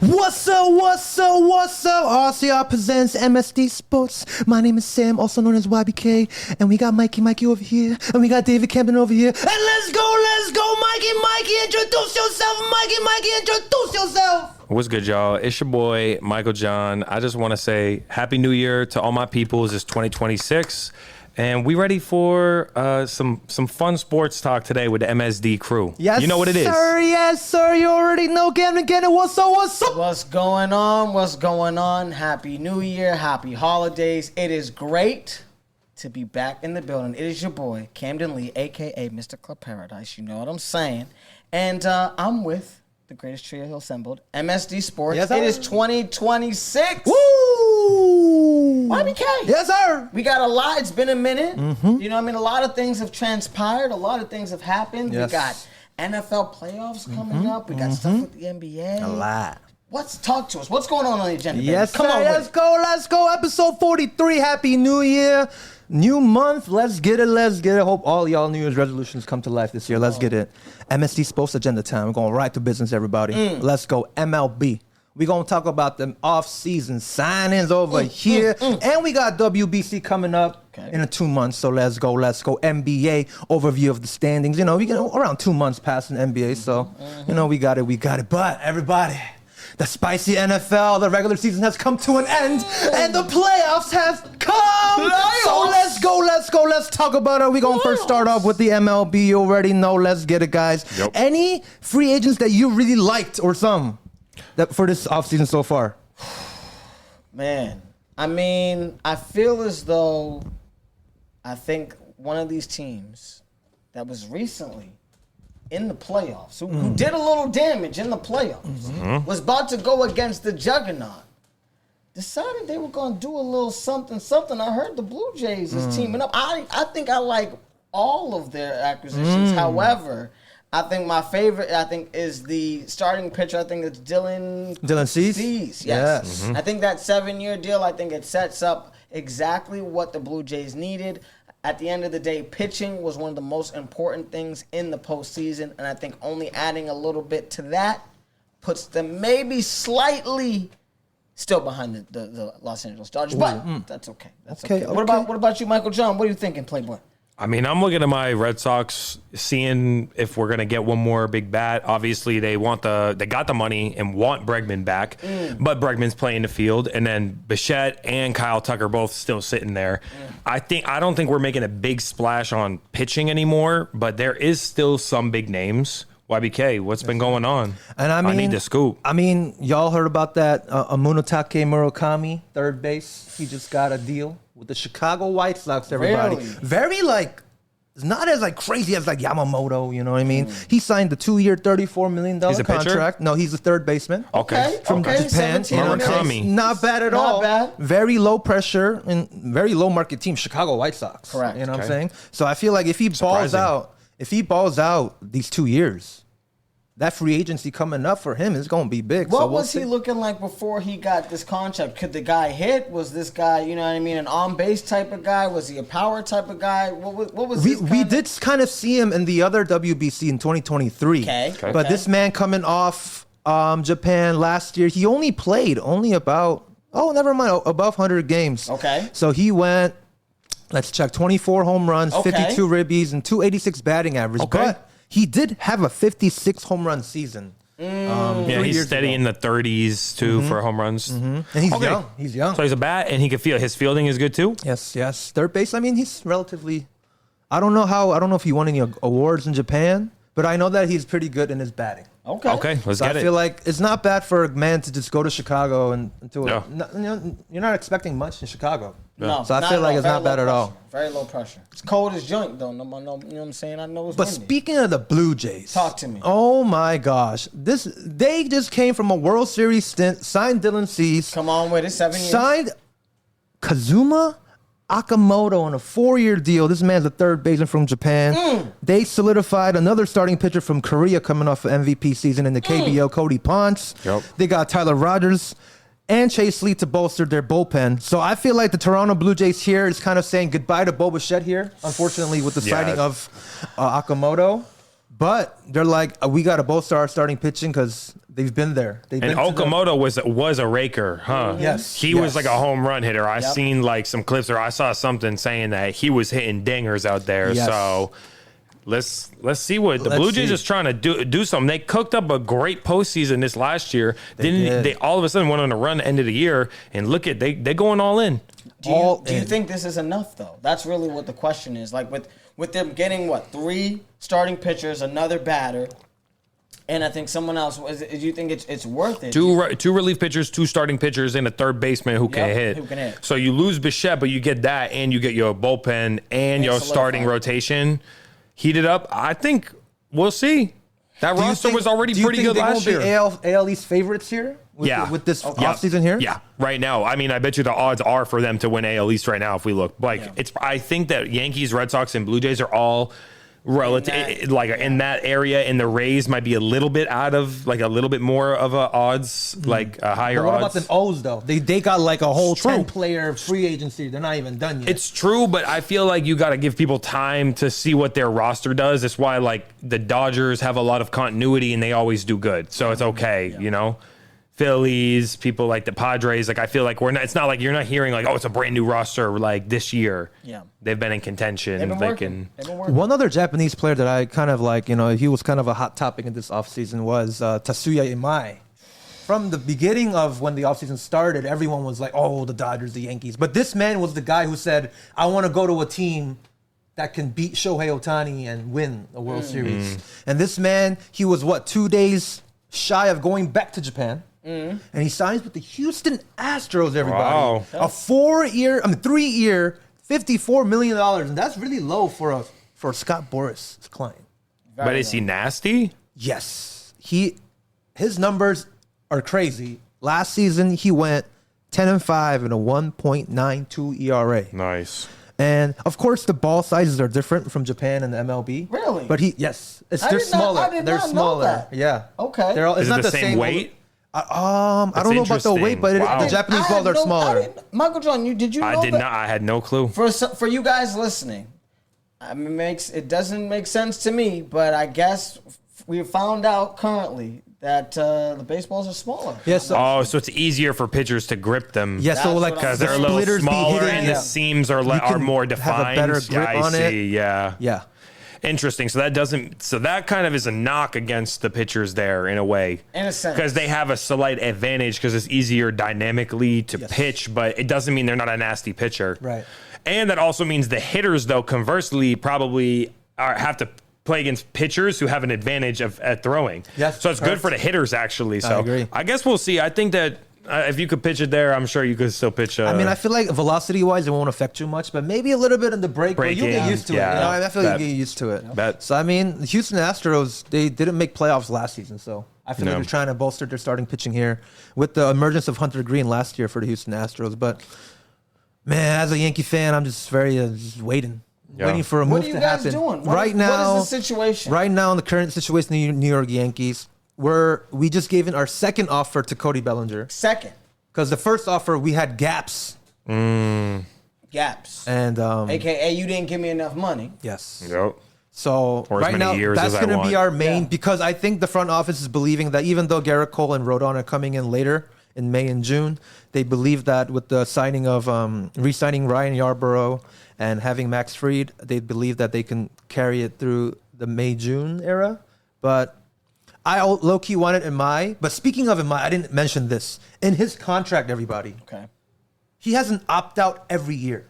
What's up, what's up, what's up? RCR Presents MSD Sports. My name is Sam, also known as YBK. And we got Mikey over here. And we got David Camden over here. And let's go, Mikey, introduce yourself. Mikey, introduce yourself. What's good, y'all? It's your boy, Michael John. I just want to say Happy New Year to all my peoples. It's 2026. And we ready for some fun sports talk today with the MSD crew. Yes, you know what it is. Yes, sir. You already know. Camden, what's up? What's going on? Happy New Year. Happy holidays. It is great to be back in the building. It is your boy, Camden Lee, a.k.a. Mr. Club Paradise. You know what I'm saying. And I'm with the greatest trio assembled, MSD Sports. Yes, it is 2026. Woo! YBK. Yes, sir. We got a lot. It's been a minute. Mm-hmm. You know what I mean? A lot of things have transpired. A lot of things have happened. Yes. We got NFL playoffs coming up. We got stuff with the NBA. A lot. Talk to us. What's going on the agenda, baby? Yes, Come sir. on, Let's go. Episode 43. Happy New Year. New month. Let's get it. Hope all y'all New Year's resolutions come to life this year. Let's get it. MSD Sports Agenda time. We're going right to business, everybody. Let's go. MLB. We're going to talk about them off-season signings over here. And we got WBC coming up in 2 months. So let's go. NBA overview of the standings. You know, we get around 2 months past an NBA. So, you know, we got it. But everybody, the spicy NFL, the regular season has come to an end. And the playoffs have come. So let's go. Let's talk about it. We're going to first start off with the MLB. You already know. Let's get it, guys. Yep. Any free agents that you really liked or some? That for this offseason so far? Man, I mean, I feel as though I think one of these teams that was recently in the playoffs, who did a little damage in the playoffs, was about to go against the juggernaut, decided they were going to do a little something. I heard the Blue Jays is teaming up. I think I like all of their acquisitions. However, I think my favorite, is the starting pitcher. I think it's Dylan Cease. Yes. I think that 7-year deal, I think it sets up exactly what the Blue Jays needed. At the end of the day, pitching was one of the most important things in the postseason, and I think only adding a little bit to that puts them maybe slightly still behind the Los Angeles Dodgers, but that's okay. That's okay. What about you, Michael John? What are you thinking, Playboy? I mean, I'm looking at my Red Sox, seeing if we're gonna get one more big bat. Obviously, they got the money and want Bregman back, but Bregman's playing the field, and then Bichette and Kyle Tucker both still sitting there. I don't think we're making a big splash on pitching anymore, but there is still some big names. YBK, what's been going on? And I need the scoop. I mean, y'all heard about that Munetake Murakami, third base. He just got a deal with the Chicago White Sox, everybody. Really? Very, it's not as, crazy as, Yamamoto, you know what I mean? He signed the 2-year, $34 million contract. No, he's a third baseman. Okay. From Japan. Murakami. Not bad at all. Not bad. Very low pressure and very low market team, Chicago White Sox. Correct. You know what I'm saying? So I feel like if he balls out these 2 years, that free agency coming up for him is going to be big. What was he looking like before he got this contract? Could the guy hit? Was this guy, you know what I mean, an on-base type of guy? Was he a power type of guy? What was we did kind of see him in the other WBC in 2023. Okay. But this man coming off Japan last year, he only played about, above 100 games. Okay. So he went, let's check, 24 home runs, 52 ribbies, and 286 batting average. Okay. But he did have a 56 home run season. He's steady in the 30s too for home runs. And he's young. So he's a bat, and he can feel his fielding is good too. Yes. Third base. I mean, he's relatively. I don't know if he won any awards in Japan, but I know that he's pretty good in his batting. Okay, let's get it. I feel like it's not bad for a man to just go to Chicago and you're not expecting much in Chicago. No, so I feel like it's not bad at all. Very low pressure. It's cold as joint, though. No, you know what I'm saying? I know it's But windy. speaking of the Blue Jays. Talk to me. Oh, my gosh. They just came from a World Series stint, signed Dylan Cease. Come on with it, 7 years. Signed Kazuma Akamoto on a 4-year deal. This man's a third baseman from Japan. They solidified another starting pitcher from Korea coming off an MVP season in the KBO, Cody Ponce. Yep. They got Tyler Rogers and Chase Lee to bolster their bullpen. So I feel like the Toronto Blue Jays here is kind of saying goodbye to Bo Bichette here, unfortunately, with the signing of Akamoto. But they're like, we got to bolster our starting pitching because They've been there. They've And been to Okamoto was a raker, huh? Yes, He yes. was like a home run hitter. I seen like some clips, or I saw something saying that he was hitting dingers out there. Yes. So let's see what the Blue Jays is trying to do something. They cooked up a great postseason this last year. They all of a sudden went on a run end of the year, and look at they're going all in. Do you think this is enough though? That's really what the question is. Like with them getting 3 starting pitchers, another batter, and I think someone else. Do you think it's worth it? Two relief pitchers, 2 starting pitchers, and a third baseman who can hit. Who can hit. So you lose Bichette, but you get that, and you get your bullpen and your starting rotation heated up. I think we'll see. That roster was already pretty good last year. AL East favorites here? With this offseason here? Yeah, right now. I mean, I bet you the odds are for them to win AL East right now if we look. I think that Yankees, Red Sox, and Blue Jays are all relative, in that area, and the Rays might be a little bit out of, a little bit more of a odds, a higher odds. What about them O's, though? They got a whole 10-player free agency. They're not even done yet. It's true, but I feel like you got to give people time to see what their roster does. That's why, the Dodgers have a lot of continuity, and they always do good. So it's okay, you know? Phillies, people like the Padres, I feel like it's not like you're not hearing it's a brand new roster this year. Yeah. They've been in contention. They've been working. One other Japanese player that I kind of he was kind of a hot topic in this offseason was Tatsuya Imai. From the beginning of when the offseason started, everyone was like, oh, the Dodgers, the Yankees. But this man was the guy who said, I want to go to a team that can beat Shohei Ohtani and win a World Series. And this man, he was 2 days shy of going back to Japan. And he signs with the Houston Astros, everybody. Wow. A 3-year, $54 million. And that's really low for Scott Boras' client. But is he nasty? Yes. His numbers are crazy. Last season, he went 10-5 and a 1.92 ERA. Nice. And of course, the ball sizes are different from Japan and the MLB. Really? But they're smaller. They're smaller. Yeah. Okay. Is it the same weight? I don't know about the weight, but the Japanese balls are smaller. Michael Jordan, did you know I did not. I had no clue. For you guys listening, it doesn't make sense to me, but I guess we found out currently that the baseballs are smaller. Yes. So it's easier for pitchers to grip them. Yeah, so because they're a little smaller and the seams are more defined. Have a better grip on it. Yeah. Interesting. So that kind of is a knock against the pitchers there in a way. In a sense. Because they have a slight advantage because it's easier dynamically to pitch, but it doesn't mean they're not a nasty pitcher. Right. And that also means the hitters, though, conversely, probably have to play against pitchers who have an advantage at throwing. Yes. So it's good for the hitters, actually. So I agree. I guess we'll see. I think that if you could pitch it there, I'm sure you could still pitch. I feel like velocity-wise, it won't affect you much, but maybe a little bit in the break, but you get used to it. I feel like you get used to it. So, the Houston Astros, they didn't make playoffs last season, so I feel like they're trying to bolster their starting pitching here with the emergence of Hunter Green last year for the Houston Astros. But, man, as a Yankee fan, I'm just just waiting. Yeah. Waiting for a move to happen. What are you guys doing? Right now, what is the situation? Right now, in the current situation in the New York Yankees, we just gave in our second offer to Cody Bellinger. Second. Because the first offer, we had gaps. Gaps. And AKA, you didn't give me enough money. Yes. Yep. So or right now, that's going to be our main, Yeah. because I think the front office is believing that even though Garrett Cole and Rodon are coming in later in May and June, they believe that with the signing of re-signing Ryan Yarbrough and having Max Fried, they believe that they can carry it through the May-June era. But I low-key wanted Imai. But speaking of Imai, I didn't mention this. In his contract, everybody, Okay. he has an opt-out every year.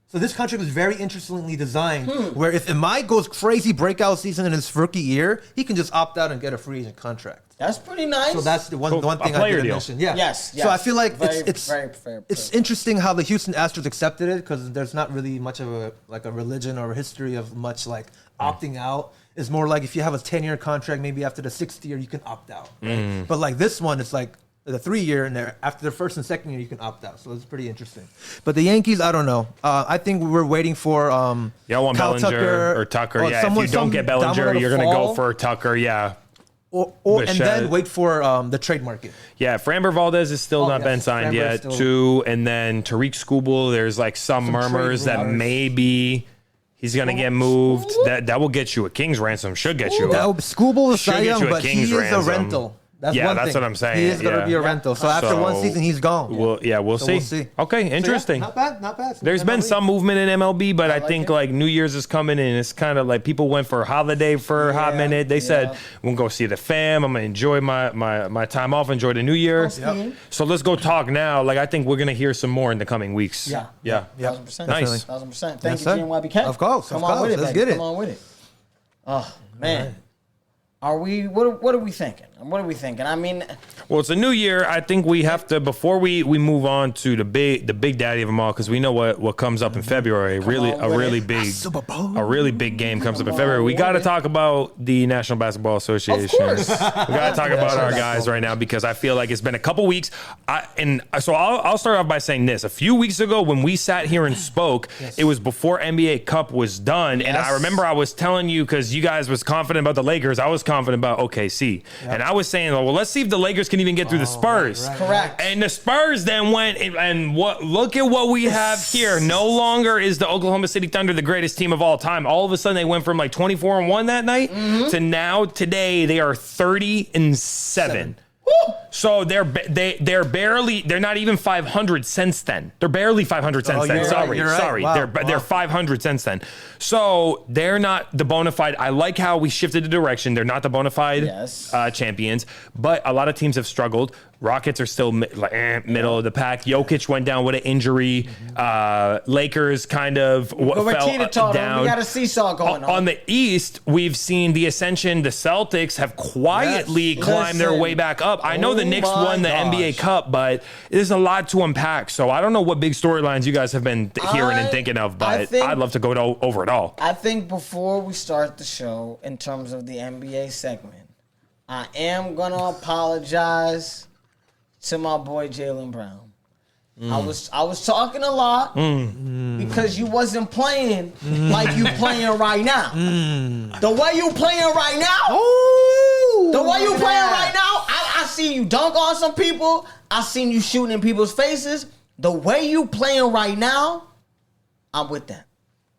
So this contract was very interestingly designed, where if Imai goes crazy breakout season in his rookie year, he can just opt out and get a free agent contract. That's pretty nice. So that's the one thing I didn't mention. Yeah. Yes. So I feel like it's very fair. It's interesting how the Houston Astros accepted it, because there's not really much of a religion or a history of much opting out. It's more like if you have a 10-year contract, maybe after the 6th year you can opt out. Right? But this one, it's like the 3-year, and after the first and second year you can opt out. So it's pretty interesting. But the Yankees, I don't know. I think we're waiting for y'all want Kyle Bellinger or Tucker. If you don't get Bellinger, you're going to go for Tucker. Yeah. And then wait for the trade market. Yeah, Framber Valdez is still not been signed yet. Too, and then Tariq Skubal. There's some murmurs that maybe he's gonna get moved. That will get you a king's ransom. Should get you. Skubal is Cy Young, but he is a ransom. rental. That's Yeah, one that's thing. what I'm saying. He is going to Yeah. be a rental. So after one season, he's gone. We'll So see. we'll see. Okay, interesting. Not bad, not bad. There's been some movement in MLB, but I think it. like New Year's is coming and it's kind of like people went for a holiday for a hot minute. They said, we'll go see the fam. I'm going to enjoy my time off, enjoy the New Year. Yep. So let's go talk now. Like I think we're going to hear some more in the coming weeks. Yeah. Yeah. 1,000%. Nice. 1,000%. Thank Yes, you, sir. GNYBK. Of course, Come of on with course. it, Let's baby. get it. Come on with it. Oh, man. Are we, what are we thinking? What are we thinking? I mean, Well, it's a new year. I think we have to, before we move on to the big daddy of them all, because we know what comes up in February. on with it. A really big game comes up in February. We got to talk about the National Basketball Association. course. We got to talk about our guys right now because I feel like it's been a couple weeks. So I'll start off by saying this. A few weeks ago when we sat here and spoke, it was before NBA Cup was done. And I remember I was telling you, because you guys was confident about the Lakers, I was confident about OKC. And I was saying, well, let's see if the Lakers can even get through the Spurs. correct. And the Spurs then went and look at what we have here. No longer is the Oklahoma City Thunder the greatest team of all time. All of a sudden they went from like 24-1 that night to now today they are 30-7. So they're not even 500 since then. They're barely 500 since then. Sorry. Wow. They're 500 since then. So they're not the bona fide. I like how we shifted the direction. They're not the bona fide champions, but a lot of teams have struggled. Rockets are still middle of the pack. Jokic went down with an injury. Lakers kind of fell down. We got a seesaw going on. On the East, we've seen the ascension. The Celtics have quietly climbed their way back up. I know the Knicks won the NBA Cup, but there's a lot to unpack. So I don't know what big storylines you guys have been hearing and thinking of, but I'd love to go over it all. I think before we start the show, in terms of the NBA segment, I am going to apologize to my boy Jaylen Brown. I was talking a lot because you wasn't playing like you playing right now. The way you playing right now, I see you dunk on some people. I seen you shooting in people's faces. The way you playing right now, I'm with that.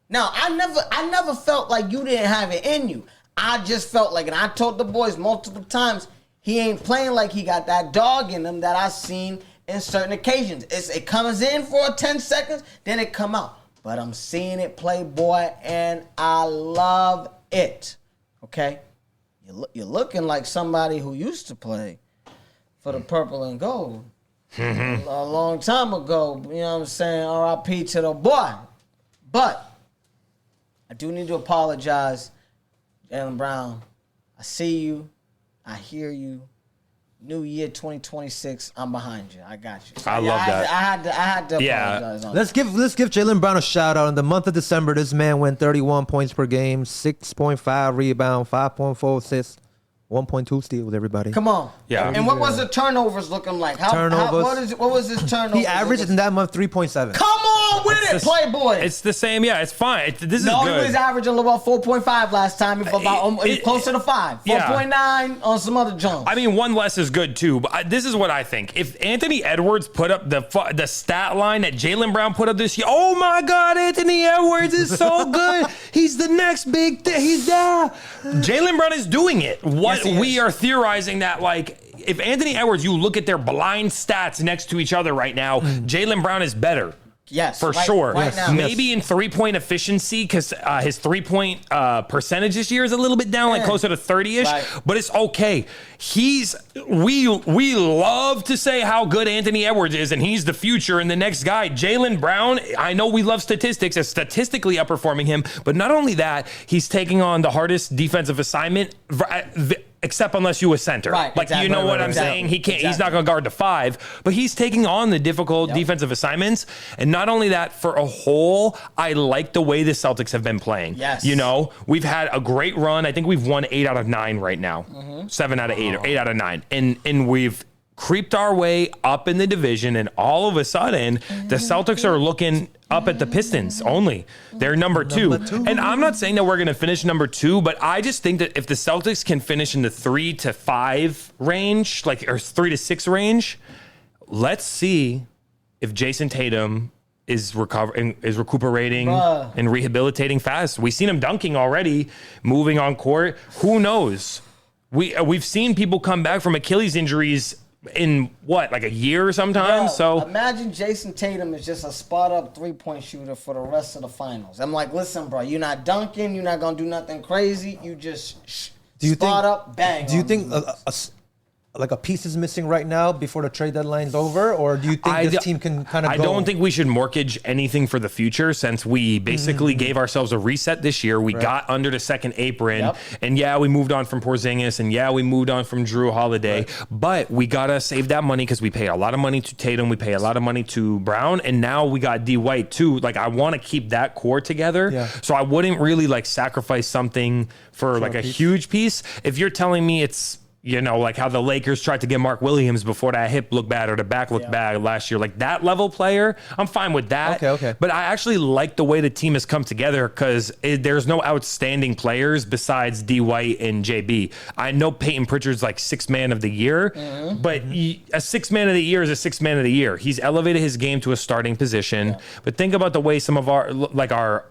Now, I never felt like you didn't have it in you. I just felt like, and I told the boys multiple times, he ain't playing like he got that dog in him that I seen in certain occasions. It comes in for 10 seconds, then it come out. But I'm seeing it play, boy, and I love it. Okay? You're looking like somebody who used to play for the purple and gold a long time ago. You know what I'm saying? R.I.P. to the boy. But I do need to apologize, Jaylen Brown. I see you. I hear you. New year 2026. I'm behind you. I got you. I love that. I had to apologize on Let's give Jaylen Brown a shout out. In the month of December, this man went 31 points per game, 6.5 rebound, 5.4 assists, 1.2 steals. Everybody, Come on. Yeah. And what was the turnovers looking like? What was his turnovers? he averaged in that month 3.7. Come on with it, Playboy. It's the same. Yeah, it's fine. This is he good. was averaging about 4.5 last time. Closer to 5. Yeah. 4.9 on some other jumps. I mean, one less is good too. But this is what I think. If Anthony Edwards put up the stat line that Jaylen Brown put up this year, oh my God, Anthony Edwards is so good. He's the next big thing. He's there. Jaylen Brown is doing it. We are theorizing that, like, if Anthony Edwards, you look at their blind stats next to each other right now, Jaylen Brown is better. Yes, for sure. Right now. Maybe in 3-point efficiency, because his 3-point percentage this year is a little bit down, like closer to 30-ish. Right. But it's okay. We love to say how good Anthony Edwards is, and he's the future and the next guy. Jaylen Brown, I know we love statistics, is statistically outperforming him. But not only that, he's taking on the hardest defensive assignment. Except unless you a center. Right, like, exactly. you know what I'm saying? He can't. He's not going to guard the 5, but he's taking on the difficult defensive assignments. And not only that, for a whole, I like the way the Celtics have been playing. Yes. You know, we've had a great run. I think we've won 8 out of 9 right now. 7 out of 8 or 8 out of 9. And we've creeped our way up in the division, and all of a sudden, the Celtics are looking up at the Pistons only. They're number two. And I'm not saying that we're going to finish number 2, but I just think that if the Celtics can finish in the 3 to 5 range, or 3 to 6 range, let's see if Jason Tatum is recuperating and rehabilitating fast. We've seen him dunking already, moving on court. Who knows we've seen people come back from Achilles injuries in what, like a year sometimes. Bro, So imagine Jason Tatum is just a spot up 3-point shooter for the rest of the finals. I'm like, listen, bro, you're not dunking, you're not gonna do nothing crazy. You just spot up, bang. Do you think like a piece is missing right now before the trade deadline's over, or do you think this team can kind of? I don't think we should mortgage anything for the future, since we basically gave ourselves a reset this year. We got under the second apron, and we moved on from Porzingis, and we moved on from Drew Holiday, but we gotta save that money because we pay a lot of money to Tatum, we pay a lot of money to Brown, and now we got D White too. Like, I want to keep that core together, so I wouldn't really like sacrifice something for like a huge piece. If you're telling me it's, you know, like how the Lakers tried to get Mark Williams before that hip looked bad or the back looked bad last year, like that level player, I'm fine with that. Okay. But I actually like the way the team has come together because there's no outstanding players besides D White and JB. I know Peyton Pritchard's like sixth man of the year, but a sixth man of the year is a sixth man of the year. He's elevated his game to a starting position. But think about the way some of our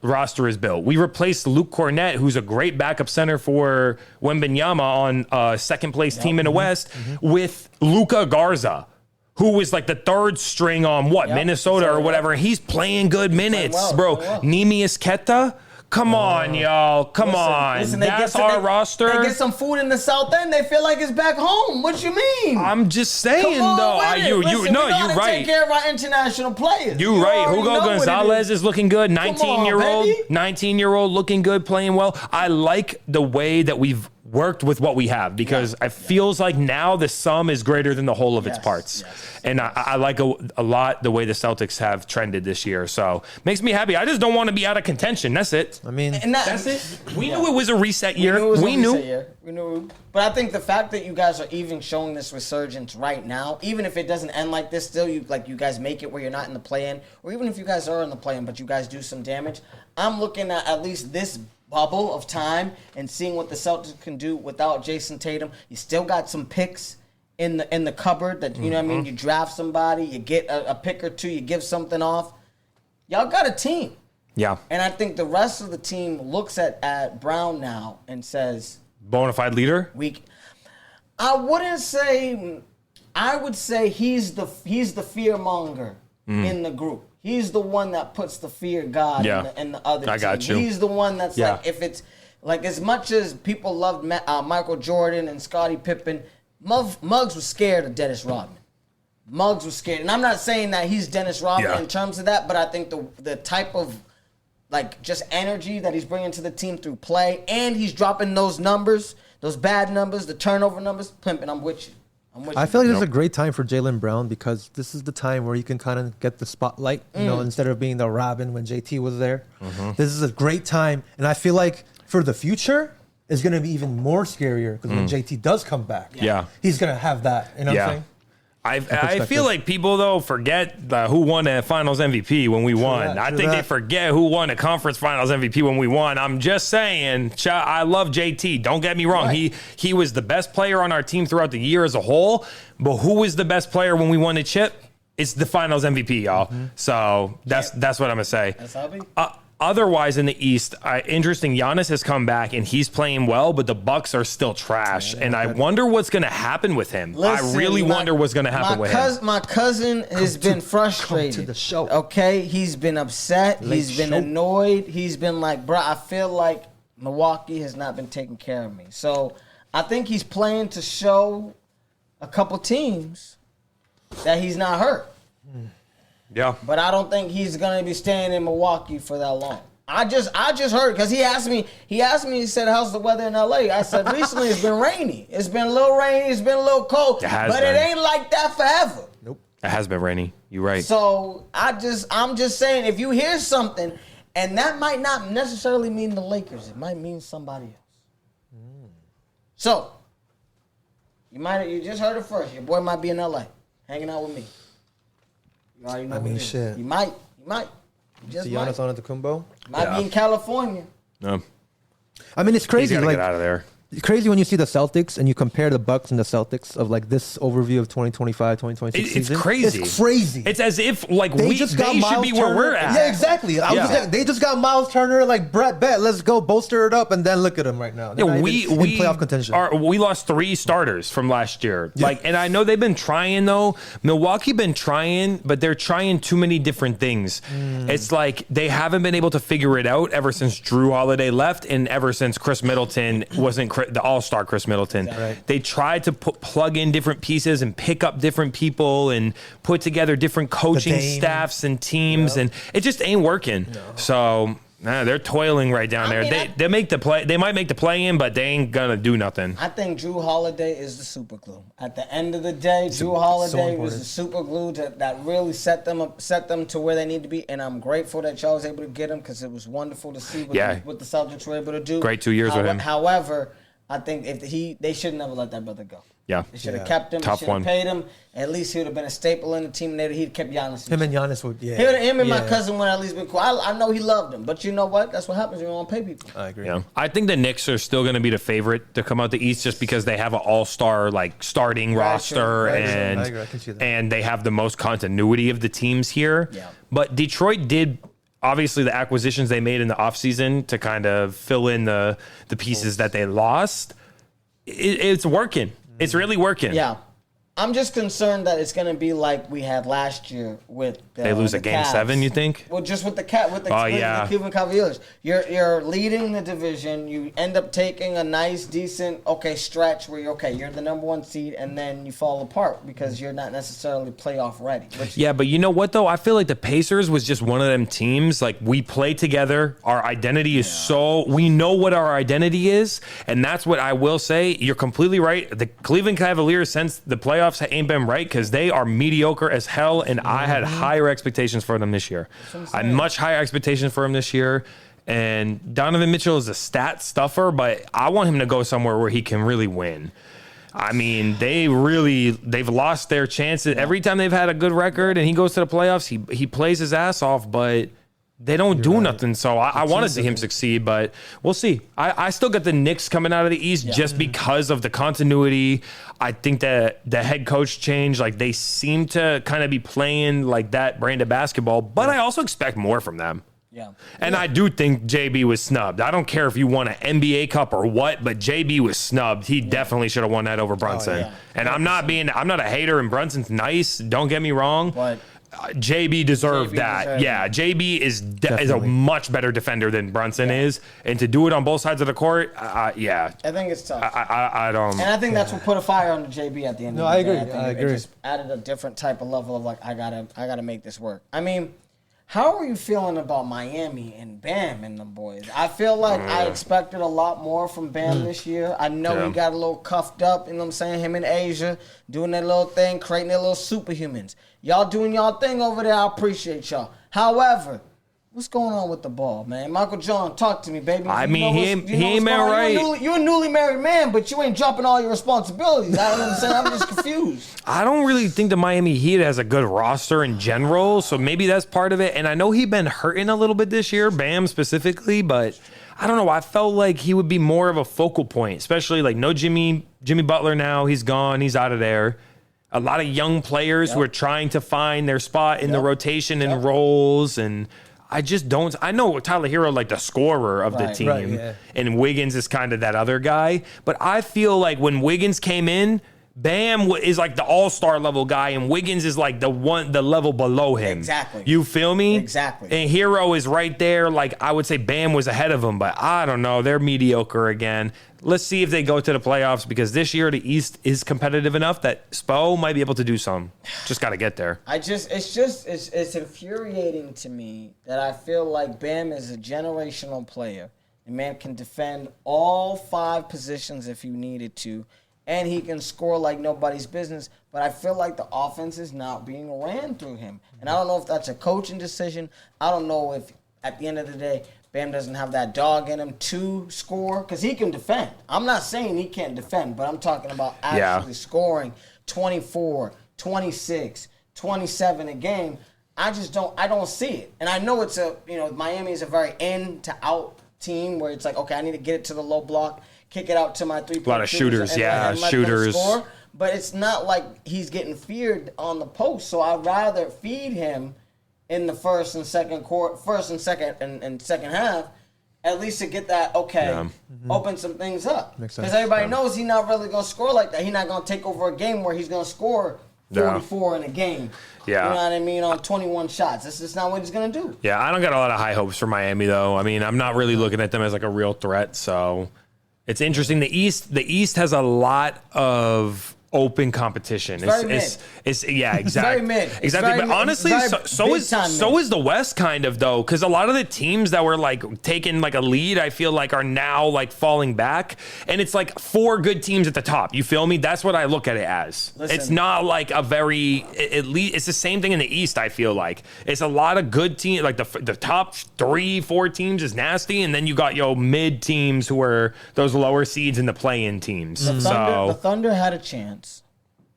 roster is built. We replaced Luke Cornett, who's a great backup center for Wembanyama on a second place team in the West, with Luka Garza, who was like the third string on Minnesota or whatever. He's playing good minutes, bro. Neemias Queta. Come on, y'all. Come on. Listen, that's our roster. They get some food in the South End. They feel like it's back home. What you mean? I'm just saying, though. You're right. Take care of our international players. You're right. Hugo Gonzalez is looking good. 19-year-old looking good, playing well. I like the way that we've worked with what we have, because it feels like now the sum is greater than the whole of its parts. And I like a lot the way the Celtics have trended this year. So makes me happy. I just don't want to be out of contention. That's it. I mean, that's it. We knew it was a reset year. We knew. But I think the fact that you guys are even showing this resurgence right now, even if it doesn't end like this, still you guys make it where you're not in the play-in, or even if you guys are in the play-in but you guys do some damage. I'm looking at least this bubble of time and seeing what the Celtics can do without Jason Tatum. You still got some picks in the cupboard that, you know what I mean? You draft somebody, you get a pick or two, you give something off. Y'all got a team. Yeah. And I think the rest of the team looks at Brown now and says, bona fide leader? I would say he's the fear monger in the group. He's the one that puts the fear of God in the other team. I got you. He's the one that's like, if it's like, as much as people loved Michael Jordan and Scottie Pippen, Muggs was scared of Dennis Rodman. Muggs was scared. And I'm not saying that he's Dennis Rodman in terms of that, but I think the type of like just energy that he's bringing to the team through play, and he's dropping those numbers, those bad numbers, the turnover numbers. Pimpin', I'm with you. I feel like this is a great time for Jaylen Brown, because this is the time where you can kind of get the spotlight, you know, instead of being the Robin when JT was there. This is a great time. And I feel like for the future, it's going to be even more scarier, because when JT does come back, he's going to have that. You know what I'm saying? I feel like people, though, forget who won the Finals MVP when we won. I think they forget who won the Conference Finals MVP when we won. I'm just saying, I love JT. Don't get me wrong. He was the best player on our team throughout the year as a whole. But who was the best player when we won the chip? It's the Finals MVP, y'all. So that's what I'm going to say. That's how it be. Otherwise, in the East, interesting. Giannis has come back and he's playing well, but the Bucks are still trash. And I wonder what's going to happen with him. Listen, I really wonder what's going to happen with him. My cousin has been frustrated. Come to the show. Okay, he's been upset. He's been annoyed. He's been like, bro, I feel like Milwaukee has not been taking care of me. So I think he's playing to show a couple teams that he's not hurt. Yeah. But I don't think he's going to be staying in Milwaukee for that long. I just heard, because he asked me, he said, how's the weather in LA? I said, recently it's been rainy. It's been a little rainy. It's been a little cold. It ain't like that forever. Nope. It has been rainy. You're right. So I'm just saying, if you hear something, and that might not necessarily mean the Lakers. It might mean somebody else. So, you just heard it first. Your boy might be in LA, hanging out with me. You already know. I mean, shit. He might. See Giannis Antetokounmpo? Might be in California. No. I mean, it's crazy. He's gotta like, get out of there. crazy when you see the Celtics and you compare the Bucks and the Celtics of like this overview of 2025, 2026 season. It's crazy. It's crazy. It's as if like They they should Miles be Turner. where we're at. Yeah, exactly. I was Yeah. just saying, they just got Miles Turner, like Brett Bett. Let's go bolster it up, and then look at them right now. They're Yeah, not we even in playoff contention. we lost 3 starters from last year. Like, and I know they've been trying though. Milwaukee been trying, but they're trying too many different things. It's like they haven't been able to figure it out ever since Drew Holiday left, and ever since Chris Middleton wasn't the All-Star Chris Middleton. Right. They tried to plug in different pieces and pick up different people and put together different coaching Dame. staffs and teams, and it just ain't working. So. Nah, they're toiling right down there. mean, They make the play. They might make the play in, but they ain't gonna do nothing. I think Drew Holiday is the super glue. At the end of the day, Drew Holiday was the super glue that really set them to where they need to be. And I'm grateful that y'all was able to get him because it was wonderful to see what the Celtics were able to do. Great 2 years with him. However, I think they should never let that brother go. Yeah. They should have kept him. Tough They should have one. paid him. At least he would have been a staple in the team. And he'd kept Giannis. Him and Giannis would, yeah. Him and my cousin would at least been cool. I know he loved him, but you know what? That's what happens when you don't pay people. I agree. Yeah, I think the Knicks are still going to be the favorite to come out the East just because they have an all-star like starting roster Right, and I agree. I can see that. and they have the most continuity of the teams here. Yeah. But Detroit did obviously the acquisitions they made in the offseason to kind of fill in the pieces that they lost. It's working. It's really working. Yeah. I'm just concerned that it's going to be like we had last year with They lose a game Cavs. 7, you think? Well, just with the Cleveland Cavaliers. You're leading the division. You end up taking a nice, decent, stretch where you're the number 1 seed, and then you fall apart because you're not necessarily playoff ready. Yeah, but you know what, though? I feel like the Pacers was just one of them teams. Like, we play together. Our identity is we know what our identity is, and that's what I will say. You're completely right. The Cleveland Cavaliers, since the playoffs ain't been right because they are mediocre as hell, and I had higher expectations for them this year. I had much higher expectations for him this year. And Donovan Mitchell is a stat stuffer, but I want him to go somewhere where he can really win. I mean, they've lost their chances. Every time they've had a good record and he goes to the playoffs, he plays his ass off, but they don't do nothing. So I want to see him succeed, but we'll see. I still got the Knicks coming out of the East just because of the continuity. I think that the head coach change, like they seem to kind of be playing like that brand of basketball, but I also expect more from them. Yeah. And I do think JB was snubbed. I don't care if you won an NBA Cup or what, but JB was snubbed. He definitely should have won that over Brunson. And I'm not a hater, and Brunson's nice. Don't get me wrong. But JB deserved that. JB is a much better defender than Brunson is, and to do it on both sides of the court, I think it's tough. I don't. And I think that's what put a fire on the JB at the end. of the day. I agree. It just added a different type of level of like I gotta make this work. I mean, how are you feeling about Miami and Bam and them boys? I feel like I expected a lot more from Bam this year. I know he got a little cuffed up, you know what I'm saying? Him in Asia, doing their little thing, creating their little superhumans. Y'all doing y'all thing over there, I appreciate y'all. However, what's going on with the ball, man? Michael John, talk to me, baby. I mean, he ain't been right. You're a newly married man, but you ain't dropping all your responsibilities. I don't understand. I'm just confused. I don't really think the Miami Heat has a good roster in general, so maybe that's part of it. And I know he's been hurting a little bit this year, Bam specifically, but I don't know. I felt like he would be more of a focal point, especially like no Jimmy Butler now. He's gone. He's out of there. A lot of young players who are trying to find their spot in the rotation and roles, and I just don't. I know Tyler Hero, like the scorer of the team, and Wiggins is kind of that other guy. But I feel like when Wiggins came in, Bam is like the all-star level guy, and Wiggins is like the level below him. Exactly. You feel me? Exactly. And Hero is right there. Like I would say Bam was ahead of him, but I don't know. They're mediocre again. Let's see if they go to the playoffs, because this year the East is competitive enough that Spo might be able to do some. Just got to get there. It's infuriating to me that I feel like Bam is a generational player. The man can defend all 5 positions if you needed to, and he can score like nobody's business. But I feel like the offense is not being ran through him. And I don't know if that's a coaching decision. I don't know if, at the end of the day, Bam doesn't have that dog in him to score, because he can defend. I'm not saying he can't defend, but I'm talking about actually scoring 24, 26, 27 a game. I don't see it. And I know Miami is a very in to out team where it's like, okay, I need to get it to the low block, kick it out to my 3-point A lot of shooters, and yeah, let them shooters. score. But it's not like he's getting feared on the post. So I'd rather feed him in the first and second half, at least to get that, open some things up. Makes sense. Because everybody knows he's not really going to score like that. He's not going to take over a game where he's going to score 44 in a game. Yeah. You know what I mean? On 21 shots. That's just not what he's going to do. Yeah, I don't got a lot of high hopes for Miami, though. I mean, I'm not really looking at them as like a real threat, so it's interesting. The East has a lot of open competition. It's yeah, exactly. Very mid. Exactly. But honestly, so is the West kind of, though, because a lot of the teams that were like taking like a lead, I feel like are now like falling back, and it's like 4 good teams at the top. You feel me? That's what I look at it as. Listen, it's not like a very, at least it's the same thing in the East. I feel like it's a lot of good teams. Like the top 3-4 teams is nasty, and then you got mid teams who are those lower seeds in the play-in teams. The Thunder had a chance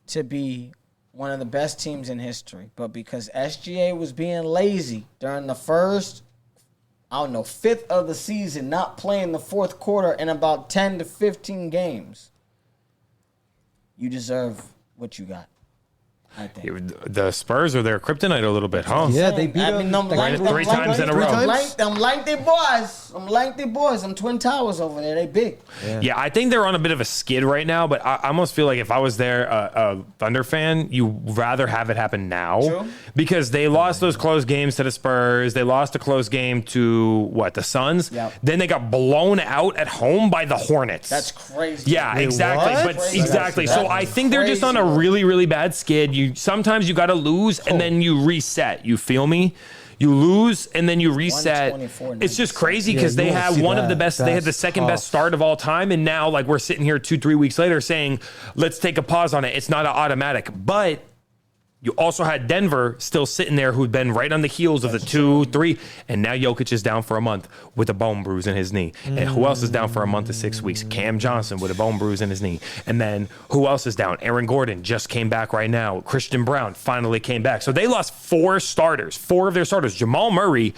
to be one of the best teams in history, but because SGA was being lazy during the first, 5th of the season, not playing the fourth quarter in about 10 to 15 games, you deserve what you got. I think. The Spurs are their kryptonite a little bit, huh? Yeah, they beat them three times in a row. I'm lengthy boys. I'm Twin Towers over there. They big. Yeah, I think they're on a bit of a skid right now, but I almost feel like if I was there, a Thunder fan, you'd rather have it happen now. True. Because they lost those close games to the Spurs. They lost a close game to, the Suns? Yep. Then they got blown out at home by the Hornets. That's crazy. Yeah, Wait, exactly. what? But Crazy. exactly. So I think they're just on a really, really bad skid. Sometimes you got to lose and then you reset. You feel me? You lose and then you reset. It's just crazy because they had one of the best. They had the second best start of all time, and now we're sitting here 2-3 weeks later saying, let's take a pause on it. It's not an automatic, but you also had Denver still sitting there who'd been right on the heels of the 2-3, and now Jokic is down for a month with a bone bruise in his knee. And who else is down for a month to 6 weeks? Cam Johnson with a bone bruise in his knee. And then who else is down? Aaron Gordon just came back right now. Christian Brown finally came back. So they lost 4 of their starters. Jamal Murray,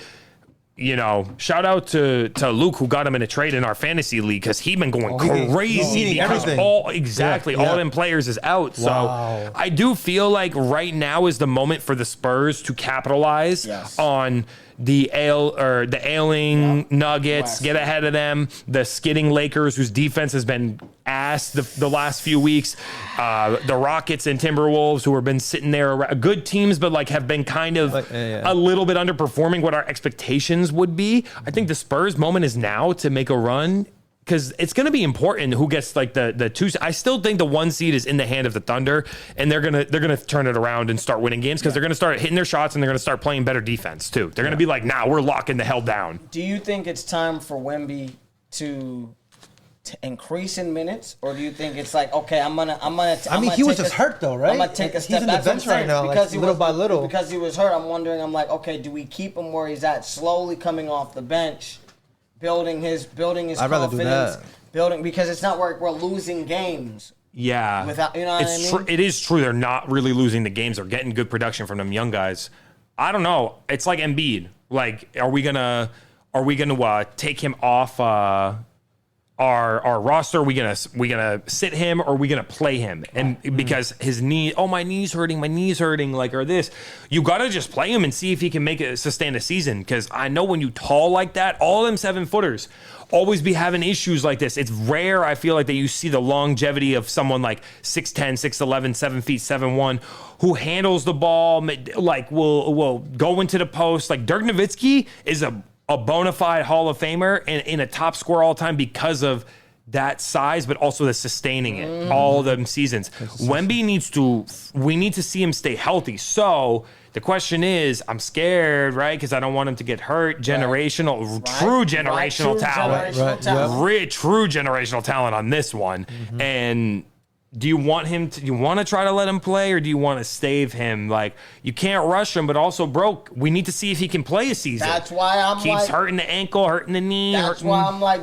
shout out to Luke who got him in a trade in our fantasy league because he's been going crazy because all them players is out. So I do feel like right now is the moment for the Spurs to capitalize on the ailing Nuggets, get ahead of them, the skidding Lakers whose defense has been ass the last few weeks, the Rockets and Timberwolves who have been sitting there, good teams but have been kind of a little bit underperforming what our expectations would be. I think the Spurs moment is now to make a run, because it's going to be important who gets the 2. I still think the 1 seed is in the hand of the Thunder, and they're gonna turn it around and start winning games because they're gonna start hitting their shots and they're gonna start playing better defense too. They're gonna be like, nah, we're locking the hell down. Do you think it's time for Wemby to increase in minutes, or do you think it's like, okay, I'm gonna? He was just hurt though, right? I'm gonna take a step back. He's in the bench right now, because little by little. Because he was hurt, I'm wondering. I'm like, okay, do we keep him where he's at, slowly coming off the bench, building his I'd rather do confidence, that. because it's not where we're losing games. Yeah, without, what I mean? It is true. They're not really losing the games. They're getting good production from them young guys. I don't know. It's like Embiid. Like, are we gonna take him off our roster? Are we gonna sit him, or are we gonna play him? And because his knee, my knee's hurting, or this, you gotta just play him and see if he can sustain a season. Because I know when you tall like that, all them 7-footers always be having issues like this. It's rare, I feel like, that you see the longevity of someone like 6'10", 6'11", 7 feet, 7'1", who handles the ball, will go into the post. Like Dirk Nowitzki is a bona fide Hall of Famer and a top scorer all time because of that size, but also the sustaining it all them seasons. Wemby we need to see him stay healthy. So the question is, I'm scared, right? Because I don't want him to get hurt. True generational talent. True generational talent on this one. And do you want to try to let him play, or do you want to save him? Like, you can't rush him, but also, we need to see if he can play a season. That's why keeps hurting the ankle, hurting the knee. That's why I'm like,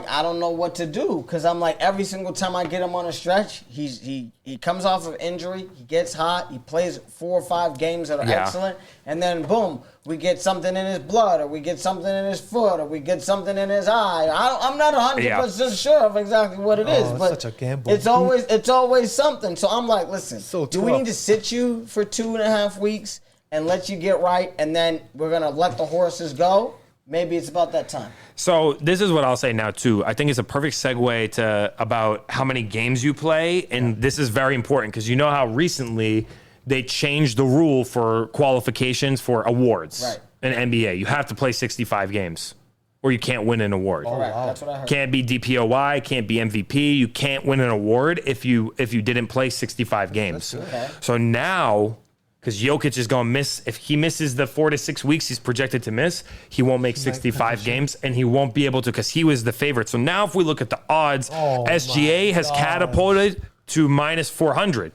I don't know what to do, because I'm like, every single time I get him on a stretch, he comes off of injury, he gets hot, he plays 4 or 5 games that are excellent, and then boom, we get something in his blood, or we get something in his foot, or we get something in his eye. I'm not 100% sure of exactly what it is, but such a gamble. it's always something. So I'm like, listen, So do we tough. need to sit you for 2.5 weeks and let you get right, and then we're gonna let the horses go? Maybe it's about that time. So this is what I'll say now too. I think it's a perfect segue to about how many games you play, and this is very important because you know how recently they changed the rule for qualifications for awards in NBA. You have to play 65 games, or you can't win an award. Correct. That's what I heard. Can't be DPOY, can't be MVP. You can't win an award if you didn't play 65 games. Okay. So now, because Jokic is going to miss, if he misses the 4 to 6 weeks he's projected to miss, he won't make 65 games, and he won't be able to because he was the favorite. So now if we look at the odds, SGA has catapulted to minus 400.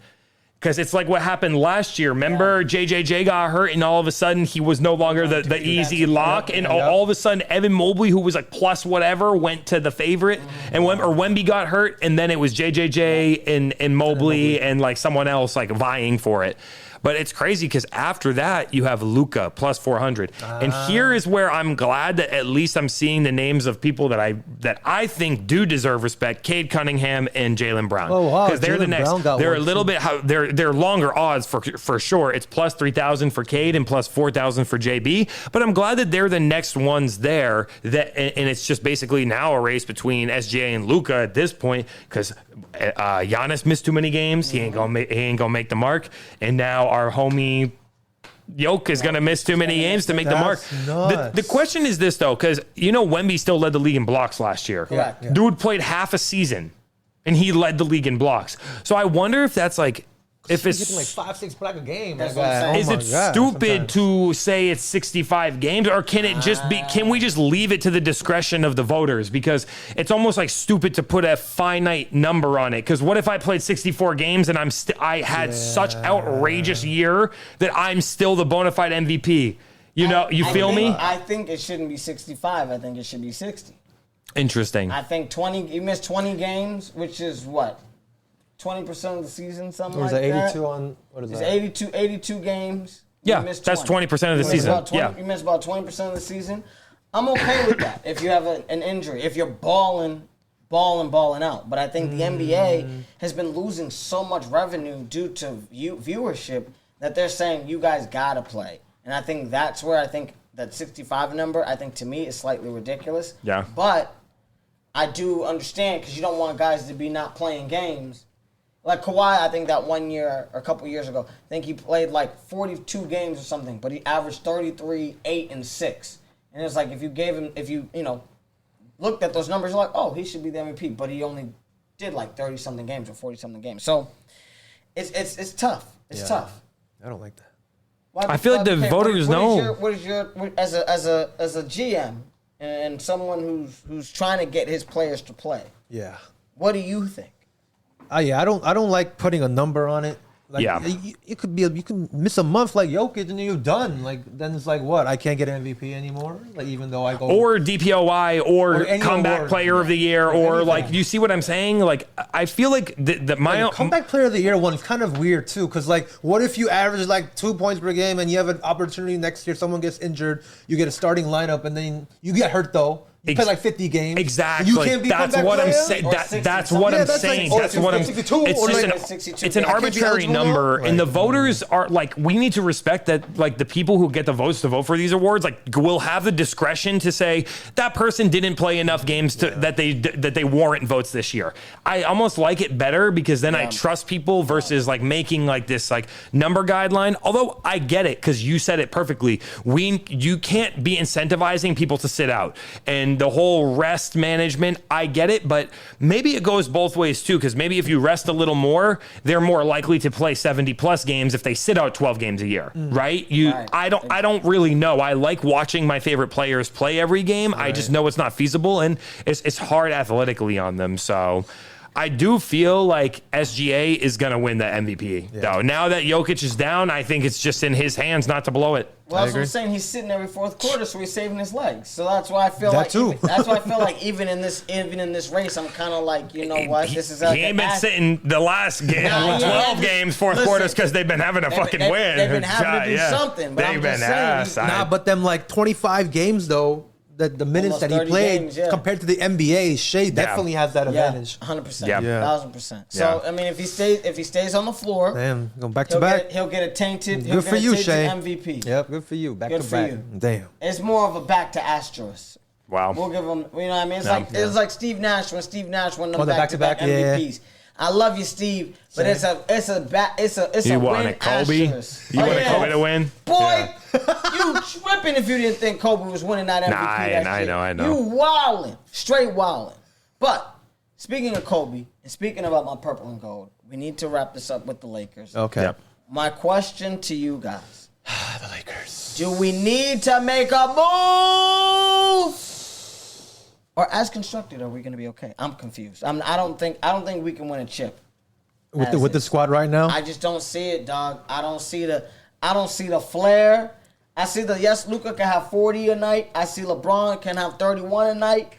Because it's like what happened last year. Remember, JJJ got hurt, and all of a sudden he was no longer the easy lock. And all of a sudden, Evan Mobley, who was like plus whatever, went to the favorite. And Wemby got hurt, and then it was JJJ and Mobley and like someone else like vying for it. But it's crazy because after that, you have Luka plus 400. And here is where I'm glad that at least I'm seeing the names of people that I think do deserve respect: Cade Cunningham and Jaylen Brown. Oh, wow. Because they're the Jaylen next. Brown got They're a one, little too. bit. They're longer odds for sure. It's plus 3,000 for Cade and plus 4,000 for JB. But I'm glad that they're the next ones there. And it's just basically now a race between SGA and Luka at this point because Giannis missed too many games. He ain't gonna make the mark. And now our homie Yoke is going to miss too many games to make the mark. The question is this, though, because, Wemby still led the league in blocks last year. Correct. Yeah. Dude played half a season, and he led the league in blocks. So I wonder if that's like, if He's it's... getting like 5-6 blocks a game. That's what I'm saying. Is it stupid to say it's 65 games, or can it just be? Can we just leave it to the discretion of the voters? Because it's almost like stupid to put a finite number on it. Because what if I played 64 games and I had such outrageous year that I'm still the bona fide MVP? You feel me? I think it shouldn't be 65. I think it should be 60. Interesting. I think you missed 20 games, which is what? 20% of the season, something Or is like it that. 82 on, what is It's that? 82 games. Yeah, You missed that's 20. 20% of the You missed season. about 20 Yeah. You missed about 20% of the season. I'm okay with that if you have an injury, if you're balling out. But I think the NBA has been losing so much revenue due to viewership that they're saying you guys gotta play. And I think that's where I think that 65 number, I think to me is slightly ridiculous. Yeah. But I do understand because you don't want guys to be not playing games. Like Kawhi, I think that 1 year or a couple years ago, I think he played like 42 games or something, but he averaged 33, 8, and 6. And it's like if you looked at those numbers, you're like, oh, he should be the MVP, but he only did like 30-something games or 40-something games. So it's tough. It's tough. I don't like that. I feel like the voters know. What is your as a GM and someone who's trying to get his players to play? Yeah. What do you think? I don't like putting a number on it. Like, Yeah. it could be you can miss a month like Jokic and then you're done. Like then it's like what? I can't get MVP anymore. Like even though I go Or DPOY or any comeback award. player of the year or anything. like, you see what I'm saying? Like, I feel like my comeback player of the year one is kind of weird too. Because like, what if you average like 2 points per game and you have an opportunity next year? Someone gets injured, you get a starting lineup, and then you get hurt though. You play like 50 games. Exactly. You can't be that's comeback what I'm player? saying. Or That's 60 what I'm Yeah, that's like- saying. or That's what I'm. 62 It's or just like an. 62. It's an I can't be arbitrary eligible now? number, and the Right. voters are like. We need to respect that. Like the people who get the votes to vote for these awards, like will have the discretion to say that person didn't play enough games that they warrant votes this year. I almost like it better because then I trust people versus like making like this like number guideline. Although I get it because you said it perfectly. You can't be incentivizing people to sit out, and the whole rest management. I get it, but maybe it goes both ways too, because maybe if you rest a little more, they're more likely to play 70 plus games if they sit out 12 games a year, right? Right. I don't really know. I like watching my favorite players play every game. I just know it's not feasible, and it's hard athletically on them. So I do feel like SGA is going to win the MVP, though. Now that Jokic is down, I think it's just in his hands not to blow it. Well, that's what agree. I'm saying. He's sitting every fourth quarter, so he's saving his legs. So that's why I feel That like too. that's why I feel like even in this race, I'm kind of like, you know what? This is he ain't been sitting the last game, Nah, 12 games, fourth quarters, because they've been having to fucking win. They've been having to do something. But They've I'm been just ass. saying. Nah, but them like 25 games though, the minutes Almost that he 30 played games, yeah. compared to the NBA, Shea definitely has that Yeah, advantage. 100%. Yeah. 1,000%. So Yeah. I mean, if he stays on the floor, Damn, going back to he'll back. get a tainted. Good for you, Shea. MVP. Yep, good for you. Back Good to for back. you. Damn. It's more of a back to asterisk. Wow. We'll give him. You know what I mean? It's like Steve Nash when Steve Nash won them the back-to-back back-to-back, MVPs. I love you, Steve, but it's a You win wanted Kobe? asterisk. You wanted Kobe to win? Boy, you tripping if you didn't think Kobe was winning that MVP. I know. You wildin', straight wildin'. But speaking of Kobe and speaking about my purple and gold, we need to wrap this up with the Lakers. Okay. Yep. My question to you guys: The Lakers. do we need to make a move? Or as constructed, are we going to be okay? I'm confused. I don't think we can win a chip. With the squad right now? I just don't see it, dog. I don't see the flair. I see Luka can have 40 a night. I see LeBron can have 31 a night.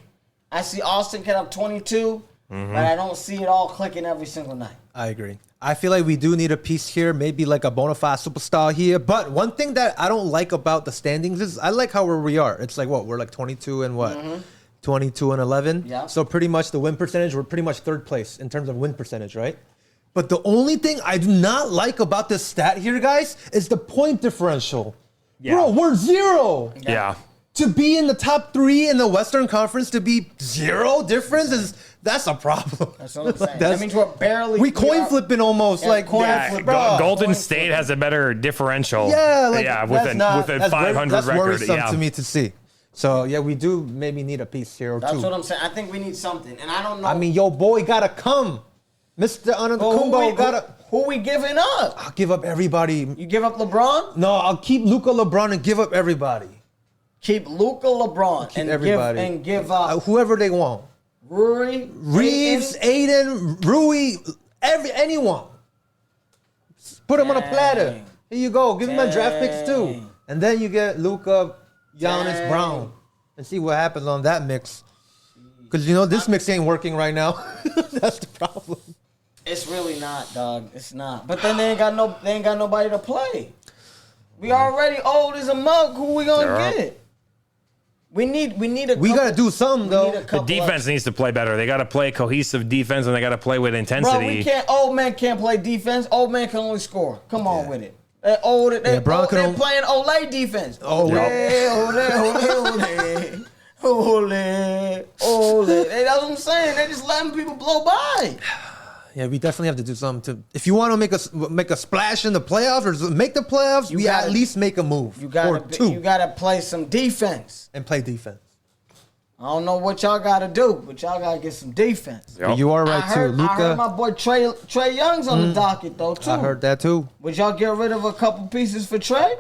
I see Austin can have 22. But I don't see it all clicking every single night. I agree. I feel like we do need a piece here, maybe like a bona fide superstar here. But one thing that I don't like about the standings is I like how we are. It's like we're like 22 and what? 22 and 11. Yeah. So pretty much the win percentage, we're pretty much third place in terms of win percentage, right? But the only thing I do not like about this stat here, guys, is the point differential. Yeah. Bro, we're 0. Yeah. To be in the top 3 in the Western Conference, to be 0 difference that's a problem. That's what I'm saying. That means we're barely. We coin are- flipping almost Yeah, like coin yeah, flip, bro. Golden Coin State flip. has a better differential. Yeah, like with that's a 500 that's record. worrisome Yeah. to me to see. So yeah, we do maybe need a piece here or That's two. what I'm saying. I think we need something, and I don't know. I mean, yo, boy, gotta come, Mr. Antetokounmpo. who we giving up? I'll give up everybody. You give up LeBron? No, I'll keep Luka, LeBron, and give up everybody. Keep Luka, LeBron, Keep and everybody. give up Whoever they want. Rui, Reeves, Ayton. Aiden, Rui, anyone. Put them on a platter. Dang. Here you go. Give them my draft picks too. Dang. And then you get Luka, Giannis, Dang. Brown. And see what happens on that mix. Because, this mix ain't working right now. That's the problem. It's really not, dog. It's not. But then they ain't got nobody to play. We already old as a mug. Who we gonna They're up. get? We need a. We got to do something, though. The defense needs to play better. They got to play cohesive defense, and they got to play with intensity. Bro, we can't. Old man can't play defense. Old man can only score. Come on with it. They're Bron can they're only- playing Olay defense. Oh, Ole. That's what I'm saying. They're just letting people blow by. Yeah, we definitely have to do something to. If you want to make a splash in the playoffs or make the playoffs, we gotta- at least make a move You or gotta two you gotta play some defense. and play defense. I don't know what y'all gotta do, but y'all gotta get some defense. Yep. You are right I heard too, my Luka. boy Trey Young's on the docket though too. I heard that too. Would y'all get rid of a couple pieces for Trey?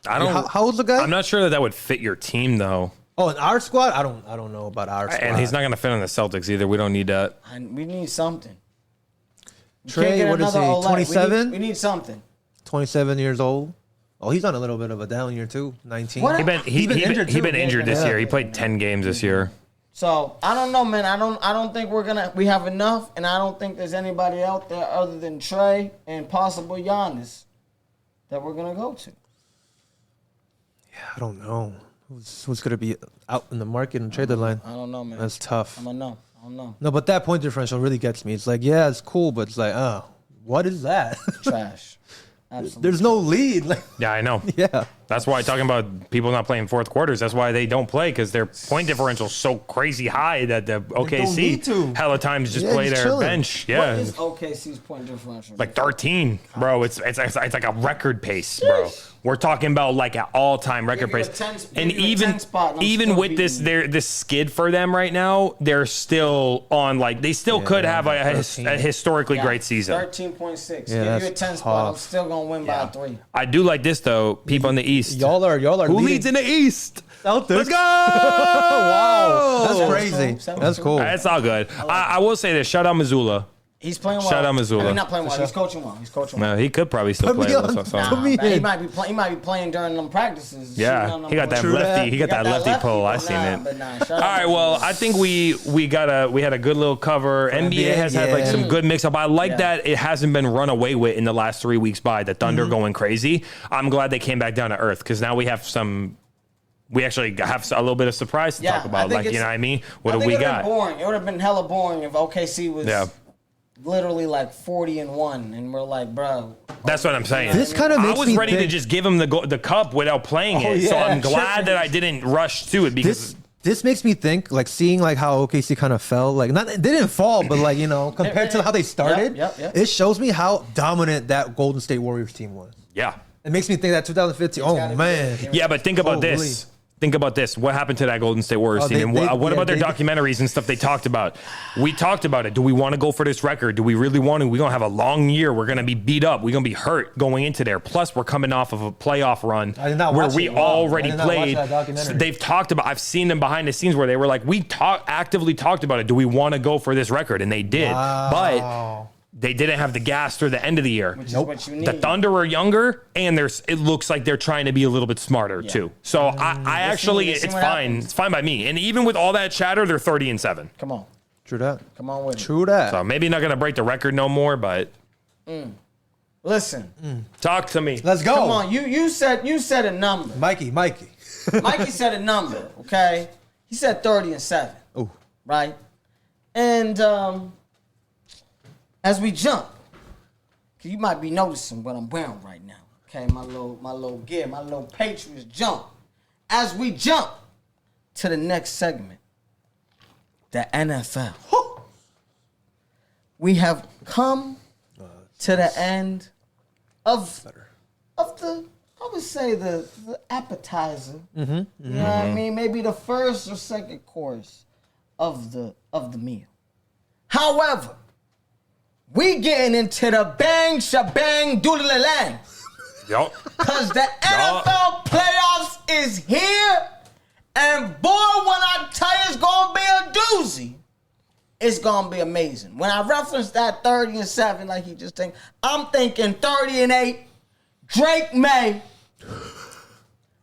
I don't. How old's the guy? I'm not sure that would fit your team though, Oh, in our squad, I don't know about our squad. and he's not going to fit on the Celtics either. We don't need that. We need something. We Trey, can't get what is he, another Olay. 27? We need something. 27 years old. Oh, he's on a little bit of a down year too. 19. What? He been injured this Yeah. year. He played 10 games this year. So I don't know, man. I don't think we have enough, and I don't think there's anybody out there other than Trey and possible Giannis that we're gonna go to. I don't know. Who's going to be out in the market and trade deadline? I don't know, man. That's tough. I don't know. No, but that point differential really gets me. It's like, yeah, it's cool, but it's like, what is that? Trash. Absolutely. There's no lead. Like, Yeah, I know. yeah. That's why talking about people not playing fourth quarters. That's why they don't play, because their point differential is so crazy high that the need to. OKC hella times just Yeah, play just their chilling. bench. What Yeah, is OKC's point differential? like 13, bro. It's like a record pace, bro. We're talking about like an all-time record Give you a pace. 10 And give you a even 10 spot and I'm even still with this, beating this skid for them right now, they're still on like they still could they're have on a 13. historically great season. 13.6. Yeah, Give you a that's 10 spot. I'm tough. still gonna win by 3. I do like this though. People in the East. Y'all are Who leading. leads in the East? Celtics. Let's go! Wow. That's Sounds crazy. cool. Sounds That's cool. That's all good. I will say this. Shout out Missoula. He's playing well. Shout out Missoula. I mean, not playing well. He's coaching well. No, he could probably still play. He might be playing during them practices. Yeah, he got that lefty. He got that lefty pull. I seen it. All right, well, I think we had a good little cover. NBA has had like some good mix up. I like that it hasn't been run away with in the last 3 weeks by the Thunder going crazy. I'm glad they came back down to earth because now we have some. We actually have a little bit of surprise to talk about. Like, you know what I mean? What do we got? Boring. It would have been hella boring if OKC was. Yeah. Literally like 40-1, and we're like, bro. That's what I'm saying. This kind of makes I was ready to just give him the cup without playing it, so I'm glad that I didn't rush to it because this makes me think like seeing like how OKC kind of fell, like they didn't fall, but like compared to how they started, it shows me how dominant that Golden State Warriors team was. Yeah, it makes me think that 2015. Oh man, yeah, but think about this. Think about this. What happened to that Golden State Warriors team? And what about their documentaries and stuff they talked about? We talked about it. Do we want to go for this record? Do we really want to? We're going to have a long year. We're going to be beat up. We're going to be hurt going into there. Plus, we're coming off of a playoff run where we already played. They've talked about, I've seen them behind the scenes where they were like, actively talked about it. Do we want to go for this record? And they did. But they didn't have the gas through the end of the year. Which is what you need. The Thunder are younger, and it looks like they're trying to be a little bit smarter too. So I actually, it's fine. It's fine by me. And even with all that chatter, they're 30-7. Come on. True that. Come on with it. True that. So maybe not going to break the record no more, but listen. Talk to me. Let's go. Come on. You said a number. Mikey. Mikey said a number. Okay. He said 30-7. Oh. Right. And as we jump, cause you might be noticing what I'm wearing right now. Okay, my little gear, my little Patriots jump. As we jump to the next segment, the NFL. We have come to the end of the, I would say the appetizer. You know what I mean? Maybe the first or second course of the meal. However, we getting into the bang, shabang, doodle-lang. Yup. Because the NFL playoffs is here. And boy, when I tell you it's going to be a doozy, it's going to be amazing. When I reference that 30-7, like he just think, I'm thinking 30-8, Drake May,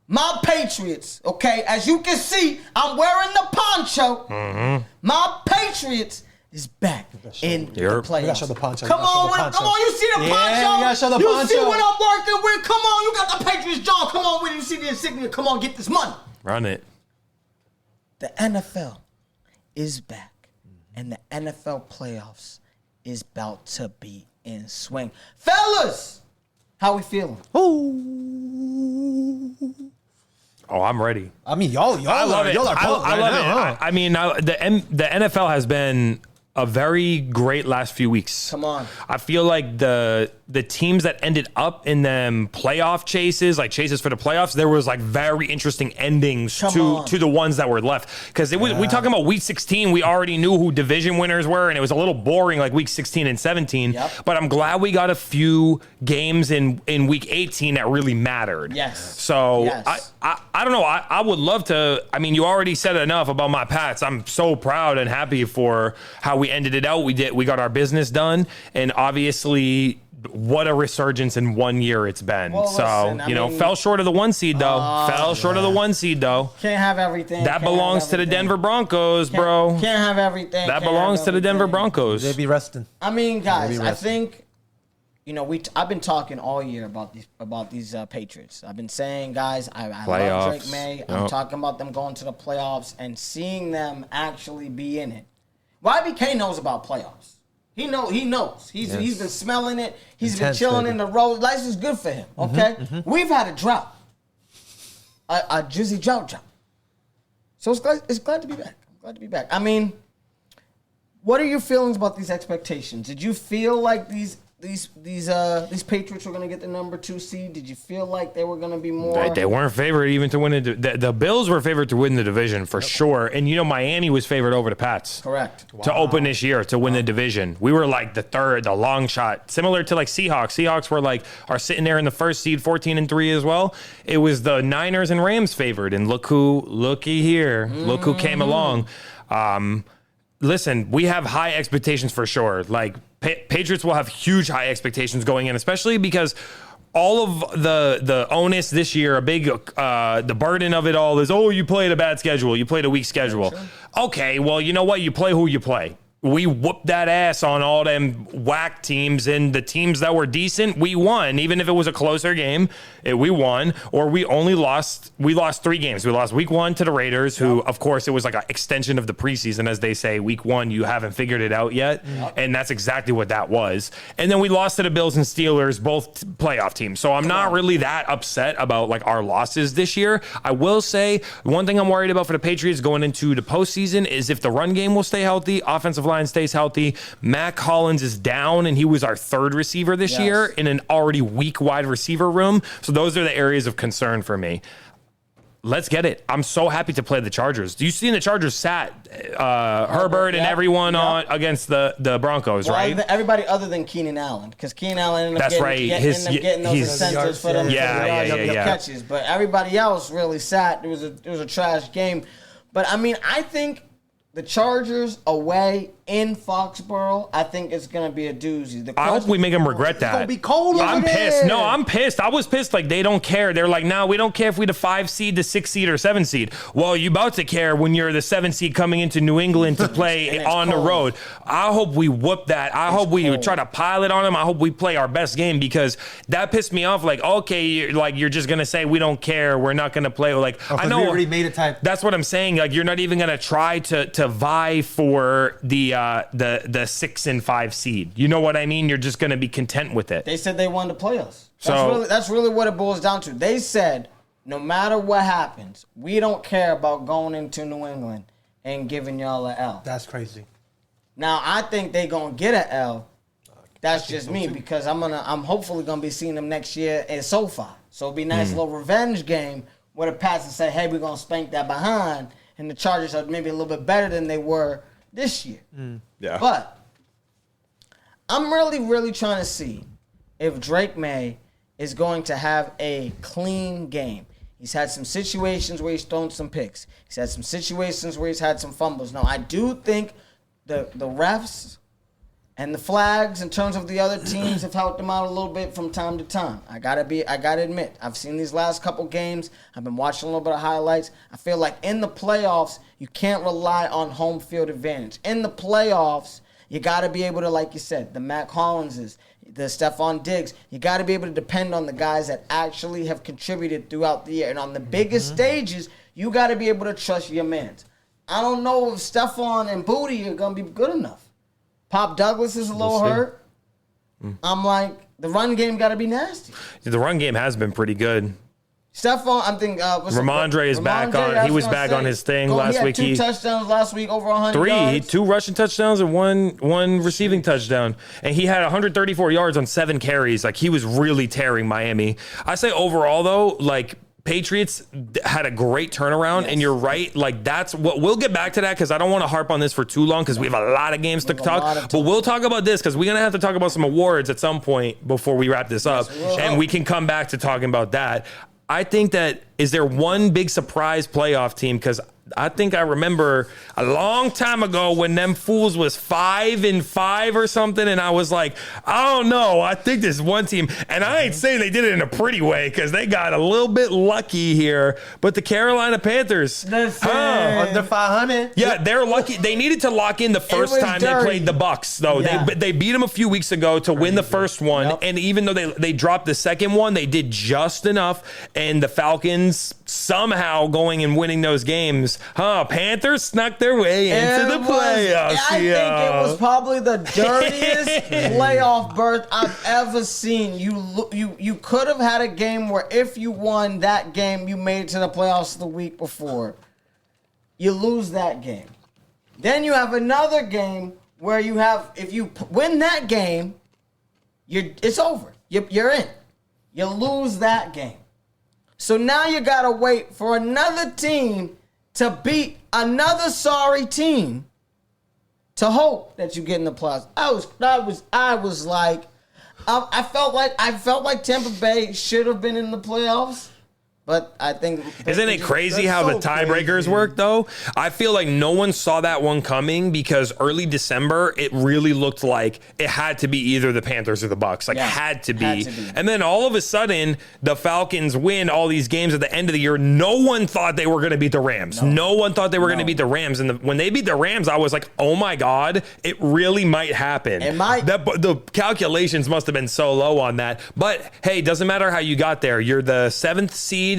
my Patriots, okay? As you can see, I'm wearing the poncho. My Patriots is back in the playoffs. You gotta show the poncho. Come on, you see the poncho? Yeah, you gotta show the poncho. You see what I'm working with? Come on, you got the Patriots jaw. Come on with it. You see the insignia. Come on, get this money. Run it. The NFL is back, and the NFL playoffs is about to be in swing. Fellas, how we feeling? Oh, I'm ready. I mean, y'all are pumped I love right it. now. I mean, the NFL has been a very great last few weeks. Come on. I feel like the teams that ended up in them playoff chases, like chases for the playoffs, there was like very interesting endings to the ones that were left. Because we talking about week 16, we already knew who division winners were, and it was a little boring like week 16 and 17. Yep. But I'm glad we got a few games in week 18 that really mattered. Yes. So Yes. I don't know. I would love to. I mean, you already said enough about my Pats. I'm so proud and happy for how we ended it out. We got our business done, and obviously, what a resurgence in 1 year it's been. Well, so listen, fell short of the 1 seed though. Short of the 1 seed though. Can't have everything. That belongs to the Denver Broncos, bro. Can't have everything. That belongs to the Denver Broncos. They be resting. I mean, guys, I think I've been talking all year about these Patriots. I've been saying, guys, I love Drake May. I'm talking about them going to the playoffs and seeing them actually be in it. YBK knows about playoffs. He knows. He's been smelling it. He's been chilling in the road. Life is good for him. Okay, we've had a drought, a drizzy drought. So it's glad to be back. I'm glad to be back. I mean, what are your feelings about these expectations? Did you feel like these Patriots were going to get the number 2 seed? Did you feel like they were going to be more? They weren't favored even to win the Bills were favored to win the division for sure. And Miami was favored over the Pats. Correct. To open this year to win the division. We were like the long shot, similar to like Seahawks. Seahawks are sitting there in the first seed, 14-3 as well. It was the Niners and Rams favored, and looky here, look who came along. Listen, we have high expectations for sure. Like Patriots will have huge high expectations going in, especially because all of the onus this year, the burden of it all is, you played a bad schedule. You played a weak schedule. Sure. Okay, well, you know what? You play who you play. We whooped that ass on all them whack teams, and the teams that were decent, we won. Even if it was a closer game, we won. Or we lost 3 games. We lost week 1 to the Raiders, who, of course, it was like an extension of the preseason, as they say. Week 1, you haven't figured it out yet, and that's exactly what that was. And then we lost to the Bills and Steelers, both playoff teams. So I'm not really that upset about like our losses this year. I will say one thing I'm worried about for the Patriots going into the postseason is if the run game will stay healthy, offensive line stays healthy. Mac Hollins is down, and he was our 3rd receiver this year in an already weak wide receiver room. So those are the areas of concern for me. Let's get it. I'm so happy to play the Chargers. You seen the Chargers sat Herbert and everyone on against the Broncos, right? Everybody other than Keenan Allen, because Keenan Allen ended up getting those incentives for them catches. But everybody else really sat. It was a trash game. But I mean, I think the Chargers away in Foxborough, I think it's going to be a doozy. I hope we make them regret that. It's going to be cold over I'm there. pissed. No, I'm pissed. I was pissed. Like, they don't care. They're like, no, we don't care if we're the 5 seed, the 6 seed, or 7 seed. Well, you about to care when you're the 7 seed coming into New England to play on the road. I hope we whoop that. I hope we try to pile it on them. I hope we play our best game, because that pissed me off. Like, okay, you're just going to say we don't care. We're not going to play. Like, I know. We already made it type. That's what I'm saying. Like, you're not even going to try to vie for the 6 and 5 seed. You know what I mean? You're just going to be content with it. They said they wanted to play us. That's really what it boils down to. They said, no matter what happens, we don't care about going into New England and giving y'all an L. That's crazy. Now, I think they're going to get an L. That's just me, because I'm hopefully going to be seeing them next year at SoFi. So it'll be a nice little revenge game where the Pats say, hey, we're going to spank that behind, and the Chargers are maybe a little bit better than they were this year. Yeah. But I'm really, really trying to see if Drake May is going to have a clean game. He's had some situations where he's thrown some picks. He's had some situations where he's had some fumbles. Now, I do think the refs and the flags in terms of the other teams have helped him out a little bit from time to time. I gotta admit, I've seen these last couple games. I've been watching a little bit of highlights. I feel like in the playoffs, you can't rely on home field advantage. In the playoffs, you gotta be able to, like you said, the Mac Hollinses, the Stephon Diggs, you gotta be able to depend on the guys that actually have contributed throughout the year. And on the biggest stages, you gotta be able to trust your mans. I don't know if Stephon and Booty are gonna be good enough. Pop Douglas is a little hurt. I'm like, the run game got to be nasty. The run game has been pretty good. Stephon, I'm thinking. Ramondre is back on. He was back on his thing last week. He had 2 touchdowns last week, over 100 yards. 2 rushing touchdowns and one receiving touchdown. And he had 134 yards on 7 carries. Like, he was really tearing Miami. I say overall, though, like, Patriots had a great turnaround, and you're right. Like, that's what we'll get back to that, because I don't want to harp on this for too long, because we have a lot of games to talk. But we'll talk about this, because we're gonna have to talk about some awards at some point before we wrap this up, and we can come back to talking about that. I think that, is there one big surprise playoff team? Because I think I remember a long time ago when them fools was 5-5 or something, and I was like, I don't know. I think there's one team, and I ain't saying they did it in a pretty way, because they got a little bit lucky here. But the Carolina Panthers, under 500. Yeah, they're lucky. They needed to lock in the first time they played the Bucks, though. Yeah. They beat them a few weeks ago to win the first one, and even though they dropped the second one, they did just enough. And the Falcons somehow going and winning those games. Panthers snuck their way into the playoffs. I think it was probably the dirtiest playoff berth I've ever seen. You could have had a game where if you won that game, you made it to the playoffs the week before. You lose that game. Then you have another game where if you win that game, it's over. You're in. You lose that game. So now you got to wait for another team to beat another sorry team to hope that you get in the playoffs. I felt like Tampa Bay should have been in the playoffs, But I think Isn't it crazy that's how so the tiebreakers crazy. work, though? I feel like no one saw that one coming because early December, it really looked like it had to be either the Panthers or the Bucks. Like, Yeah, had to be. had to be. And then all of a sudden, the Falcons win all these games at the end of the year. No one thought they were going to beat the Rams. No one thought they were going to beat the Rams. And when they beat the Rams, I was like, oh my God, it really might happen. It might. The calculations must have been so low on that. But hey, doesn't matter how you got there. You're the 7th seed.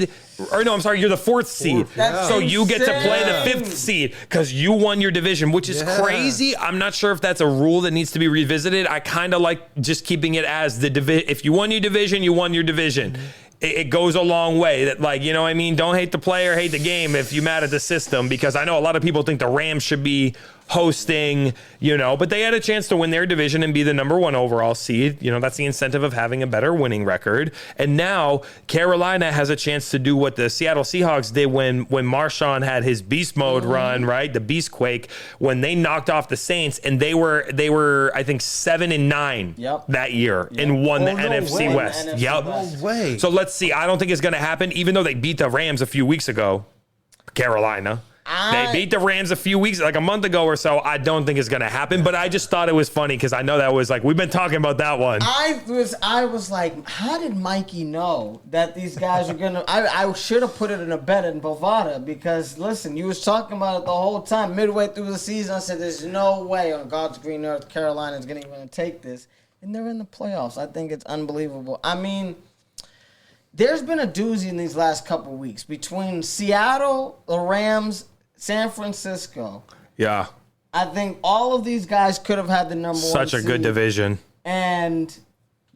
Or no, I'm sorry, you're the 4th seed. That's So you get to play the insane. 5th seed because you won your division, which is crazy. I'm not sure if that's a rule that needs to be revisited. I kind of like just keeping it as the division. If you won your division, you won your division. It goes a long way. That, like, you know what I mean? Don't hate the player, hate the game if you're mad at the system, because I know a lot of people think the Rams should be hosting, but they had a chance to win their division and be the number 1 overall seed. That's the incentive of having a better winning record. And now Carolina has a chance to do what the Seattle Seahawks did when Marshawn had his beast mode run, right? The beast quake, when they knocked off the Saints, and they were I think 7-9 that year and won the NFC West. No way. So let's see. I don't think it's going to happen, even though they beat the Rams a few weeks ago. Carolina. They beat the Rams a few weeks, like a month ago or so. I don't think it's going to happen, but I just thought it was funny because I know that was like, we've been talking about that one. I was like, how did Mikey know that these guys are going to... I should have put it in a bet in Bovada because, listen, you was talking about it the whole time. Midway through the season, I said, there's no way on God's green earth Carolina's going to take this. And they're in the playoffs. I think it's unbelievable. I mean... There's been a doozy in these last couple of weeks between Seattle, the Rams, San Francisco. Yeah. I think all of these guys could have had the number 1 Such a good division. And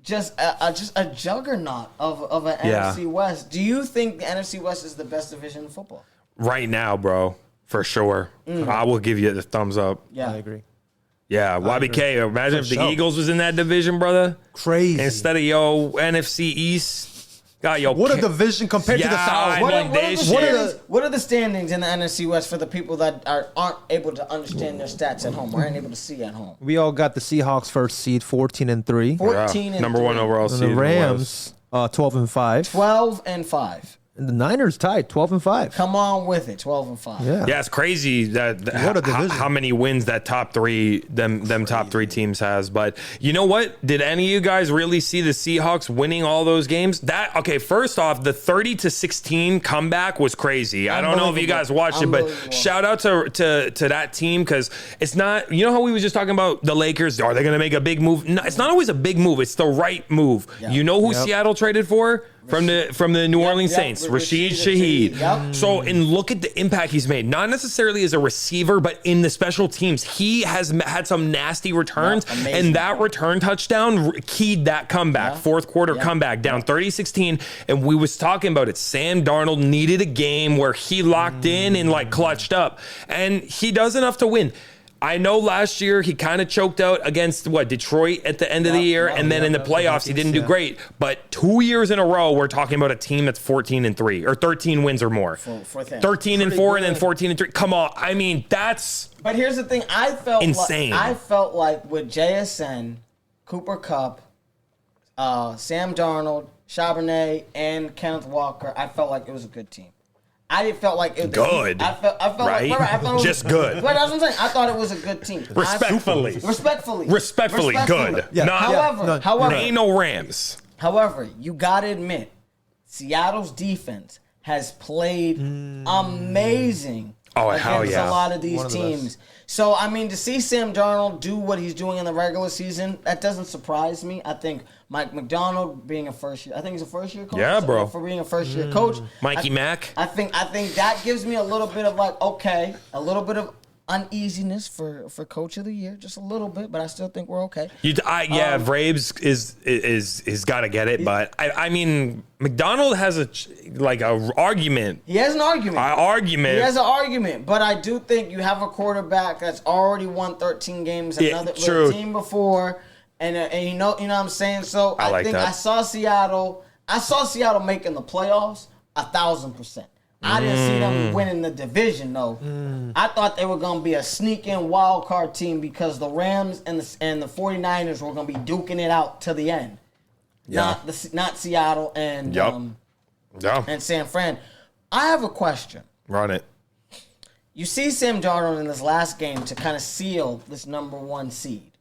just a juggernaut of an NFC West. Do you think the NFC West is the best division in football? Right now, bro, for sure. I will give you the thumbs up. Yeah. I agree. Yeah, YBK, imagine if the sure. Eagles was in that division, brother. Crazy. Instead of NFC East. God, What a division compared to the South. What are the standings in the NFC West for the people that aren't able to understand their stats at home or aren't able to see at home? We all got the Seahawks 1st seed, 14-3. 14 and number 3. 1 overall And seed. the in the Rams, 12-5. 12-5. And the Niners tied, 12-5. Come on with it, 12-5. Yeah. Yeah, it's crazy that What a division. how many wins that top 3 top 3 teams has. But you know what? Did any of you guys really see the Seahawks winning all those games? First off, the 30-16 comeback was crazy. I don't know if you guys watched it, but shout out to that team, because it's not, you know how we were just talking about the Lakers, are they going to make a big move? No, it's not always a big move. It's the right move. Yeah. You know who Seattle traded for? From the New Orleans Saints, Rashid Shaheed. Yep. So, and look at the impact he's made. Not necessarily as a receiver, but in the special teams. He has had some nasty returns, and that return touchdown keyed that comeback. Fourth quarter comeback, down 30-16. And we was talking about it. Sam Darnold needed a game where he locked in and like clutched up. And he does enough to win. I know last year he kind of choked out against Detroit at the end of the year, and then in the playoffs he didn't do great. But 2 years in a row, we're talking about a team that's 14-3 or 13 wins or more. 13-4 and then 14-3. Come on, I mean that's. But here's the thing: I felt insane. I felt like with JSN, Cooper Kupp, Sam Darnold, Charbonnet, and Kenneth Walker, I felt like it was a good team. I didn't felt like it. Good. I felt right? like I felt just good. Right, that's what I'm saying. I thought it was a good team. Respectfully, good. Yeah. However, ain't no Rams. However, you gotta admit, Seattle's defense has played amazing against a lot of these teams. So, I mean, to see Sam Darnold do what he's doing in the regular season, that doesn't surprise me. I think Mike McDonald being a first-year, I think he's a first-year coach. Yeah, bro. For being a first-year coach. Mikey Mack. I think that gives me a little bit of a little bit of uneasiness for Coach of the Year, just a little bit, but I still think we're okay. Vrabes is got to get it, but I mean McDonald has a argument. He has an argument. He has an argument, but I do think you have a quarterback that's already won 13 games another team before, and you know what I'm saying. So I think I saw Seattle making the playoffs 1,000%. I didn't see them winning the division, though. I thought they were going to be a sneak-in wild card team because the Rams and the 49ers were going to be duking it out to the end. Yeah. Not Seattle and Yeah. and San Fran. I have a question. Run it. You see Sam Darnold in this last game to kind of seal this number 1 seed.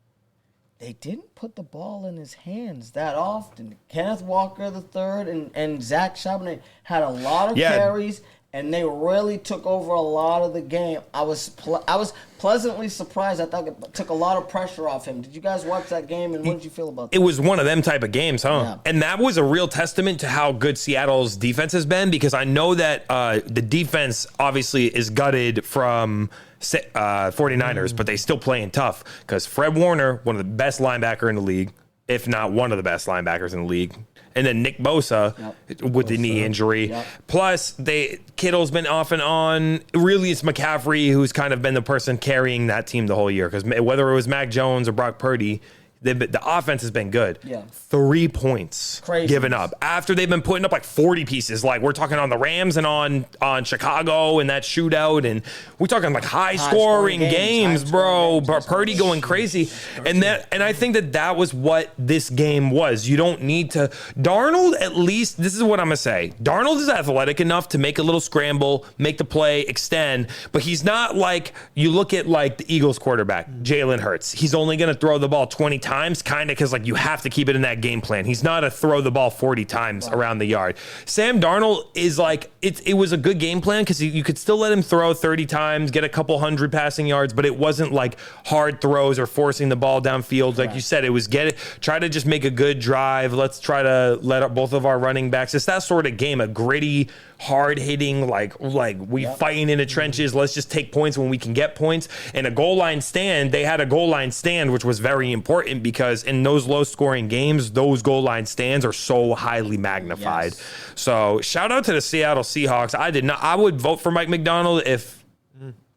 They didn't put the ball in his hands that often. Kenneth Walker III and Zach Charbonnet had a lot of carries, and they really took over a lot of the game. I was pleasantly surprised. I thought it took a lot of pressure off him. Did you guys watch that game, and what did you feel about that? It was one of them type of games, huh? Yeah. And that was a real testament to how good Seattle's defense has been, because I know that the defense obviously is gutted from 49ers, but they still playing tough because Fred Warner, one of the best linebacker in the league, if not one of the best linebackers in the league. And then Nick Bosa with the knee injury. Yep. Plus, Kittle's been off and on. Really, it's McCaffrey who's kind of been the person carrying that team the whole year. Because whether it was Mac Jones or Brock Purdy, the offense has been good. Yeah. 3 points given up after they've been putting up like 40 pieces. Like we're talking on the Rams and on Chicago and that shootout, and we're talking like high scoring games, bro. Purdy going crazy, and I think that was what this game was. You don't need to. Darnold, at least this is what I'm gonna say. Darnold is athletic enough to make a little scramble, make the play, extend, but he's not like you look at like the Eagles quarterback, Jalen Hurts. He's only gonna throw the ball 20 times, kind of because like you have to keep it in that game plan. He's not a throw the ball 40 times around the yard. Sam Darnold is like, it was a good game plan because you could still let him throw 30 times, get a couple hundred passing yards, but it wasn't like hard throws or forcing the ball downfield. Like you said, it was try to just make a good drive. Let's try to let up both of our running backs. It's that sort of game, a gritty, hard hitting, like we fighting in the trenches. Let's just take points when we can get points. And a goal line stand, they had a goal line stand, which was very important because in those low scoring games, those goal line stands are so highly magnified. Yes. So shout out to the Seattle Seahawks. I would vote for Mike McDonald if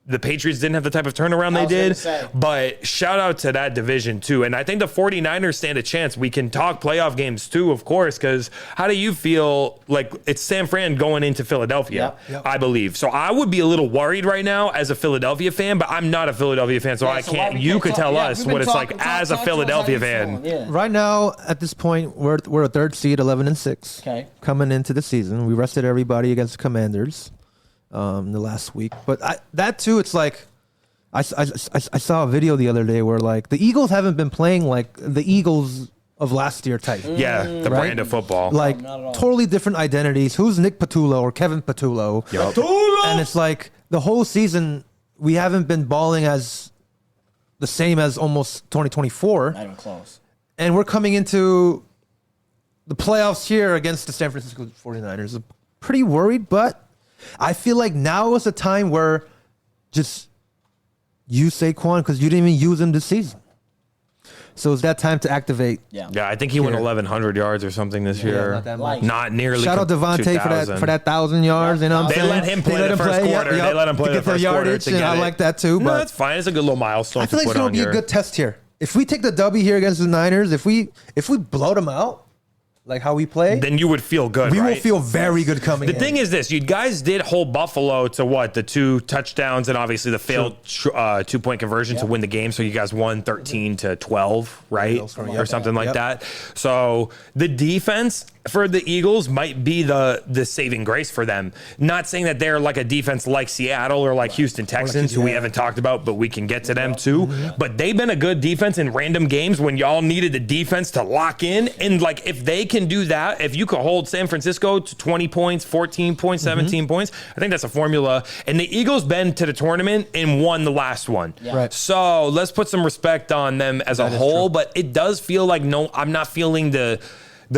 the Patriots didn't have the type of turnaround they did, but shout out to that division too. And I think the 49ers stand a chance. We can talk playoff games too, of course, because how do you feel like it's San Fran going into Philadelphia, I believe. So I would be a little worried right now as a Philadelphia fan, but I'm not a Philadelphia fan, so I can't. You could tell us what it's like as a Philadelphia fan. Right now, at this point, we're a third seed, 11-6. Okay. Coming into the season, we rested everybody against the Commanders. The last week, but that too, it's like I saw a video the other day where like the Eagles haven't been playing like the Eagles of last year type. Yeah, the brand of football. Like totally different identities. Who's Nick Patullo or Kevin Patullo? Yep. And it's like the whole season we haven't been balling as the same as almost 2024. Not even close. And we're coming into the playoffs here against the San Francisco 49ers. I'm pretty worried, but I feel like now is a time where just use Saquon because you didn't even use him this season. So it's that time to activate. Yeah, I think he went 1,100 yards or something this year. Not that much. Not nearly. Shout out Devontae for that 1,000 yards. You know what I'm they saying? let him play the first quarter. They let him play the first quarter to get I like that too. No, But that's fine. It's a good little milestone. I feel like it's going to be a good test here. If we take the W here against the Niners, if we blow them out, like how we play, then you would feel good. We right? will feel very good coming in. The thing is this, you guys did hold Buffalo to what? The 2 touchdowns and obviously the failed 2-point conversion to win the game. So you guys won 13-12, right? Or something like that. So the defense for the Eagles might be the saving grace for them. Not saying that they're like a defense like Seattle or like Houston Texans, who we haven't talked about, but we can get to them too. But they've been a good defense in random games when y'all needed the defense to lock in. And like if they can do that, if you could hold San Francisco to 20 points, 14 points, 17 points, I think that's a formula. And the Eagles been to the tournament and won the last one. Right. So let's put some respect on them as a whole. But it does feel like I'm not feeling the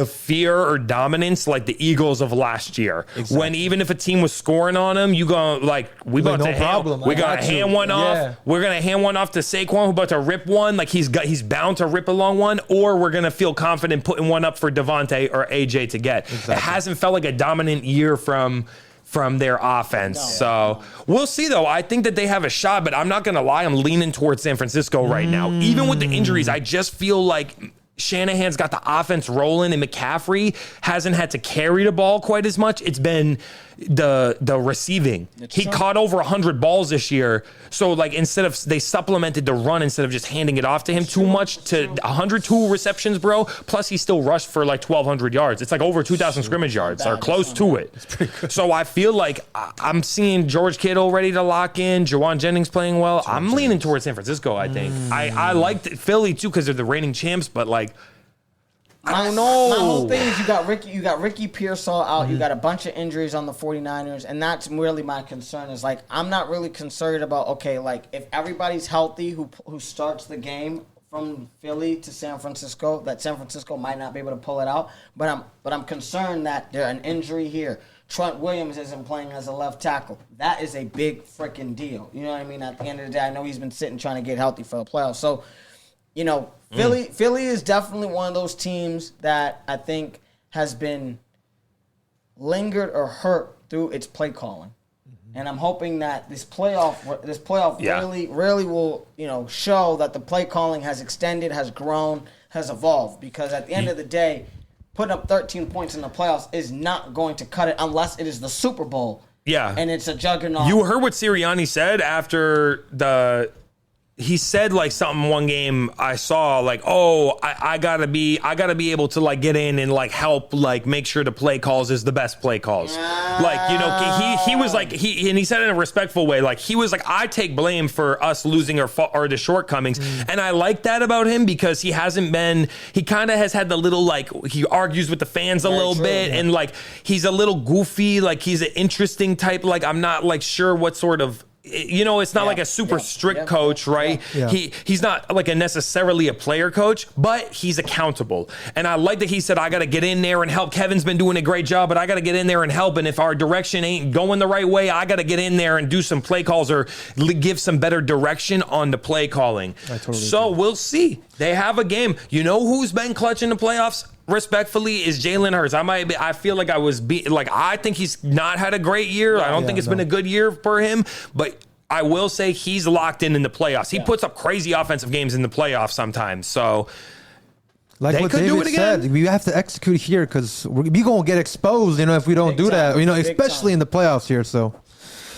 fear or dominance like the Eagles of last year. Exactly. When even if a team was scoring on them, you go like we're gonna hand one off. We're gonna hand one off to Saquon, who's about to rip one. Like he's bound to rip a long one, or we're gonna feel confident putting one up for Devontae or AJ to get. Exactly. It hasn't felt like a dominant year from their offense. So we'll see though. I think that they have a shot, but I'm not gonna lie, I'm leaning towards San Francisco right now. Even with the injuries, I just feel like Shanahan's got the offense rolling and McCaffrey hasn't had to carry the ball quite as much. It's been the receiving. He caught over 100 balls this year. So like they supplemented the run instead of just handing it off to him too much to 102 receptions, bro. Plus he still rushed for like 1,200 yards. It's like over 2,000 scrimmage yards or close to it. So I feel like I'm seeing George Kittle ready to lock in. Jawan Jennings playing well. I'm leaning towards San Francisco, I think. I liked Philly too because they're the reigning champs, but like, I don't know. My whole thing is you got Ricky Pearsall out. You got a bunch of injuries on the 49ers, and that's really my concern. Is like I'm not really concerned about like if everybody's healthy who starts the game from Philly to San Francisco, that San Francisco might not be able to pull it out. But I'm concerned that there's an injury here. Trent Williams isn't playing as a left tackle. That is a big freaking deal. You know what I mean? At the end of the day, I know he's been sitting trying to get healthy for the playoffs. So, Philly is definitely one of those teams that I think has been lingered or hurt through its play calling. And I'm hoping that this playoff really will, show that the play calling has extended, has grown, has evolved. Because at the end of the day, putting up 13 points in the playoffs is not going to cut it unless it is the Super Bowl. Yeah. And it's a juggernaut. You heard what Sirianni said after he said like something one game I saw like, I gotta be able to like get in and like help like make sure the play calls is the best play calls. Like, he was like, he said it in a respectful way. Like he was like, I take blame for us losing or the shortcomings. And I like that about him because he kind of has had the little, like he argues with the fans a little bit. Yeah. And like, he's a little goofy. Like he's an interesting type. Like, I'm not like sure what sort of, it's not like a super strict coach, right? Yeah. He's not like necessarily a player coach, but he's accountable. And I like that he said, I got to get in there and help. Kevin's been doing a great job, but I got to get in there and help. And if our direction ain't going the right way, I got to get in there and do some play calls or give some better direction on the play calling. So we'll see. They have a game. You know who's been clutch in the playoffs? Respectfully, is Jalen Hurts. I feel like I think he's not had a great year. I don't think it's been a good year for him, but I will say he's locked in the playoffs. He puts up crazy offensive games in the playoffs sometimes. So like what David said, we have to execute here because we're going to get exposed, if we don't do that, especially in the playoffs here. So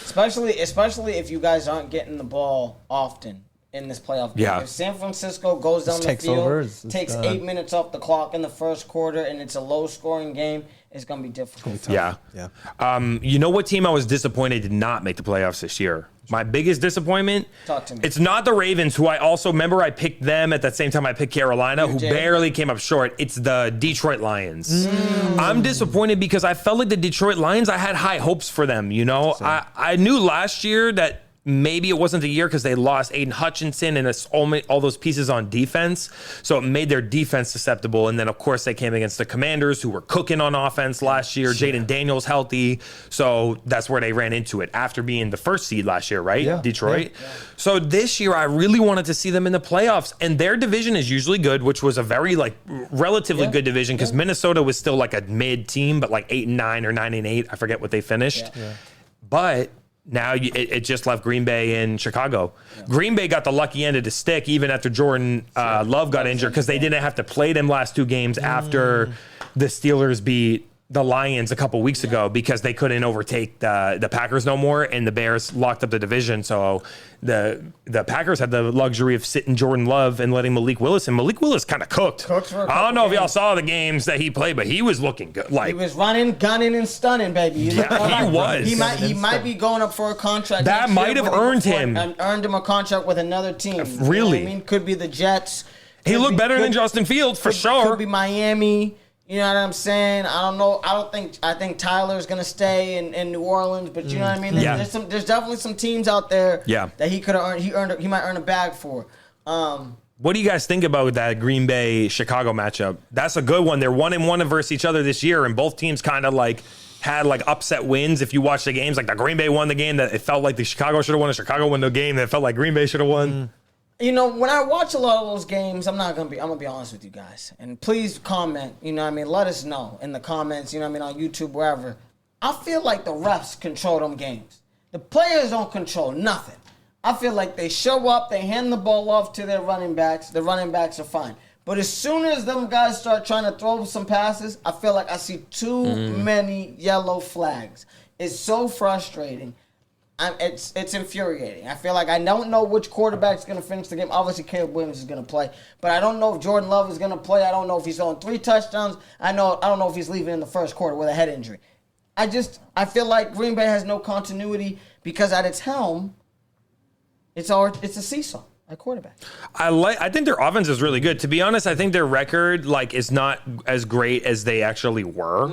especially if you guys aren't getting the ball often in this playoff game. Yeah. If San Francisco goes down the field, takes 8 minutes off the clock in the first quarter, and it's a low-scoring game, it's going to be difficult. Yeah. You know what team I was disappointed did not make the playoffs this year? My biggest disappointment? Talk to me. It's not the Ravens, who I also remember I picked them at that same time I picked Carolina, who barely came up short. It's the Detroit Lions. I'm disappointed because I felt like the Detroit Lions, I had high hopes for them. I knew last year that maybe it wasn't the year because they lost Aiden Hutchinson and all those pieces on defense. So it made their defense susceptible. And then, of course, they came against the Commanders, who were cooking on offense last year. Jaden Daniels healthy. So that's where they ran into it after being the first seed last year, right? Yeah. Detroit. Yeah. So this year, I really wanted to see them in the playoffs. And their division is usually good, which was a very, relatively good division because Minnesota was still like a mid team, but like 8-9 or 9-8. I forget what they finished. Yeah. But now it just left Green Bay and Chicago. Yeah. Green Bay got the lucky end of the stick even after Jordan Love got injured because they didn't have to play them last two games after the Steelers beat the Lions a couple weeks ago because they couldn't overtake the Packers no more, and the Bears locked up the division. So the Packers had the luxury of sitting Jordan Love and letting Malik Willis, and Malik Willis kind of cooked. I don't know if y'all saw the games that he played, but he was looking good. Like, he was running, gunning, and stunning, baby. He was. He might be going up for a contract. That might have earned him a contract with another team. Really? You know what I mean? Could be the Jets. He looked better than Justin Fields for sure. Could be Miami. You know what I'm saying? I don't know. I think Tyler's gonna stay in New Orleans, but you know what I mean. There's definitely some teams out there that he could have earned. He might earn a bag for. What do you guys think about that Green Bay Chicago matchup? That's a good one. They're 1-1 versus each other this year, and both teams kind of had upset wins. If you watch the games, the Green Bay won the game that it felt like the Chicago should have won, and Chicago won the game that it felt like Green Bay should have won. When I watch a lot of those games, I'm gonna be honest with you guys. And please comment, let us know in the comments, on YouTube, wherever. I feel like the refs control them games. The players don't control nothing. I feel like they show up, they hand the ball off to their running backs. The running backs are fine. But as soon as them guys start trying to throw some passes, I feel like I see too many yellow flags. It's so frustrating. It's infuriating. I feel like I don't know which quarterback's going to finish the game. Obviously, Caleb Williams is going to play. But I don't know if Jordan Love is going to play. I don't know if he's throwing 3 touchdowns. I don't know if he's leaving in the first quarter with a head injury. I feel like Green Bay has no continuity because at its helm, it's a seesaw at quarterback. I think their offense is really good. To be honest, I think their record is not as great as they actually were,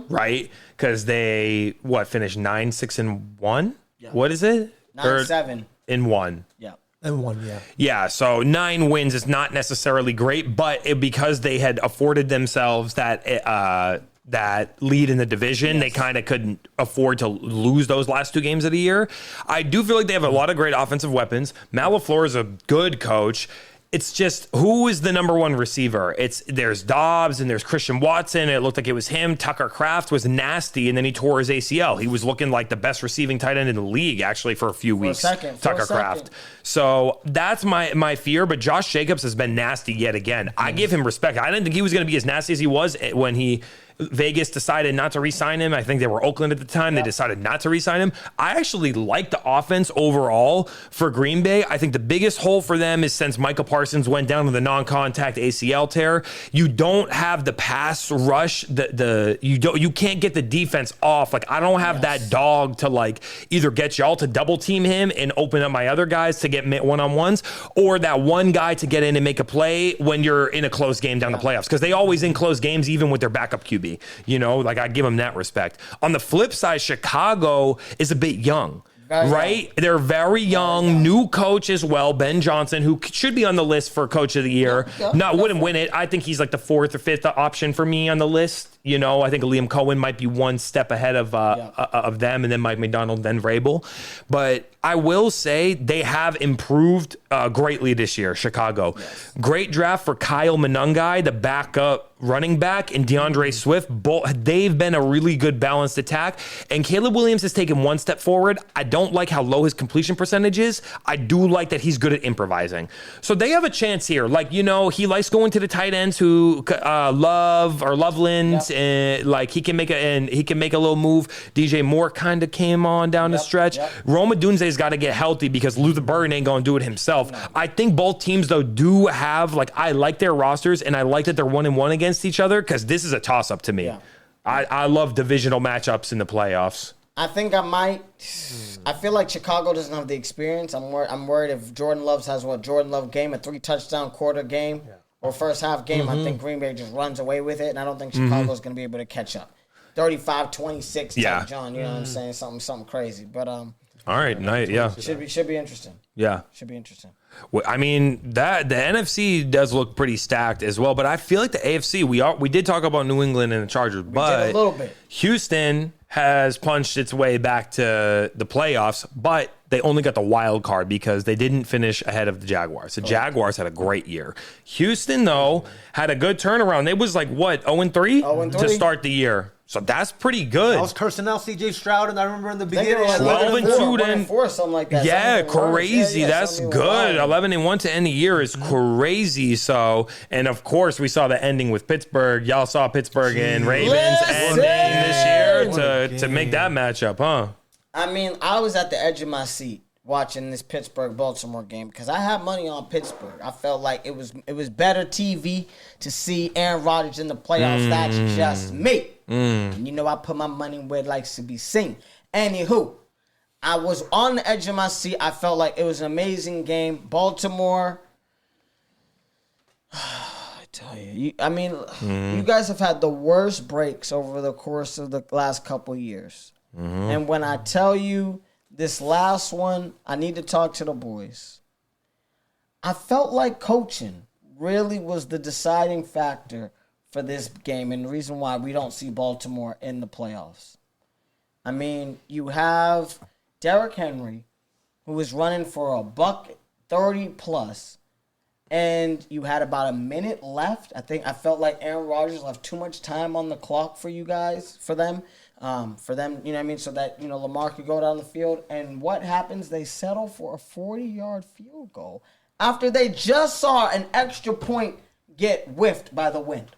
right? Because they finished 9-6-1. Yeah. What is it? 9-7-1. Yeah. And 1, yeah. Yeah, so 9 wins is not necessarily great, but because they had afforded themselves that lead in the division, they kind of couldn't afford to lose those last 2 games of the year. I do feel like they have a lot of great offensive weapons. Matt LaFleur is a good coach. It's just, who is the number 1 receiver? There's Dobbs and there's Christian Watson. It looked like it was him. Tucker Kraft was nasty, and then he tore his ACL. He was looking like the best receiving tight end in the league, actually, for a few weeks. Tucker Kraft. So that's my fear, but Josh Jacobs has been nasty yet again. I give him respect. I didn't think he was going to be as nasty as he was when Vegas decided not to re-sign him. I think they were Oakland at the time. They decided not to re-sign him. I actually like the offense overall for Green Bay. I think the biggest hole for them is since Micah Parsons went down with a non-contact ACL tear, you don't have the pass rush. You can't get the defense off. Like, I don't have that dog to either get y'all to double team him and open up my other guys to get one-on-ones, or that one guy to get in and make a play when you're in a close game down the playoffs, because they always in close games, even with their backup QB. I give them that respect. On the flip side, Chicago is a bit young. Right? They're very young, new coach as well, Ben Johnson, who should be on the list for coach of the year. Wouldn't win it. I think he's like the 4th or 5th option for me on the list. I think Liam Cohen might be one step ahead of them, and then Mike McDonald, then Vrabel. But I will say they have improved greatly this year, Chicago. Yes. Great draft for Kyle Monangai, the backup running back, and DeAndre Swift. They've been a really good balanced attack. And Caleb Williams has taken one step forward. I don't like how low his completion percentage is. I do like that he's good at improvising. So they have a chance here. He likes going to the tight ends who Loveland. Yep. And he can make a little move. DJ Moore kind of came on down the stretch. Yep. Rome Odunze's got to get healthy because Luther Burden ain't gonna do it himself. No. I think both teams though do have I like their rosters, and I like that they're 1-1 against each other, because this is a toss up to me. Yeah. I love divisional matchups in the playoffs. I think I feel like Chicago doesn't have the experience. I'm worried if Jordan Love has Jordan Love game, a 3-touchdown quarter game. Yeah. Or first half game, I think Green Bay just runs away with it, and I don't think Chicago's going to be able to catch up. 35-26, type John, you know what I'm saying? Something crazy. But all right, nice, yeah. Should be interesting. Yeah. Should be interesting. Well, I mean, the NFC does look pretty stacked as well, but I feel like the AFC, we did talk about New England and the Chargers, but did a little bit. Houston has punched its way back to the playoffs, but they only got the wild card because they didn't finish ahead of the Jaguars. The Jaguars had a great year. Houston, though, had a good turnaround. It was 0-3? 0-3 to start the year. So that's pretty good. I was cursing out C.J. Stroud, and I remember in the beginning, 12-2, then 4, something like that. Yeah, crazy. That's good. 11-1 to end the year is crazy. So, and of course, we saw the ending with Pittsburgh. Y'all saw Pittsburgh and Ravens ending this year to make that matchup, huh? I mean, I was at the edge of my seat watching this Pittsburgh-Baltimore game because I had money on Pittsburgh. I felt like it was better TV to see Aaron Rodgers in the playoffs. That's just me. And I put my money where it likes to be seen. Anywho, I was on the edge of my seat. I felt like it was an amazing game. Baltimore, I tell you, you guys have had the worst breaks over the course of the last couple years. And when I tell you this last one, I need to talk to the boys. I felt like coaching really was the deciding factor for this game and the reason why we don't see Baltimore in the playoffs. I mean, you have Derrick Henry, who is running for $130+, and you had about a minute left. I felt like Aaron Rodgers left too much time on the clock for you guys, for them, so that, Lamar could go down the field. And what happens? They settle for a 40-yard field goal after they just saw an extra point get whiffed by the wind?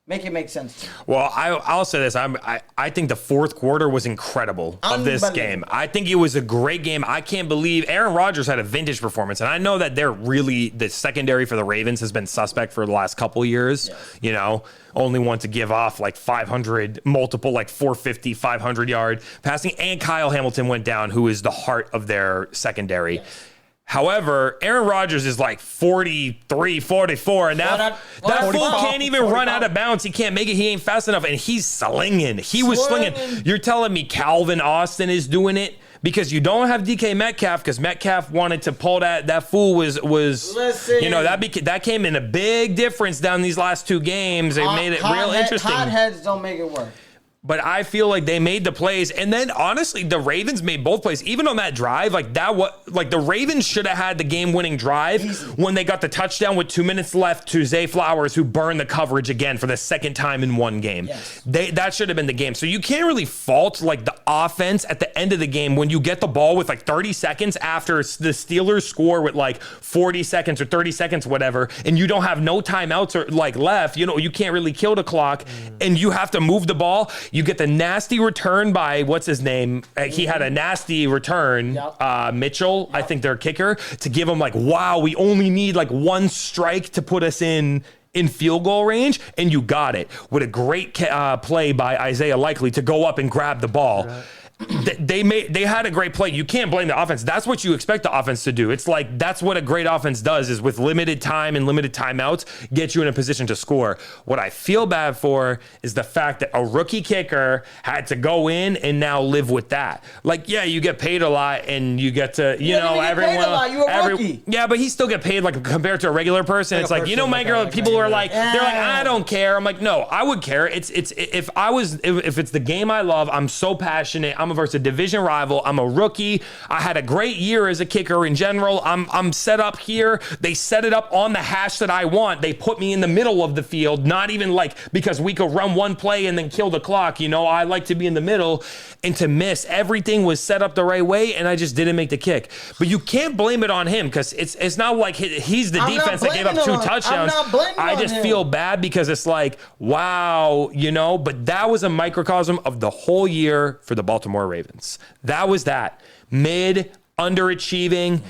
Make it make sense to me. Well, I'll say this. I think the fourth quarter was incredible of this game. I think it was a great game. I can't believe Aaron Rodgers had a vintage performance. And I know that the secondary for the Ravens has been suspect for the last couple of years. Yes. Only want to give off like 500, multiple like 450, 500-yard passing. And Kyle Hamilton went down, who is the heart of their secondary. Yes. However, Aaron Rodgers is like 43, 44, and that fool can't even run out of bounds. He can't make it. He ain't fast enough, and he's slinging. He was slinging. You're telling me Calvin Austin is doing it? Because you don't have DK Metcalf, because Metcalf wanted to pull that. That fool was Listen, that came in a big difference down these last two games. It made it real interesting. Hot heads don't make it work. But I feel like they made the plays, and then honestly, the Ravens made both plays. Even on that drive, the Ravens should have had the game-winning drive when they got the touchdown with 2 minutes left to Zay Flowers, who burned the coverage again for the second time in one game. Yes. That should have been the game. So you can't really fault like the offense at the end of the game when you get the ball with like 30 seconds after the Steelers score with like 40 seconds or 30 seconds, whatever, and you don't have no timeouts or like left. You can't really kill the clock, and you have to move the ball. You get the nasty return by, what's his name? He had a nasty return, Mitchell, I think their kicker, to give him like, wow, we only need like one strike to put us in field goal range, and you got it with a great play by Isaiah Likely to go up and grab the ball. Right. They had a great play. You can't blame the offense. That's what you expect the offense to do. It's like that's what a great offense does, is with limited time and limited timeouts, get you in a position to score. What I feel bad for is the fact that a rookie kicker had to go in and now live with that. Like, yeah, you get paid a lot and you get to, rookie. Yeah, but he still get paid like compared to a regular person. It's like, people are like, they're like, I don't care. I'm like, no, I would care. If it's the game I love, I'm so passionate. I'm versus a division rival. I'm a rookie. I had a great year as a kicker in general. I'm set up here. They set it up on the hash that I want. They put me in the middle of the field, not even like because we could run one play and then kill the clock. I like to be in the middle, and to miss. Everything was set up the right way, and I just didn't make the kick. But you can't blame it on him, because it's not like he's the defense that gave up 2 touchdowns. I just feel bad because it's like, wow, but that was a microcosm of the whole year for the Baltimore Ravens. That was that. Underachieving,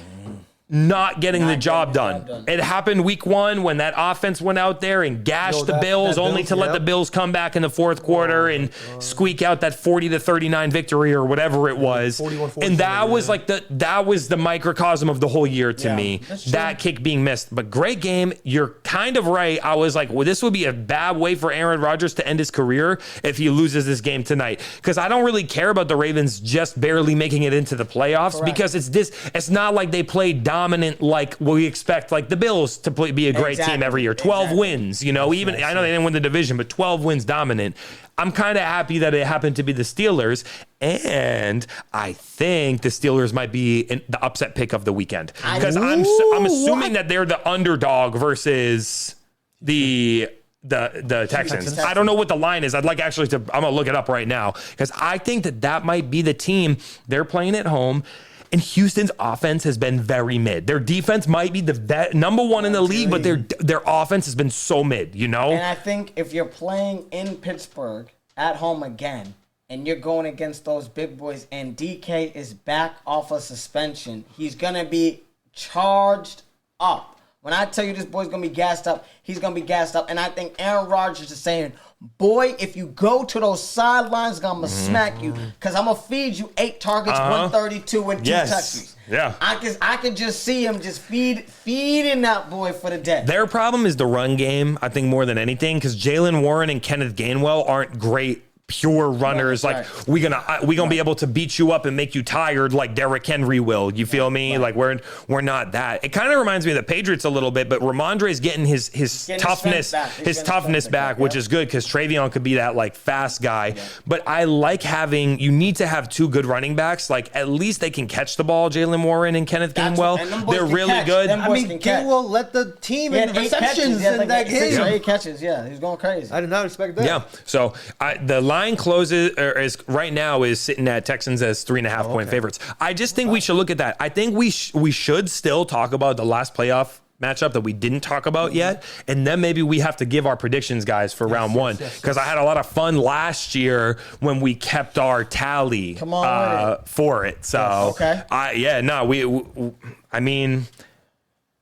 not getting the job done. It happened week 1 when that offense went out there and gashed the Bills, only to let the Bills come back in the fourth quarter and squeak out that 40-39 victory or whatever it was. And that was like that was the microcosm of the whole year to me. That kick being missed. But great game. You're kind of right. I was like, well, this would be a bad way for Aaron Rodgers to end his career if he loses this game tonight. Because I don't really care about the Ravens just barely making it into the playoffs. Correct. Because it's not like they played dominant like we expect, like the Bills to be a great team every year. 12 wins, I know they didn't win the division, but 12 wins dominant. I'm kind of happy that it happened to be the Steelers, and I think the Steelers might be the upset pick of the weekend, because I'm assuming that they're the underdog versus the Texans. I don't know what the line is. I'd like I'm gonna look it up right now, because I think that might be the team. They're playing at home. And Houston's offense has been very mid. Their defense might be the number 1 in the league, but their offense has been so mid, And I think if you're playing in Pittsburgh at home again, and you're going against those big boys, and DK is back off of suspension, he's going to be charged up. When I tell you this boy's going to be gassed up, he's going to be gassed up. And I think Aaron Rodgers is saying, boy, if you go to those sidelines, I'm going to smack you, because I'm going to feed you 8 targets, 132, and 2 touchdowns. Yeah. I can just see him just feeding that boy for the day. Their problem is the run game, I think, more than anything, because Jalen Warren and Kenneth Gainwell aren't great pure runners. We gonna be able to beat you up and make you tired like Derrick Henry will. You feel me? Like we're not that. It kind of reminds me of the Patriots a little bit, but Ramondre's getting his toughness back, which is good, because Travion could be that like fast guy. But I like you need to have 2 good running backs. Like at least they can catch the ball. Jalen Warren and Kenneth Gainwell, they're really good. Gainwell led the team in receptions in that game. 8 catches. Yeah, he's going crazy. I did not expect that. Yeah. So the line is right now is sitting at Texans as 3.5 point favorites. I just think we should look at that. I think we should still talk about the last playoff matchup that we didn't talk about yet, and then maybe we have to give our predictions, guys, for round one, because I had a lot of fun last year when we kept our tally for it. So I mean,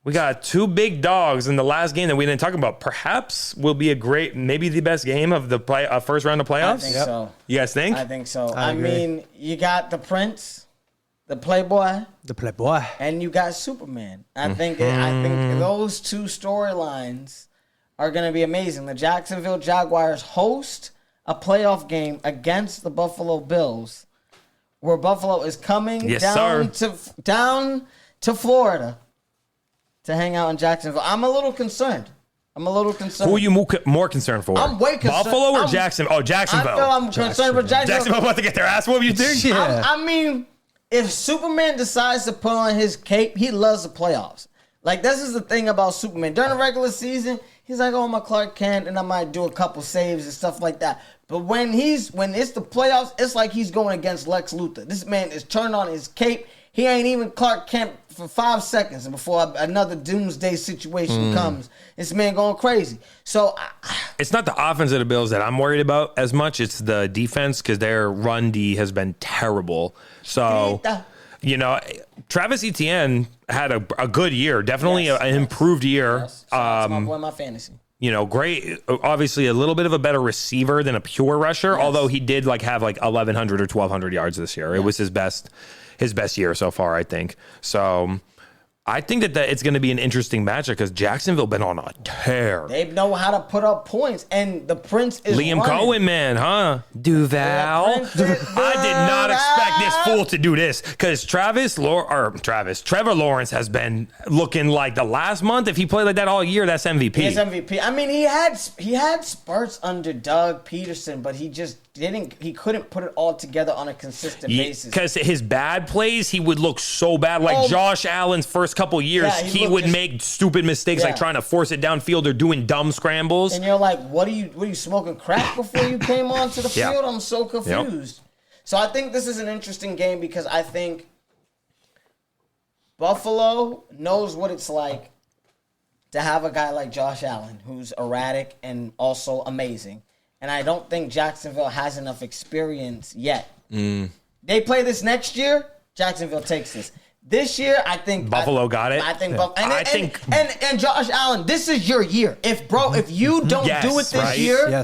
we got two big dogs in the last game that we didn't talk about. Perhaps will be maybe the best game of the first round of playoffs. I think so. You guys think? I think so. I agree. mean, you got the Prince, the Playboy, and you got Superman. I think those two storylines are going to be amazing. The Jacksonville Jaguars host a playoff game against the Buffalo Bills, where Buffalo is coming down to Florida to hang out in Jacksonville. I'm a little concerned. Who are you more concerned for? I'm way concerned. Buffalo or Jacksonville? Oh, Jacksonville. I feel I'm concerned for Jacksonville. Jacksonville about to get their ass whooped, you think? Yeah. I mean, if Superman decides to put on his cape, he loves the playoffs. Like, this is the thing about Superman. During the regular season, he's like, oh, my Clark Kent, and I might do a couple saves and stuff like that. But when it's the playoffs, it's like he's going against Lex Luthor. This man is turned on his cape. He ain't even Clark Kent for 5 seconds before another doomsday situation comes. This man going crazy. So it's not the offense of the Bills that I'm worried about as much. It's the defense, because their run D has been terrible. So, Travis Etienne had a good year, definitely an improved year. Yes. Shout out to my boy, my fantasy. Great. Obviously, a little bit of a better receiver than a pure rusher, although he did have 1,100 or 1,200 yards this year. It was his best year so far, I think. So I think that it's going to be an interesting matchup, because Jacksonville been on a tear. They know how to put up points, and the Prince is Liam running. Cohen, man, huh? Duval. I did not expect this fool to do this, because Trevor Lawrence has been looking like the last month. If he played like that all year, that's MVP. He is MVP. I mean, he had spurts under Doug Peterson, but he just couldn't put it all together on a consistent basis. Because his bad plays, he would look so bad. Like Josh Allen's first couple years, he would make stupid mistakes, like trying to force it downfield or doing dumb scrambles. And you're like, what are you smoking crack before you came onto the field? I'm so confused. So I think this is an interesting game, because I think Buffalo knows what it's like to have a guy like Josh Allen, who's erratic and also amazing. And I don't think Jacksonville has enough experience yet. They play this next year, Jacksonville takes this. This year, I think Buffalo got it. I think and Josh Allen, this is your year. If you don't do it this year,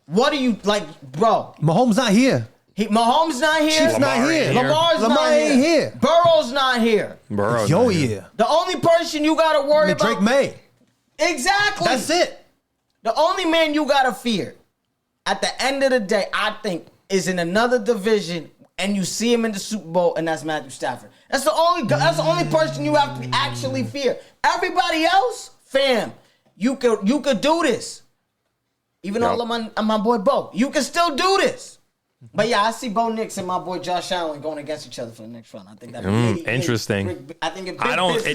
what do you like, bro? Mahomes not here. Mahomes not here. Chiefs not here. Lamar ain't here. Burrow's not here. Yeah. The only person you gotta worry about, Drake May. Exactly. That's it. The only man you gotta fear, at the end of the day, I think, is in another division, and you see him in the Super Bowl, and that's Matthew Stafford. That's the only person you have to actually fear. Everybody else, fam, you could do this. Even though I'm my boy Bo, you can still do this. But yeah, I see Bo Nix and my boy Josh Allen going against each other for the next round. I think that'd be interesting. I think it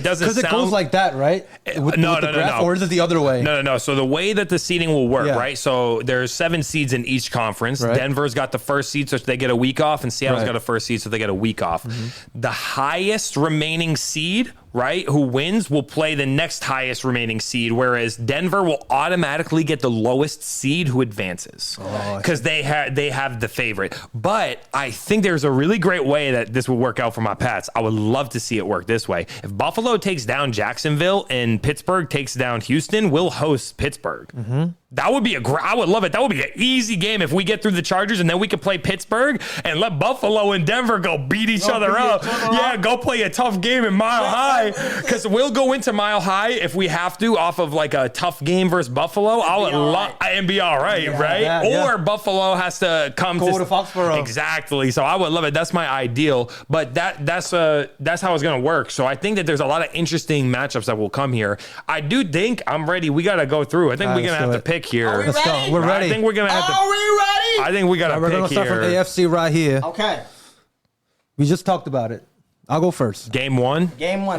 doesn't because it goes like that, right? No. Or is it the other way? No. So the way that the seeding will work, right? So there's 7 seeds in each conference. Right. Denver's got the first seed, so they get a week off, and Seattle's got a first seed, so they get a week off. The highest remaining seed, right, who wins will play the next highest remaining seed, whereas Denver will automatically get the lowest seed who advances, because they have the favorite. But I think there's a really great way that this will work out for my Pats. I would love to see it work this way. If Buffalo takes down Jacksonville and Pittsburgh takes down Houston, we'll host Pittsburgh. That would be I would love it. That would be an easy game if we get through the Chargers, and then we could play Pittsburgh and let Buffalo and Denver go beat each other up. Go play a tough game in Mile High, because we'll go into Mile High if we have to off of like a tough game versus Buffalo. And be all right, right? Or Buffalo has to come to Foxborough. Exactly. So I would love it. That's my ideal. But that's how it's going to work. So I think that there's a lot of interesting matchups that will come here. I do think I'm ready. We got to go through. I think we're going to have to pick here. Let's go. We're ready. I think we're going to have to. Are we ready? I think we got to pick here. We're going to start from AFC right here. Okay. We just talked about it. I'll go first. Game 1.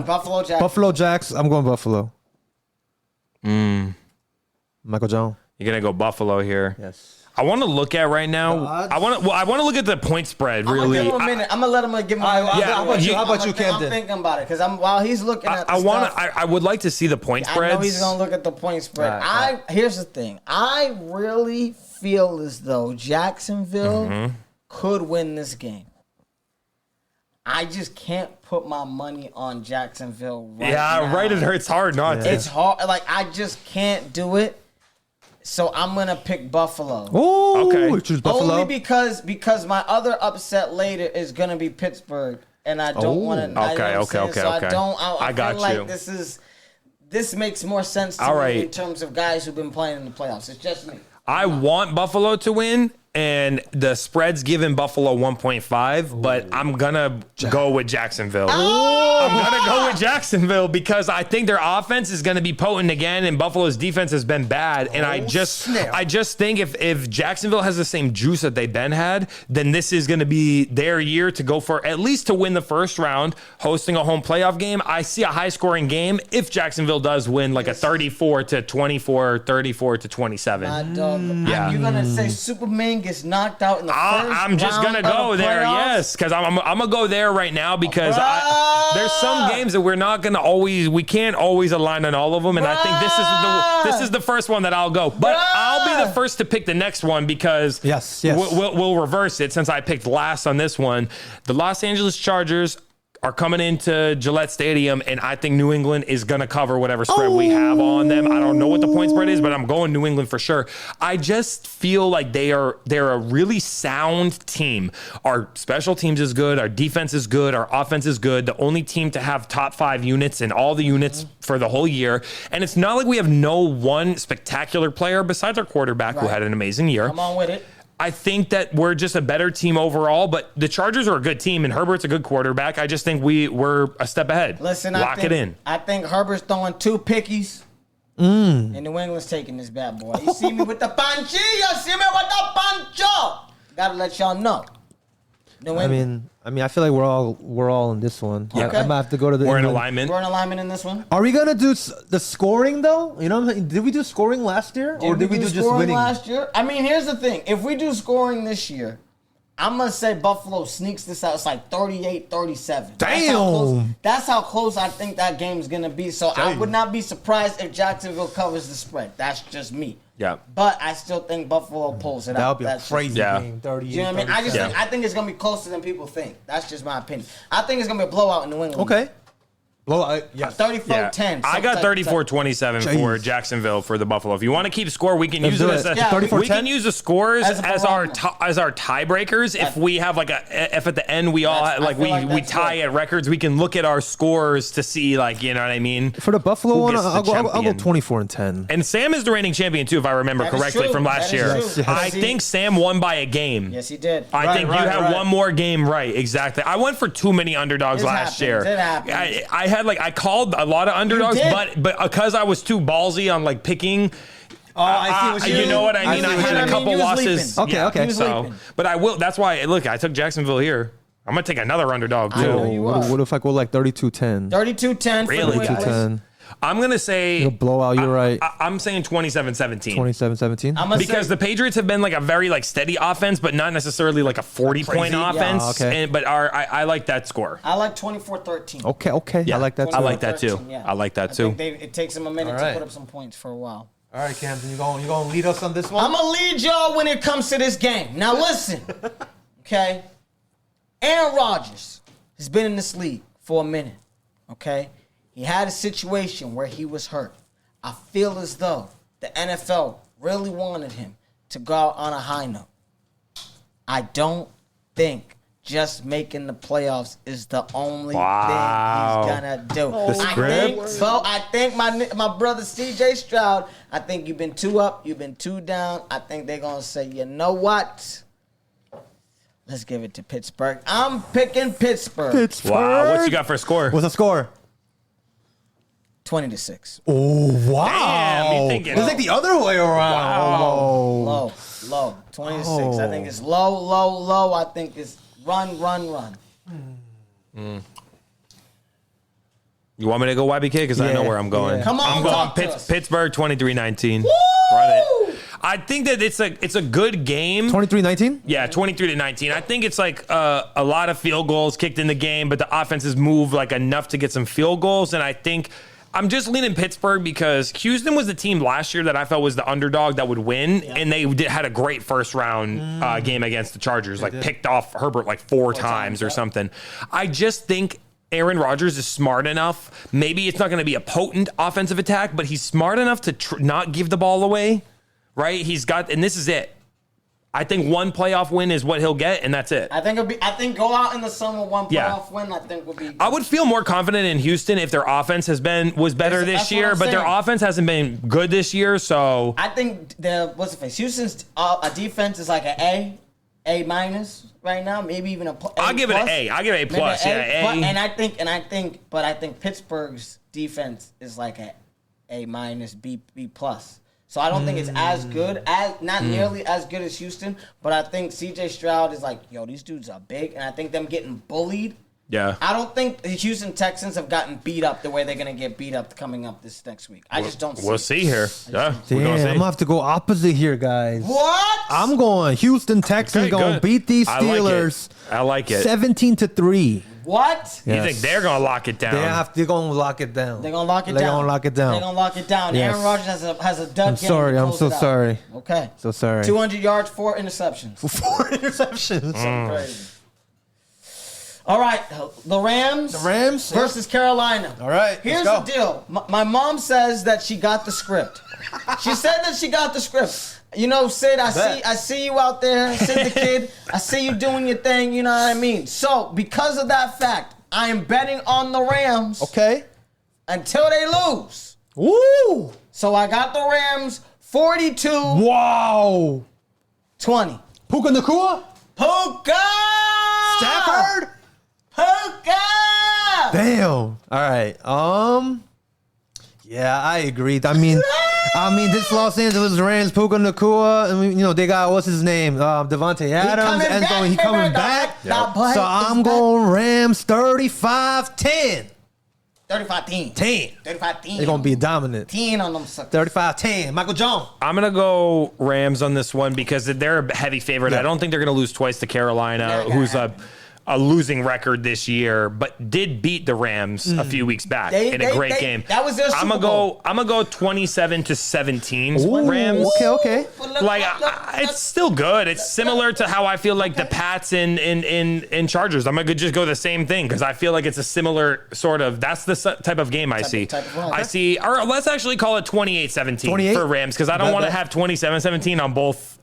Buffalo Jacks. Buffalo Jacks. I'm going Buffalo. Michael Jones. You're going to go Buffalo here. Yes. I want to look at right now. I want to look at the point spread. Really, I'm gonna give him a minute. I'm gonna let him give him. How about you, Camden? I'm thinking about it because while he's looking at. I would like to see the point spreads. I know he's gonna look at the point spread. Here's the thing. I really feel as though Jacksonville could win this game. I just can't put my money on Jacksonville right now. Right. It hurts hard not to. It's hard. Like, I just can't do it. So I'm going to pick Buffalo. Oh, okay. You choose Buffalo? Only because my other upset later is going to be Pittsburgh. And I don't want to. Okay. I feel like this makes more sense to me in terms of guys who've been playing in the playoffs. It's just me. I want Buffalo to win, and the spread's giving Buffalo 1.5, but I'm going to go with Jacksonville. I'm going to go with Jacksonville because I think their offense is going to be potent again, and Buffalo's defense has been bad. And I just think if Jacksonville has the same juice that they've been had, then this is going to be their year to go for at least to win the first round, hosting a home playoff game. I see a high-scoring game if Jacksonville does win like a 34-24, 34-27. My dog. You're going to say Superman gets knocked out in the first I'm just round gonna go there, yes, because I'm gonna go there right now because there's some games that we can't always align on all of them, and I think this is the first one that I'll go, but I'll be the first to pick the next one because we'll reverse it since I picked last on this one. The Los Angeles Chargers are coming into Gillette Stadium, and I think New England is going to cover whatever spread we have on them. I don't know what the point spread is, but I'm going New England for sure. I just feel like they're a really sound team. Our special teams is good. Our defense is good. Our offense is good. The only team to have top 5 units in all the units for the whole year. And it's not like we have no one spectacular player besides our quarterback who had an amazing year. Come on with it. I think that we're just a better team overall, but the Chargers are a good team, and Herbert's a good quarterback. I just think we're a step ahead. Listen, Lock it in. I think Herbert's throwing 2 pickies, and New England's taking this bad boy. You see me with the panchi? You see me with the pancho? Gotta let y'all know. I mean, I feel like we're all in this one. Okay. I might have to go to the. We're in alignment. We're in alignment in this one. Are we gonna do the scoring though? You know what I'm saying? Did we do scoring last year, or did we do just winning last year? I mean, here's the thing: if we do scoring this year, I'm gonna say Buffalo sneaks this out. It's like 38-37. Damn. That's how close I think that game's gonna be. So I would not be surprised if Jacksonville covers the spread. That's just me. Yeah. But I still think Buffalo pulls it out. That would be a crazy game. 38. You know what I mean? I think it's gonna be closer than people think. That's just my opinion. I think it's gonna be a blowout in New England. Okay. Well, yes. 34-10. I got 34-27 for Jacksonville for the Buffalo. If you want to keep score, we can use it as we can use the scores as our tiebreakers. If we have like if at the end we tie at records, we can look at our scores to see, like, you know what I mean. For the Buffalo one, I'll go 24-10. And Sam is the reigning champion too, if I remember correctly from last year. Yes. I think Sam won by a game. Yes, he did. I think you had one more game right. Exactly. I went for too many underdogs last year. It happened. I called a lot of underdogs, but because I was too ballsy on like picking. Oh, I see what you know what I mean. I had a couple losses. Okay. So, but I will. That's why. Look, I took Jacksonville here. I'm gonna take another underdog too. What if I go like 32-10? 32-10. Really, 32-10. I'm gonna say a blowout. You're right. I'm saying 27-17. 27-17. Because the Patriots have been like a very like steady offense, but not necessarily like a 40-point offense. Okay. But I like that score. I like 24-13. Okay. Yeah. I like that too. I like that too. Yeah. I like that too. It takes them a minute to put up some points for a while. All right, Camden, you gonna lead us on this one? I'm gonna lead y'all when it comes to this game. Now listen, okay? Aaron Rodgers has been in this league for a minute, okay? He had a situation where he was hurt. I feel as though the NFL really wanted him to go out on a high note. I don't think just making the playoffs is the only thing he's gonna do. I think my brother CJ Stroud, I think you've been 2 up, you've been 2 down. I think they're gonna say, you know what? Let's give it to Pittsburgh. I'm picking Pittsburgh. Wow, what you got for a score? What's the score? 20-6. Oh, wow. Damn, it's like the other way around. Low. 20-6. I think it's low. I think it's run. You want me to go YBK? Because I know where I'm going. Come on, I'm going Pittsburgh 23-19. Woo! Run it. I think that it's a good game. 23-19? Yeah, 23-19. I think it's like a lot of field goals kicked in the game, but the offenses move like enough to get some field goals. And I think I'm just leaning Pittsburgh because Houston was the team last year that I felt was the underdog that would win, and they had a great first round game against the Chargers, picked off Herbert like four times or something. I just think Aaron Rodgers is smart enough. Maybe it's not going to be a potent offensive attack, but he's smart enough to not give the ball away, right? He's got, and this is it. I think one playoff win is what he'll get, and that's it. I think go out in the summer, one playoff win, I think would be. I would feel more confident in Houston if their offense was better this year, but their offense hasn't been good this year, so. I think Houston's defense is like an A minus right now, maybe even I'll give it an A. I'll give it A plus. But I think Pittsburgh's defense is like A minus, B plus. So I don't think it's as good not nearly as good as Houston, but I think CJ Stroud is like, yo, these dudes are big, and I think them getting bullied. Yeah. I don't think the Houston Texans have gotten beat up the way they're going to get beat up coming up this next week. I just don't see We'll see here. Yeah. Damn, I'm going to have to go opposite here, guys. What? I'm going Houston Texans going to beat these Steelers. I like it. 17-3. What? You think they're going to lock it down? They're going to lock it down. They're going to lock it down. They're going to lock it down. They're going to lock it down. Yes. Aaron Rodgers has a dud I'm game. sorry. I'm so sorry. Okay. So sorry. 200 yards, 4 interceptions. 4 interceptions. Crazy. All right, the Rams versus Carolina. All right, here's the deal. My mom says that she got the script. She said that she got the script. You know, Sid, I see you out there, Sid the kid. I see you doing your thing, you know what I mean? So, because of that fact, I am betting on the Rams. Okay. Until they lose. Woo! So, I got the Rams 42. Wow. 20. Puka Nacua? Puka! Stafford? Puka! Damn. All right. Yeah, I agree. I mean, this Los Angeles Rams, Puka Nacua, I mean, they got, what's his name? Devontae Adams. He coming back. Yep. So I'm going Rams 35-10. 35-10. 10. 35-10. They're going to be dominant. 10 on them suckers. 35-10. Michael Jones. I'm going to go Rams on this one because they're a heavy favorite. Yeah. I don't think they're going to lose twice to Carolina, who's a losing record this year, but did beat the Rams a few weeks back in a great game. That was their Super Bowl. I'm gonna go 27-17 Rams. Okay. It's still good. It's similar to how I feel like the Pats in Chargers. I'm gonna just go the same thing because I feel like it's a similar sort of. That's the type of game I see. I see. Or let's actually call it 28-17 for Rams because I don't want to have 27-17 on both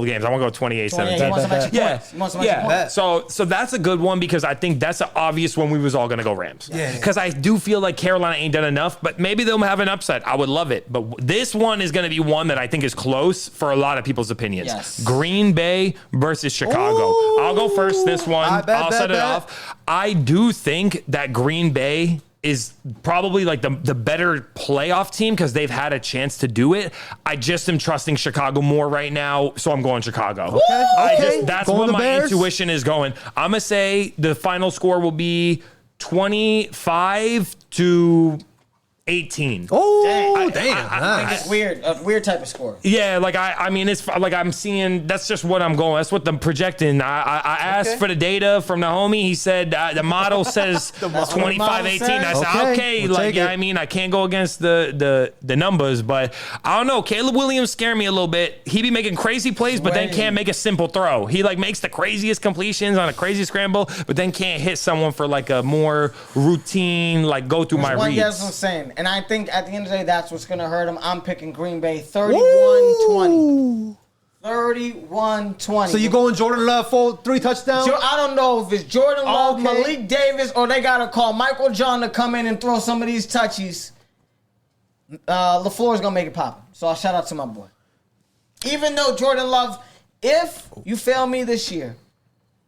games. I want to go 28-17. Yeah. So that's a good one because I think that's an obvious one. We was all gonna go Rams. Because I do feel like Carolina ain't done enough, but maybe they'll have an upside. I would love it, but this one is gonna be one that I think is close for a lot of people's opinions. Yes. Green Bay versus Chicago. Ooh. I'll go first. This one, I'll set it off. I do think that Green Bay is probably like the better playoff team because they've had a chance to do it. I just am trusting Chicago more right now, so I'm going Chicago. Okay. That's going what my Bears. intuition is going. I'm going to say the final score will be 25-18. Oh, damn. I think it's weird. A weird type of score. Yeah, like I mean, it's like I'm seeing. That's just what I'm going. That's what I'm projecting. I asked for the data from the homie. He said the model says 25-18. I said okay. We'll like take it. I mean, I can't go against the numbers, but I don't know. Caleb Williams scared me a little bit. He be making crazy plays, but then can't make a simple throw. He like makes the craziest completions on a crazy scramble, but then can't hit someone for like a more routine like go through my reads. That's what I'm saying. And I think at the end of the day, that's what's going to hurt him. I'm picking Green Bay 31-20. 31-20. So you going Jordan Love 3 touchdowns? I don't know if it's Jordan Love, Okay. Malik Davis, or they got to call Michael John to come in and throw some of these touchies. LaFleur's going to make it pop. So I'll shout out to my boy. Even though Jordan Love, if you fail me this year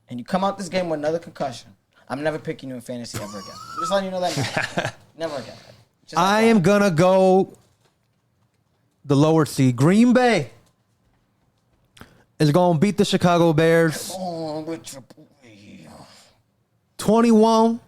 and you come out this game with another concussion, I'm never picking you in fantasy ever again. Just letting you know that now. Never again. I am going to go the lower seed. Green Bay is going to beat the Chicago Bears Oh, with your boy. 21-17.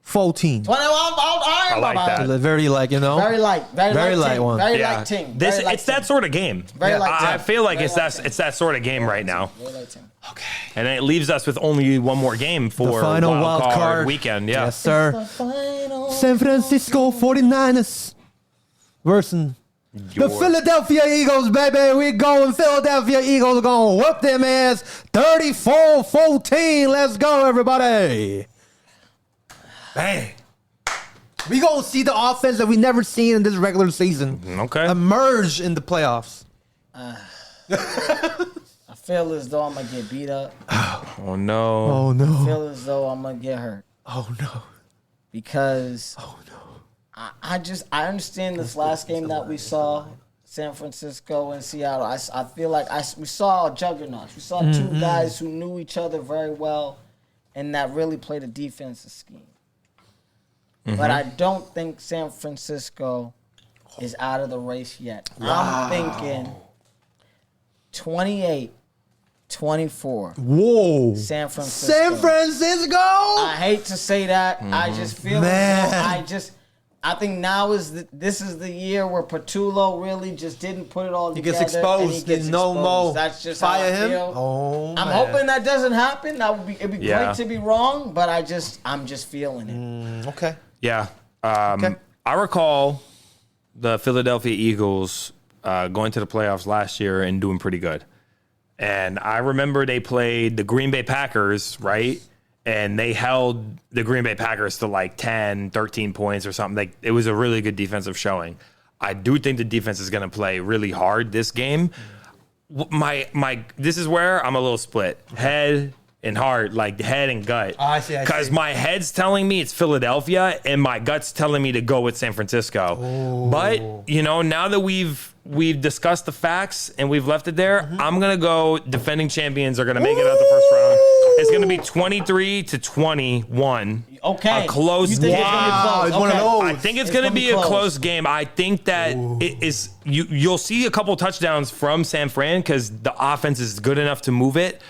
14. 20. I like that. Very like, you know. Very light one. one. Very light team. This Very light it's that team. sort of game. Very light I team. feel like Very it's light that team. it's that sort of game right now. Very light team. Okay. And then it leaves us with only one more game The for final wild wild card weekend. Yeah. Yes, sir. The final San Francisco 49ers versus the Philadelphia Eagles, baby. We going Philadelphia Eagles going to whoop them ass 34-14. Let's go, everybody. Bang. We going to see the offense that we never seen in this regular season Okay. emerge in the playoffs. I feel as though I'm going to get beat up. Oh no. Oh, I no. feel as though I'm going to get hurt. Oh, no. Because Oh, no. I understand this last game that we saw, San Francisco and Seattle. I feel like we saw juggernauts. We saw two guys who knew each other very well and that really played a defensive scheme. But I don't think San Francisco is out of the race yet. I'm thinking 28-24. Whoa. San Francisco. San Francisco? I hate to say that. I just feel Man. I think now this is the year where Patullo really just didn't put it all He together. gets and exposed. he gets No exposed. more. That's just Fire how I him. feel. Oh, I'm man. hoping that doesn't happen. It'd be Yeah. great to be wrong, but I'm just feeling it. Okay. Yeah. Okay. I recall the Philadelphia Eagles going to the playoffs last year and doing pretty good. And I remember they played the Green Bay Packers, right? And they held the Green Bay Packers to like 10, 13 points or something. Like, it was a really good defensive showing. I do think the defense is going to play really hard this game. This is where I'm a little split. Head and heart, like head and gut. I see. Because my head's telling me it's Philadelphia and my gut's telling me to go with San Francisco. But, now that we've discussed the facts and we've left it there, I'm going to go defending champions are going to make it out the first round. It's going to be 23-21. Okay. A close You think game. it's gonna be close? It's one of those. I think it's It's going to gonna be be a close. close game. I think that it is. You'll see a couple touchdowns from San Fran because the offense is good enough to move it.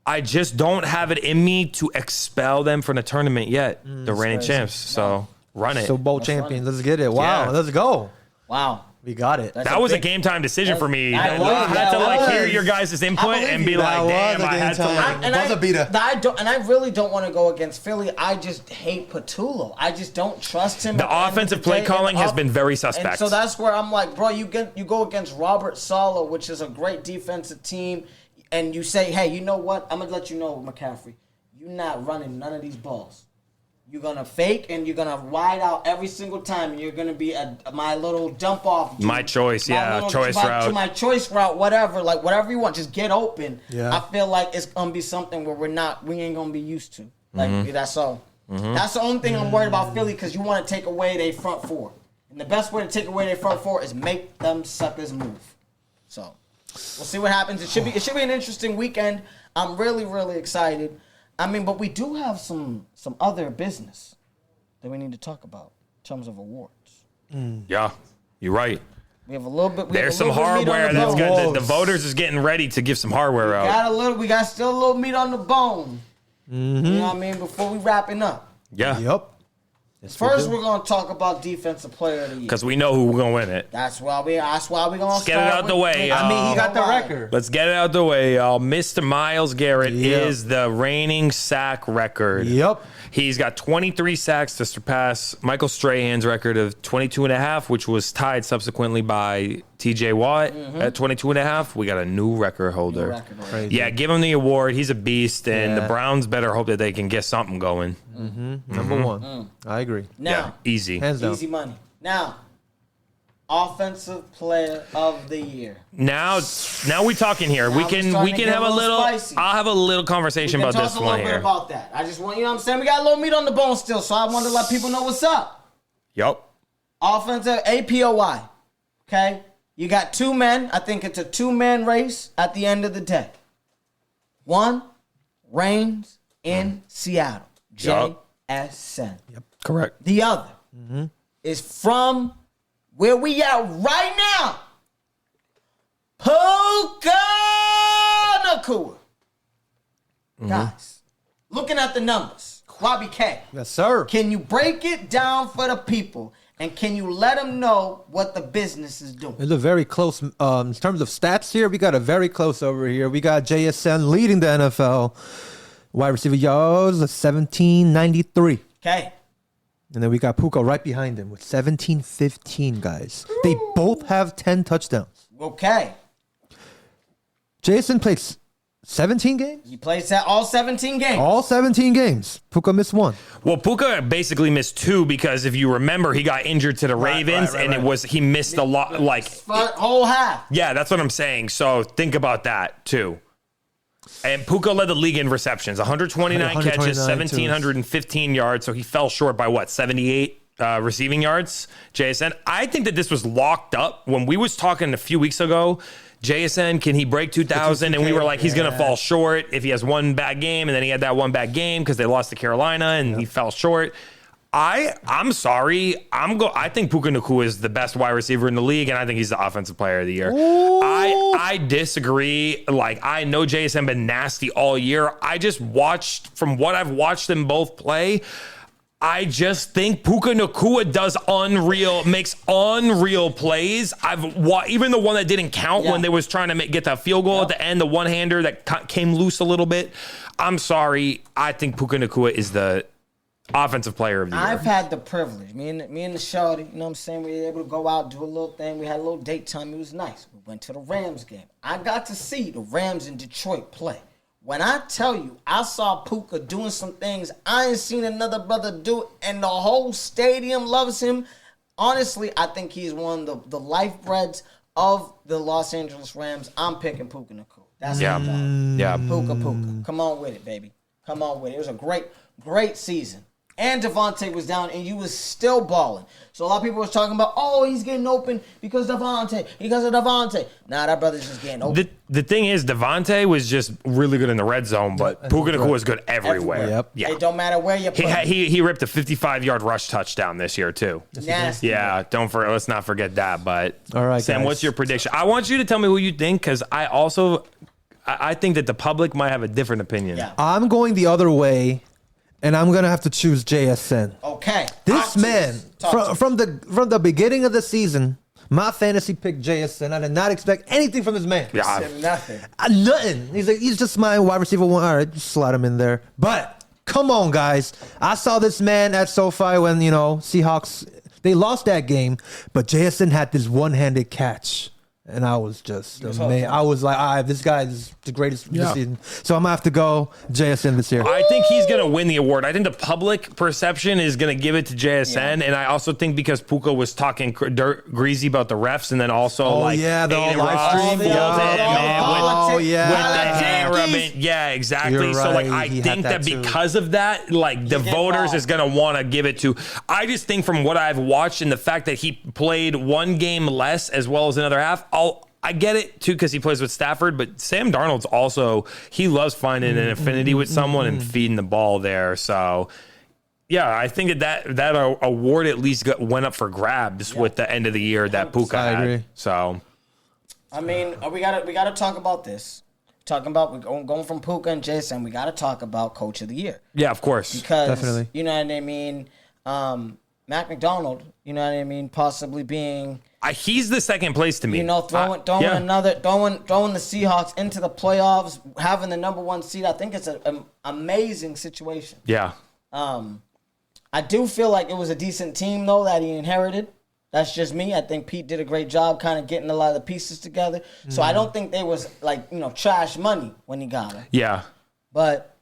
I just don't have it in me to expel them from the tournament yet. The reigning crazy. champs. So run it. So Bowl champions. Let's get it. Wow. Yeah. Let's go. Wow. We got it. That's that was a big- game time decision for me. That was- I had to that hear was. your guys' input believe and be you. like, That damn, was a I had game to. time. Buzzer beater. I really don't want to go against Philly. I just hate Patullo. I just don't trust him. The at end of offensive the play day. calling And has been very suspect. And so that's where I'm like, bro, you go against Robert Saleh, which is a great defensive team, and you say, hey, you know what? I'm gonna let you know, McCaffrey, you're not running none of these balls. You're gonna fake and you're gonna wide out every single time, and you're gonna be my little dump off. My choice, choice route. My choice route, whatever you want, just get open. Yeah. I feel like it's gonna be something where we ain't gonna be used to. Like that's all. That's the only thing I'm worried about Philly, because you want to take away their front four, and the best way to take away their front four is make them suckers move. So we'll see what happens. It should be an interesting weekend. I'm really, really excited. I mean, but we do have some other business that we need to talk about in terms of awards. Yeah, you're right. We have a little bit. There's some hardware that's good. good. The voters is getting ready to give some hardware out. We got still a little meat on the bone. You know what I mean? Before we wrapping up. Yeah. Yep. Yes, First, we we're gonna talk about defensive player of the year. Because we know who we're gonna win it. That's why we gonna Let's get it out the way, I mean, he y'all. got the record. Let's get it out the way, y'all. Mr. Miles Garrett Yep. is the reigning sack record. Yep. He's got 23 sacks to surpass Michael Strahan's record of 22.5, which was tied subsequently by TJ Watt at 22.5. We got a new record holder. Crazy. Yeah, give him the award. He's a beast, and Yeah. the Browns better hope that they can get something going. Number one. I agree. Now, Yeah, easy. Hands down. easy money. Now, offensive player of the year. Now we talking here. Now we we're can starting to get have a a little little. spicy. I'll have a little conversation We can about talk this a little one bit here. about that. I just want, you know what I'm saying? We got a little meat on the bone still, so I want to let people know what's up. Yup. Offensive APOI. Okay? You got two men. I think it's a two-man race at the end of the day. One reigns in Seattle. Yup. JSN. Correct. The other is from where we at right now. Puka Nakua. Guys, looking at the numbers. Robbie K. Yes, sir. Can you break it down for the people? And can you let them know what the business is doing? It's a very close, in terms of stats here, we got a very close over here. We got JSN leading the NFL. Wide receiver yards, 1793. Okay. And then we got Puka right behind him with 1715, guys. They both have 10 touchdowns. Okay. JSN played 17 games? He plays that all 17 games. All 17 games. Puka missed one. Well, Puka basically missed 2 because if you remember, he got injured to the Ravens, and he missed a lot. Like whole half. Yeah, that's what I'm saying. So think about that too. And Puka led the league in receptions, 129 catches, 1,715 yards. So he fell short by what, 78 receiving yards? JSN. I think that this was locked up when we was talking a few weeks ago. JSN, can he break 2,000? And we were like, he's going to fall short if he has one bad game. And then he had that one bad game because they lost to Carolina and he fell short. I'm sorry. I think Puka Nacua is the best wide receiver in the league, and I think he's the offensive player of the year. I disagree. Like, I know JSN been nasty all year. I just watched, from what I've watched them both play, I just think Puka Nacua makes unreal plays. Even the one that didn't count when they was trying to get that field goal at the end, the one-hander that came loose a little bit. I'm sorry. I think Puka Nacua is the offensive player of the year. I've had the privilege. Me and the shorty, you know what I'm saying? We were able to go out, do a little thing. We had a little date time. It was nice. We went to the Rams game. I got to see the Rams in Detroit play. When I tell you, I saw Puka doing some things I ain't seen another brother do, and the whole stadium loves him. Honestly, I think he's one of the lifebreds of the Los Angeles Rams. I'm picking Puka Nacua. That's Puka. Come on with it, baby. Come on with it. It was a great season. And Devontae was down, and you was still balling. So a lot of people was talking about, oh, he's getting open because of Devontae. Nah, that brother's just getting open. The thing is, Devontae was just really good in the red zone, but Puka Nacua was good everywhere. Yep. Yeah. It don't matter where you put him. He ripped a 55-yard rush touchdown this year, too. Nasty. Yeah, let's not forget that. But all right, Sam, guys. what's your prediction? I want you to tell me who you think, because I think that the public might have a different opinion. Yeah. I'm going the other way, and I'm going to have to choose JSN. Okay. This man, from the beginning of the season, my fantasy picked JSN. I did not expect anything from this man. Yeah. Nothing. Nothing. He's just my wide receiver one. All right, just slide him in there. But come on, guys. I saw this man at SoFi when, Seahawks, they lost that game, but JSN had this one-handed catch. And I was just amazed. I was like, this guy is the greatest this season. So I'm going to have to go JSN this year. I think he's going to win the award. I think the public perception is going to give it to JSN. Yeah. And I also think because Puka was talking greasy about the refs and then also the live stream. With the hand rubbing. Yeah, exactly. You're so right. I think that because of that, the voters is going to want to give it to. I just think from what I've watched and the fact that he played one game less as well as another half, I get it too because he plays with Stafford, but Sam Darnold's also, he loves finding an affinity with someone and feeding the ball there. So, yeah, I think that award at least went up for grabs with the end of the year that Puka had. I agree. So, I mean, we gotta talk about this. Talking about going from Puka and Jason, we gotta talk about Coach of the Year. Yeah, of course, because definitely. You know what I mean. Matt McDonald, you know what I mean, possibly being. He's the second place to me. Throwing the Seahawks into the playoffs, having the number 1 seed. I think it's an amazing situation. Yeah. I do feel like it was a decent team though that he inherited. That's just me. I think Pete did a great job kind of getting a lot of the pieces together. So I don't think they was trash money when he got it. Yeah. But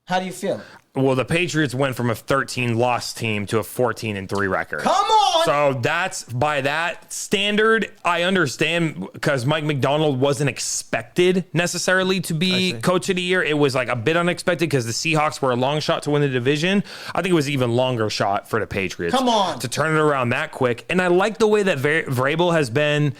how do you feel? Well, the Patriots went from a 13-loss team to a 14-3 record. Come on! So that's, by that standard, I understand because Mike McDonald wasn't expected necessarily to be Coach of the Year. It was a bit unexpected because the Seahawks were a long shot to win the division. I think it was an even longer shot for the Patriots. Come on! To turn it around that quick. And I like the way that Vrabel has been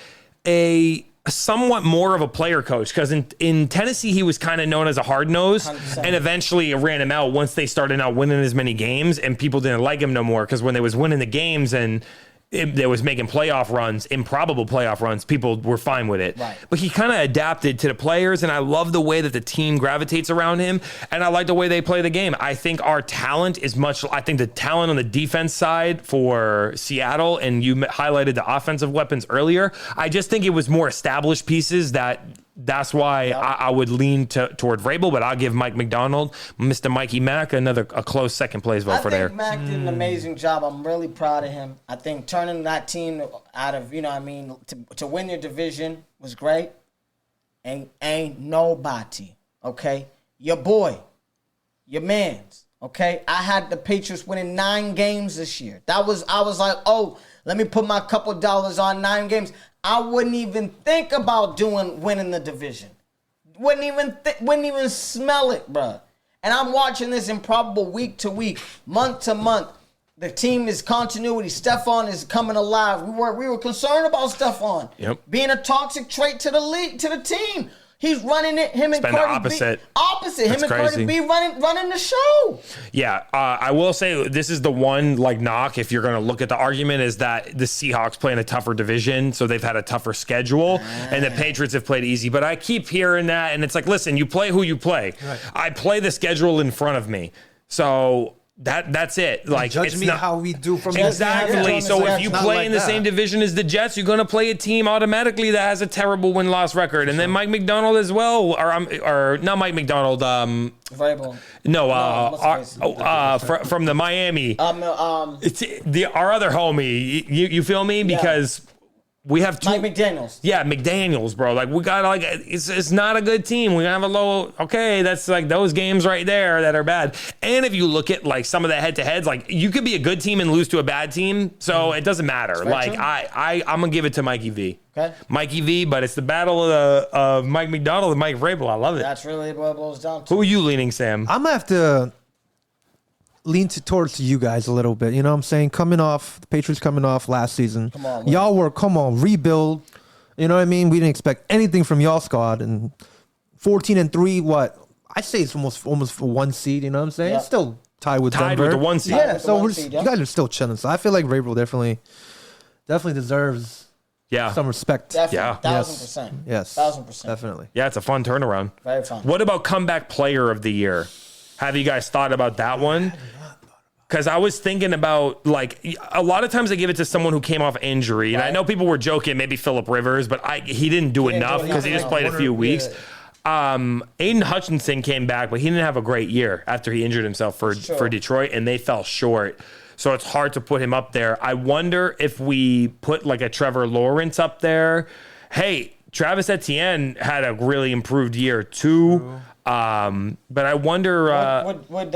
a somewhat more of a player coach because in Tennessee he was kind of known as a hard nose 100%. And eventually it ran him out once they started not winning as many games and people didn't like him no more because when they was winning the games and that was making playoff runs, improbable playoff runs, people were fine with it. Right. But he kind of adapted to the players, and I love the way that the team gravitates around him, and I like the way they play the game. I think our talent is I think the talent on the defense side for Seattle, and you highlighted the offensive weapons earlier, I just think it was more established pieces that's why I would lean toward Vrabel, but I'll give Mike McDonald, Mr. Mikey Mack, a close second place vote for there. I think Mac did an amazing job. I'm really proud of him. I think turning that team out of, to win your division was great. Ain't nobody, okay? Your boy, your mans, okay? I had the Patriots winning 9 games this year. I was like, oh, let me put my couple dollars on 9 games. I wouldn't even think about winning the division. Wouldn't even smell it, bruh. And I'm watching this improbable week to week, month to month. The team is continuity. Stephon is coming alive. We were concerned about Stephon being a toxic trait to the league, to the team. He's running it. Him and Cardi B. Opposite. Him and Cardi B running the show. Yeah, I will say this is the one knock. If you're going to look at the argument, is that the Seahawks play in a tougher division, so they've had a tougher schedule, and the Patriots have played easy. But I keep hearing that, and it's like, listen, you play who you play. Right. I play the schedule in front of me, so. That's it. Like, judge me how we do from exactly. So if you play in the same division as the Jets, you're going to play a team automatically that has a terrible win-loss record. And then Mike McDonald as well, or not Mike McDonald. Vrabel. From the Miami. It's our other homie. You feel me? Because. We have two. Mike McDaniels. Yeah, McDaniels, bro. Like, we got it's not a good team. We have a low. Okay, that's like those games right there that are bad. And if you look at some of the head-to-heads, you could be a good team and lose to a bad team, so it doesn't matter. I'm gonna give it to Mikey V. Okay. Mikey V, but it's the battle of Mike McDonald and Mike Vrabel. I love it. That's really what it boils down to. Who are you leaning, Sam? I'm gonna have to lean towards you guys a little bit. You know what I'm saying? The Patriots coming off last season. Come on, rebuild. You know what I mean? We didn't expect anything from y'all squad. And 14-3, what? I'd say it's almost for 1 seed. You know what I'm saying? It's still tied with Denver. With the 1 seed. Yeah, so you guys are still chilling. So I feel like Vrabel definitely deserves some respect. Definitely. 1,000%. Yes. 1,000%. Definitely. Yeah, it's a fun turnaround. Very fun. What about comeback player of the year? Have you guys thought about that one? Because I was thinking about, a lot of times they give it to someone who came off injury. And I know people were joking, maybe Phillip Rivers, but he didn't do enough because he just played a few weeks. Aiden Hutchinson came back, but he didn't have a great year after he injured himself for Detroit, and they fell short. So it's hard to put him up there. I wonder if we put a Trevor Lawrence up there. Hey, Travis Etienne had a really improved year too. But I wonder would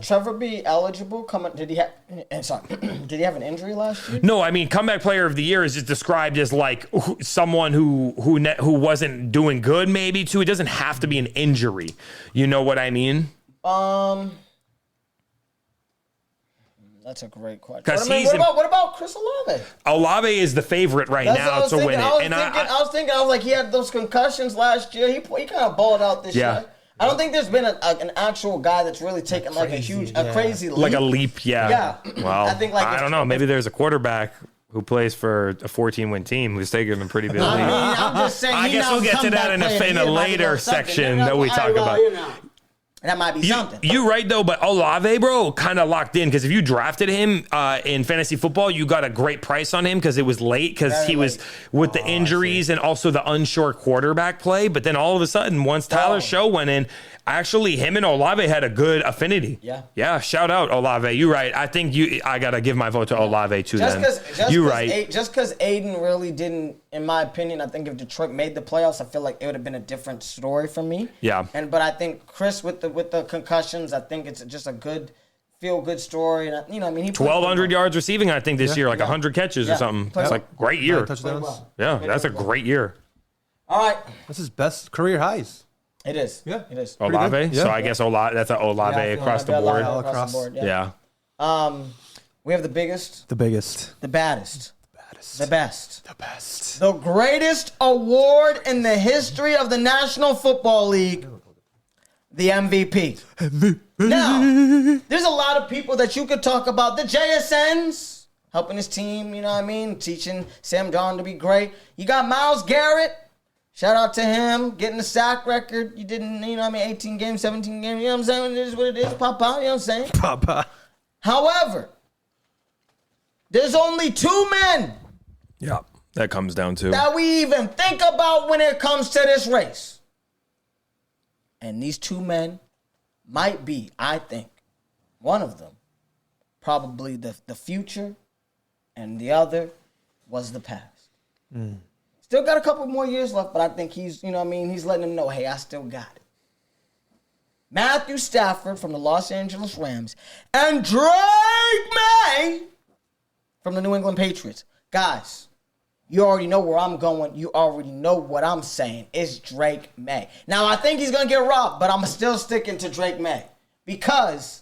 Trevor be eligible? Did he have an injury last year? No, I mean, comeback player of the year is just described as someone who wasn't doing good, maybe too. It doesn't have to be an injury. You know what I mean? That's a great question. What about Chris Olave? Olave is the favorite now to win it. I was thinking, he had those concussions last year. He kind of balled out this year. I don't think there's been an actual guy that's really taken a crazy leap. Like a leap, yeah. Yeah. Well, I don't know. Maybe there's a quarterback who plays for a 14-win team who's taking a pretty big leap. I'm just saying. I guess we'll get to that in a later section that we talk about. That might be something. You're right, though, but Olave, bro, kind of locked in because if you drafted him in fantasy football, you got a great price on him because it was late because he was with the injuries and also the unsure quarterback play. But then all of a sudden, once Tyler Show went in, actually, him and Olave had a good affinity. Yeah. Shout out Olave. You're right. I think I gotta give my vote to Olave too. You're right. Just because Aiden really didn't, in my opinion, I think if Detroit made the playoffs, I feel like it would have been a different story for me. Yeah. But I think Chris with the concussions, I think it's just a good feel-good story. And he 1,200 yards receiving, I think this year, 100 catches or something. That's great year. Touchdowns. Well. Yeah, that's a great year. All right. That's his best career highs. It is. Yeah. It is. Olave? Yeah. So I guess that's an Olave across the board. Across the board, yeah. We have the biggest. The biggest. The baddest. The best. The best. The greatest award in the history of the National Football League. The MVP. Now, there's a lot of people that you could talk about. The JSNs. helping his team, you know what I mean? Teaching Sam Darnold to be great. You got Myles Garrett. Shout out to him, getting the sack record. You didn't, you know what I mean, 18 games, 17 games. You know what I'm saying? It is what it is, Papa. You know what I'm saying? Papa. However, there's only 2 men Yeah, that comes down to. that we even think about when it comes to this race. And these 2 men might be, I think, one of them, probably the future, and the other was the past. Still got a couple more years left, but I think he's, you know what I mean, he's letting them know, hey, I still got it. Matthew Stafford from the Los Angeles Rams and Drake May from the New England Patriots. Guys, you already know where I'm going. You already know what I'm saying. It's Drake May. Now, I think he's going to get robbed, but I'm still sticking to Drake May because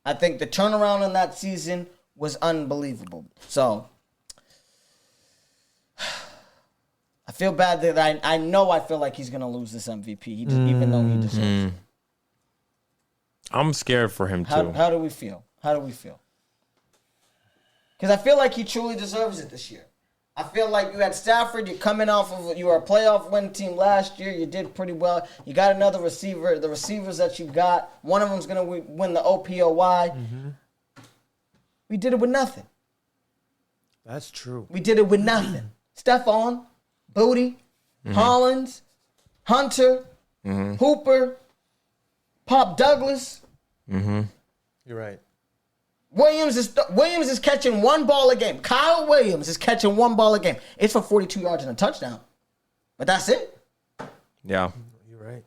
I think the turnaround in that season was unbelievable. So, I feel bad that I know I feel like he's going to lose this MVP, even though he deserves it. I'm scared for him, too. How do we feel? How do we feel? Because I feel like he truly deserves it this year. I feel like you had Stafford. You're coming off of, you were a playoff winning team last year. You did pretty well. You got another receiver. The receivers that you got, one of them's going to win the OPOY. We did it with nothing. That's true. We did it with nothing. Stephon, Booty, Hollins, Hunter, Hooper, Pop Douglas. You're right. Williams is catching 1 ball a game. Kyle Williams is catching 1 ball a game. It's for 42 yards and a touchdown. But that's it. Yeah. You're right.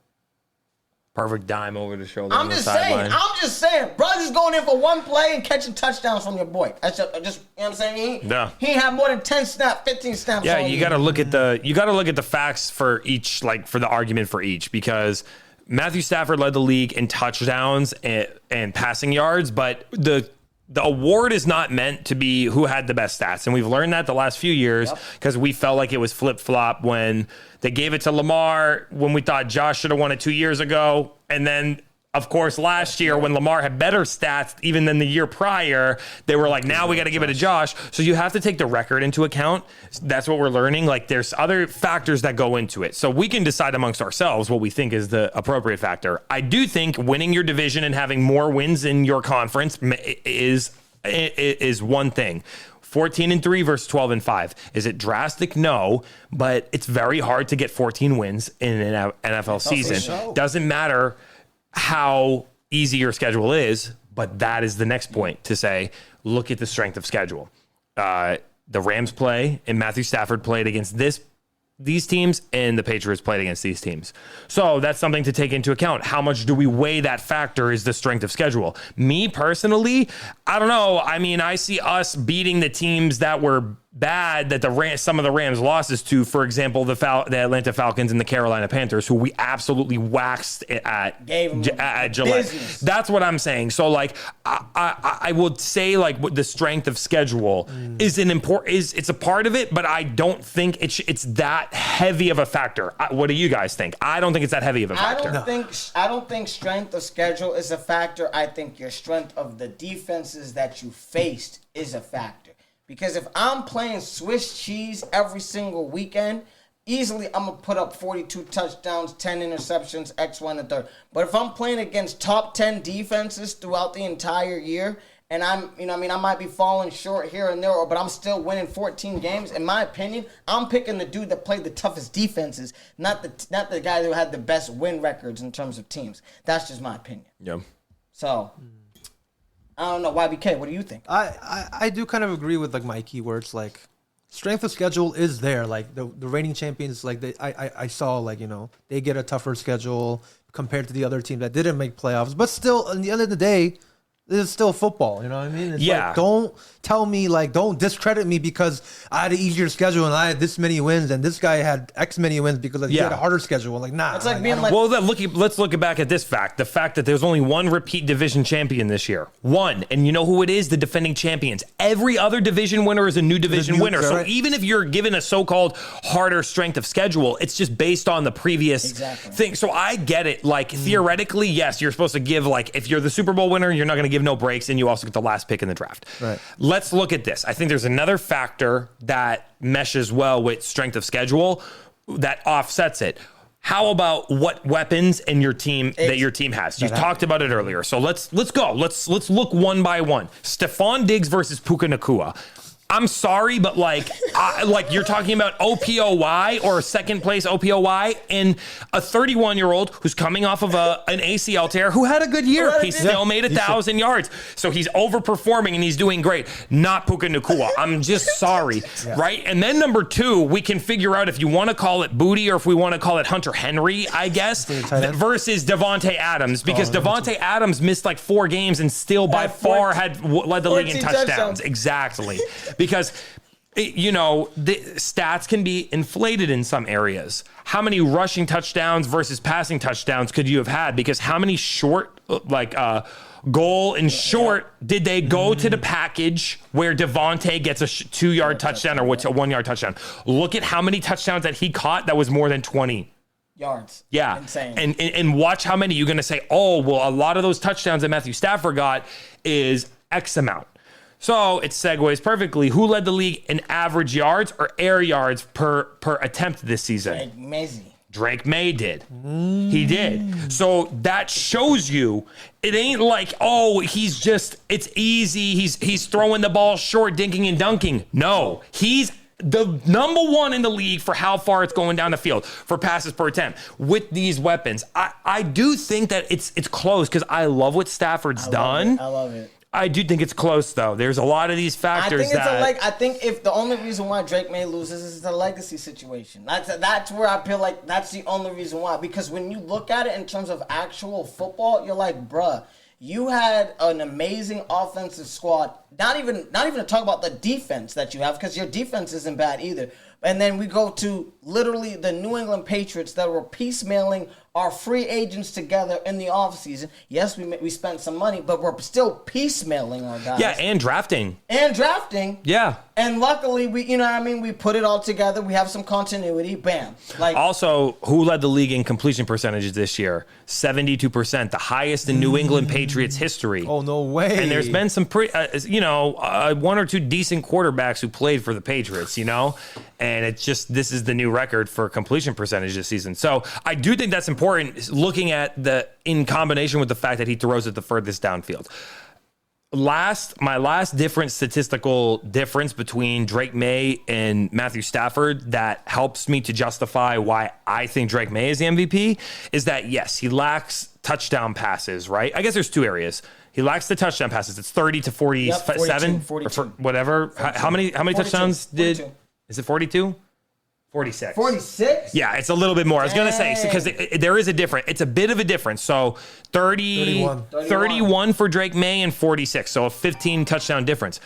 Perfect dime over the shoulder. I'm just saying. Brothers is going in for 1 play and catching touchdowns from your boy. That's just you know what I'm saying? He ain't have more than 10 snaps, 15 snaps. Yeah, you got to look at the facts for each, like for the argument for each, because Matthew Stafford led the league in touchdowns and passing yards, but the award is not meant to be who had the best stats. And we've learned that the last few years because we felt like it was flip-flop when they gave it to Lamar, when we thought Josh should have won it 2 years ago. And then, of course, last year when Lamar had better stats even than the year prior, they were like, now we got to give it to Josh. So you have to take the record into account. That's what we're learning. Like, there's other factors that go into it. So we can decide amongst ourselves what we think is the appropriate factor. I do think winning your division and having more wins in your conference is one thing. 14-3 versus 12-5. Is it drastic? No, but it's very hard to get 14 wins in an NFL season. Doesn't matter how easy your schedule is, but that is the next point to say, look at the strength of schedule. The Rams play and Matthew Stafford played against these teams, and the Patriots played against these teams. So that's something to take into account. How much do we weigh that factor is the strength of schedule? Me personally, I don't know. I mean, I see us beating the teams that were bad that some of the Rams losses to, for example, the Atlanta Falcons and the Carolina Panthers, who we absolutely waxed at Gillette. Business. That's what I'm saying. So, like, I would say, like, the strength of schedule is it's a part of it, but I don't think it's that heavy of a factor. What do you guys think? I don't think it's that heavy of a factor. I don't think strength of schedule is a factor. I think your strength of the defenses that you faced is a factor. Because if I'm playing Swiss cheese every single weekend, easily I'm going to put up 42 touchdowns, 10 interceptions, X, 1, and 3. But if I'm playing against top 10 defenses throughout the entire year, and I might be falling short here and there, but I'm still winning 14 games, in my opinion, I'm picking the dude that played the toughest defenses, not the guy who had the best win records in terms of teams. That's just my opinion. Yeah. So, I don't know. YBK, what do you think? I do kind of agree with like Mikey, where it's like strength of schedule is there. Like the reigning champions, like I saw, like, you know, they get a tougher schedule compared to the other teams that didn't make playoffs. But still, at the end of the day, this is still football, you know what I mean? It's like, don't tell me, like, don't discredit me because I had an easier schedule and I had this many wins and this guy had X many wins because he had a harder schedule. Like, nah. It's like being like... Well, then let's look back at this fact. The fact that there's only one repeat division champion this year. One. And you know who it is? The defending champions. Every other division winner is a new division winner. So even if you're given a so-called harder strength of schedule, it's just based on the previous thing. So I get it. Like, theoretically, yes, you're supposed to give, like, if you're the Super Bowl winner, you're not going to give give no breaks, and you also get the last pick in the draft. Right. Let's look at this. I think there's another factor that meshes well with strength of schedule that offsets it. How about what weapons and your team that your team has? You talked about it earlier. So let's go. Let's look one by one. Stephon Diggs versus Puka Nacua. I'm sorry, but like you're talking about OPOY or second place OPOY and a 31-year-old who's coming off of an ACL tear who had a good year. He still made 1,000 yards. So he's overperforming and he's doing great. Not Puka Nacua. I'm just sorry, right? And then number 2, we can figure out if you want to call it Booty or if we want to call it Hunter Henry, I guess, versus Devontae Adams because Devontae Adams missed like 4 games and still by far had led the league in touchdowns. Exactly. Because, you know, the stats can be inflated in some areas. How many rushing touchdowns versus passing touchdowns could you have had? Because how many short, goal and short did they go to the package where Devontae gets a 2-yard touchdown or what's a 1-yard touchdown? Look at how many touchdowns that he caught that was more than 20 yards. Yeah. Insane. And watch how many you're going to say, oh, well, a lot of those touchdowns that Matthew Stafford got is X amount. So it segues perfectly. Who led the league in average yards or air yards per attempt this season? Drake May did. He did. So that shows you it ain't like, oh, it's easy. He's throwing the ball short, dinking and dunking. No, he's the number 1 in the league for how far it's going down the field for passes per attempt with these weapons. I do think that it's close because I love what Stafford's done. I love it. I do think it's close, though. There's a lot of these factors I think if the only reason why Drake May loses is a legacy situation. That's where I feel like that's the only reason why. Because when you look at it in terms of actual football, you're like, bruh, you had an amazing offensive squad. Not even to talk about the defense that you have, because your defense isn't bad either. And then we go to literally the New England Patriots that were piecemealing our free agents together in the offseason. Yes, we spent some money, but we're still piecemealing our guys. Yeah, and drafting. Yeah. And luckily, we put it all together. We have some continuity. Bam. Also, who led the league in completion percentages this year? 72%, the highest in New England Patriots history. Oh, no way. And there's been some one or two decent quarterbacks who played for the Patriots, and it's just, this is the new record for completion percentage this season. So I do think that's important, looking at in combination with the fact that he throws it the furthest downfield. My last statistical difference between Drake May and Matthew Stafford that helps me to justify why I think Drake May is the MVP is that, yes, he lacks touchdown passes, right? I guess there's 2 areas. He lacks the touchdown passes. It's 30 to 47, 42. Or whatever. 42. How many 42. Touchdowns did? 42. Is it 42? 46. 46? Yeah, it's a little bit more. I was going to say, because there is a difference. It's a bit of a difference. So 31 for Drake May and 46. So a 15 touchdown difference.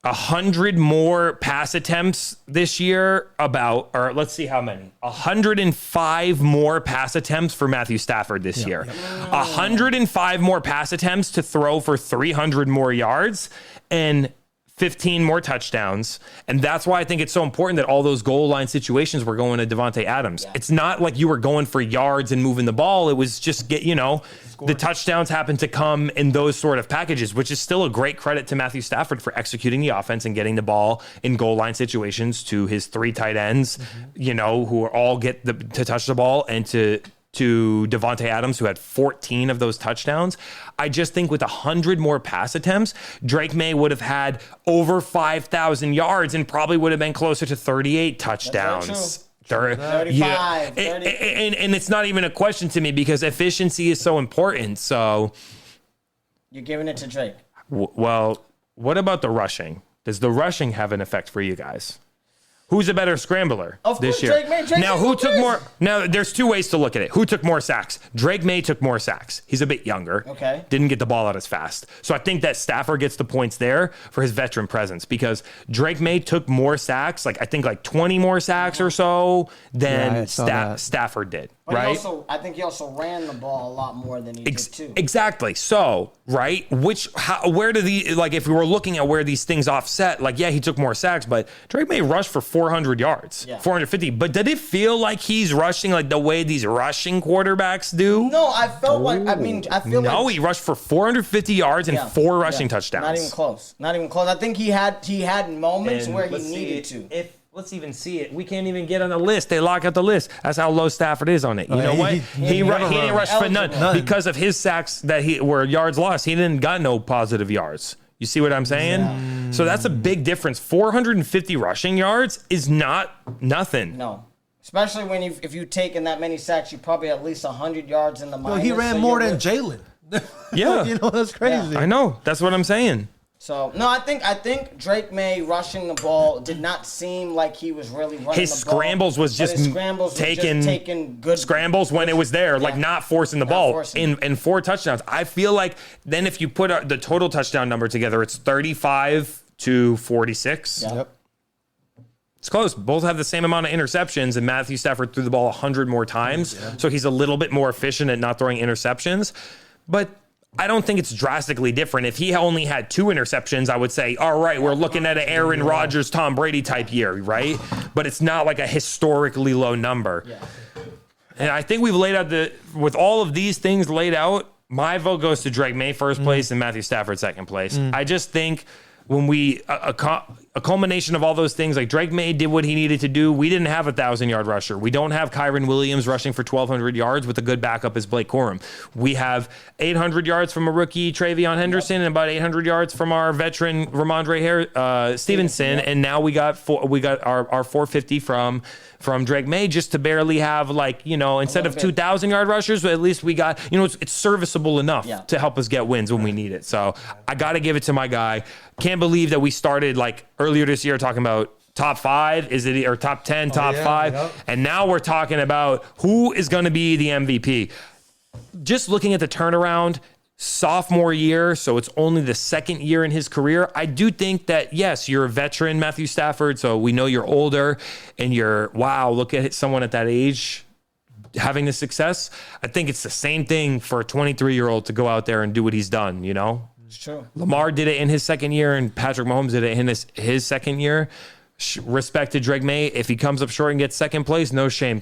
100 more pass attempts this year or let's see how many. 105 more pass attempts for Matthew Stafford this year. 105 more pass attempts to throw for 300 more yards and 15 more touchdowns. And that's why I think it's so important that all those goal line situations were going to Devontae Adams. Yeah. It's not like you were going for yards and moving the ball. It was just the touchdowns happened to come in those sort of packages, which is still a great credit to Matthew Stafford for executing the offense and getting the ball in goal line situations to his 3 tight ends, who all get to touch the ball, and to Devontae Adams, who had 14 of those touchdowns. I just think with 100 more pass attempts, Drake May would have had over 5,000 yards and probably would have been closer to 38 touchdowns. 35. Yeah. 30. And it's not even a question to me because efficiency is so important. So you're giving it to Drake. Well, what about the rushing? Does the rushing have an effect for you guys? Who's a better scrambler this year? Drake May. Now, who took more? Now, there's 2 ways to look at it. Who took more sacks? Drake May took more sacks. He's a bit younger. Okay. Didn't get the ball out as fast. So I think that Stafford gets the points there for his veteran presence because Drake May took more sacks, I think 20 more sacks or so than Stafford did. But right? I think he also ran the ball a lot more than he did too. Exactly. So, right? Where do if we were looking at where these things offset, he took more sacks, but Drake May rushed for 400 yards, 450. But did it feel like he's rushing like the way these rushing quarterbacks do? No, I felt like, I feel like. No, he rushed for 450 yards and 4 rushing touchdowns. Not even close. Not even close. I think he had moments where he needed to. Let's even see it. We can't even get on the list. They lock out the list. That's how low Stafford is on it. You know what? He didn't rush for none because of his sacks that were yards lost. He didn't got no positive yards. You see what I'm saying? Yeah. So that's a big difference. 450 rushing yards is not nothing. No. Especially when if you taken that many sacks, you probably at least 100 yards in the minus. He ran more than Jalen. Yeah. You know, that's crazy. I know. That's what I'm saying. So, no, I think Drake May rushing the ball did not seem like he was really running his the ball. Scrambles was just taking good scrambles when it was there, like not forcing the ball in 4 touchdowns. I feel like then if you put the total touchdown number together, it's 35 to 46. Yep. It's close. Both have the same amount of interceptions, and Matthew Stafford threw the ball 100 more times. Yeah. So he's a little bit more efficient at not throwing interceptions. But I don't think it's drastically different. If he only had 2 interceptions, I would say, all right, we're looking at an Aaron Rodgers, Tom Brady type year, right? But it's not like a historically low number. Yeah. And I think we've laid out with all of these things laid out, my vote goes to Drake May first place and Matthew Stafford second place. I just think when a culmination of all those things, like Drake May did what he needed to do. We didn't have a 1,000-yard rusher. We don't have Kyron Williams rushing for 1,200 yards with a good backup as Blake Corum. We have 800 yards from a rookie, Travion Henderson, and about 800 yards from our veteran Ramondre Stevenson. And now we got our 450 from Drake May just to barely have, like, you know, instead of 2,000-yard rushers, but at least we got, you know, it's serviceable enough to help us get wins when we need it. So I got to give it to my guy. Can't believe that we started like earlier this year talking about top 5, or top 10, top 5. Yep. And now we're talking about who is going to be the MVP. Just looking at the turnaround, sophomore year, so it's only the second year in his career. I do think that, yes, you're a veteran, Matthew Stafford, so we know you're older and look at someone at that age having the success. I think it's the same thing for a 23-year-old to go out there and do what he's done, you know? It's true. Lamar did it in his second year, and Patrick Mahomes did it in his second year. Respect to Drake May. If he comes up short and gets second place, no shame.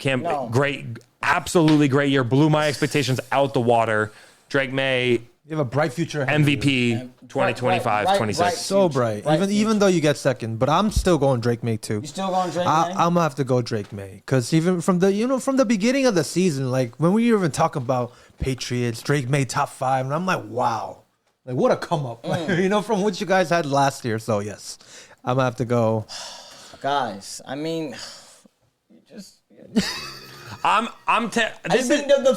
Great, absolutely great year. Blew my expectations out the water. Drake May, you have a bright future ahead MVP 2025, 26. So bright. Even though you get second, but I'm still going Drake May too. You still going Drake May? I'm gonna have to go Drake May because even from the beginning of the season, like when we even talk about Patriots, Drake May top 5, and I'm like, wow, like what a come up, you know, from what you guys had last year. So yes, I'm gonna have to go. Guys, I mean, you just. The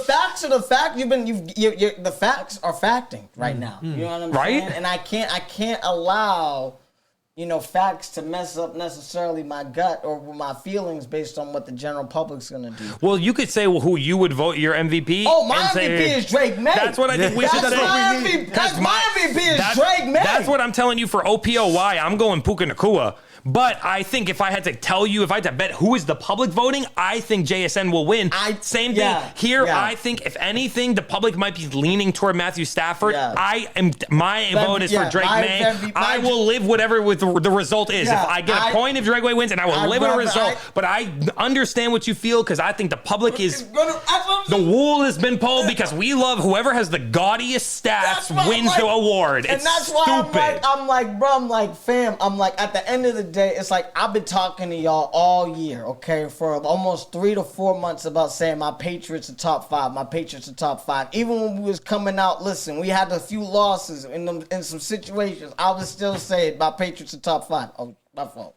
facts are the fact. The facts are facting right now. You know what I'm saying? And I can't allow, you know, facts to mess up necessarily my gut or my feelings based on what the general public's gonna do. Well, you could say who you would vote your MVP. Oh, my MVP is Drake May. That's what I think we should say. My MVP is Drake May. That's what I'm telling you for OPOY. I'm going Puka Nacua. But I think if I had to tell you, if I had to bet who is the public voting, I think JSN will win. Same thing here. Yeah. I think if anything, the public might be leaning toward Matthew Stafford. Yeah. My vote is for Drake May. I will live whatever the result is. Yeah. If I get a point if Drake May wins, and I will live with a result. But I understand what you feel because I think the public is the wool has been pulled because we love whoever has the gaudiest stats wins the award. And that's why I'm like, fam, at the end of the day, it's like I've been talking to y'all all year, okay, for almost 3 to 4 months about saying my Patriots are top 5, my Patriots are top 5. Even when we was coming out, listen, we had a few losses in some situations. I was still saying my Patriots are top 5. Oh, my fault.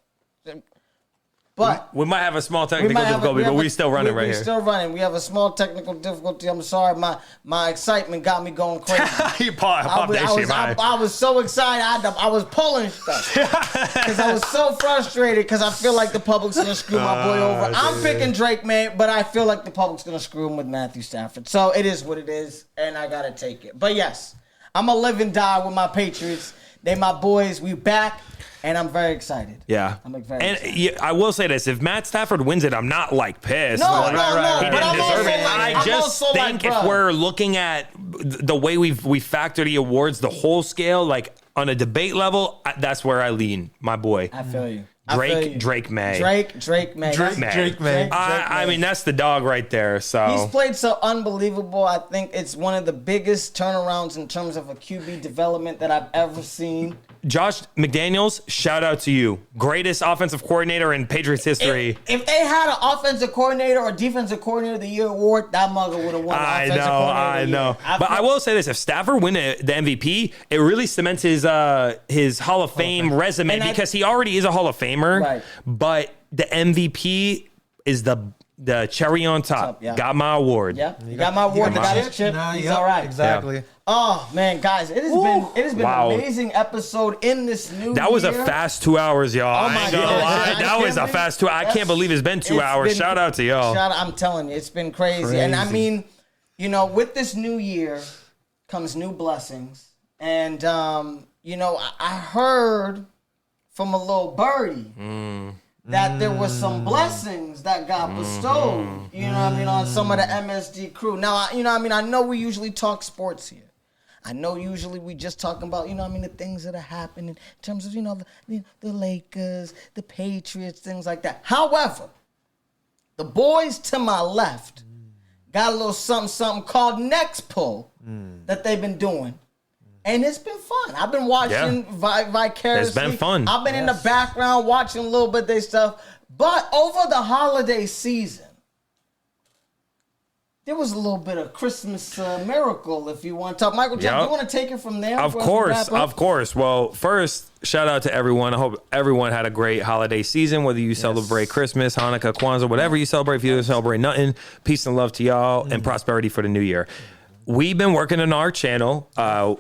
But we might have a small technical difficulty, but we're still running right here. We're still running. We have a small technical difficulty. I'm sorry. My excitement got me going crazy. I was so excited. I was pulling stuff because I was so frustrated because I feel like the public's going to screw my boy over. I'm picking Drake May, but I feel like the public's going to screw him with Matthew Stafford. So it is what it is, and I got to take it. But yes, I'm going to live and die with my Patriots. They my boys. We back. And I'm very excited. Yeah. I'm very excited. And I will say this. If Matt Stafford wins it, I'm not, like, pissed. No. He didn't deserve it. I just think if we're looking at the way we factor the awards, the whole scale, like, on a debate level, that's where I lean, my boy. I feel you. Drake May. Drake May. Drake May. I mean, that's the dog right there. So he's played so unbelievable. I think it's one of the biggest turnarounds in terms of a QB development that I've ever seen. Josh McDaniels, shout out to you. Greatest offensive coordinator in Patriots history. If they had an offensive coordinator or defensive coordinator of the year award, that mugger would have won the offensive coordinator of the year. But I will say this, if Stafford win the MVP, it really cements his Hall of Fame resume because he already is a Hall of Famer. Right. But the MVP is the cherry on top. Yeah. Got my award. Yeah, you got my award. Got his chip. He's all right. Exactly. Yeah. Oh man, guys, it has been an amazing episode in this new That was year. a fast 2 hours, y'all. Oh my I ain't gonna gosh. lie. That was a fast 2 hours. I can't believe it's been 2 hours. Shout out to y'all. I'm telling you, it's been crazy. And I mean, with this new year comes new blessings. And I heard from a little birdie that there was some blessings that got bestowed, on some of the MSD crew. Now, I know we usually talk sports here. I know usually we just talking about, the things that are happening in terms of, the Lakers, the Patriots, things like that. However, the boys to my left got a little something called Next Pull that they've been doing. And it's been fun. I've been watching vicariously. It's been fun. I've been in the background watching a little bit of their stuff. But over the holiday season, there was a little bit of Christmas miracle, if you want to talk. Michael, you want to take it from there? Of course. Well, first, shout out to everyone. I hope everyone had a great holiday season, whether you celebrate Christmas, Hanukkah, Kwanzaa, whatever you celebrate. If you don't celebrate nothing, peace and love to y'all and prosperity for the new year. We've been working on our channel.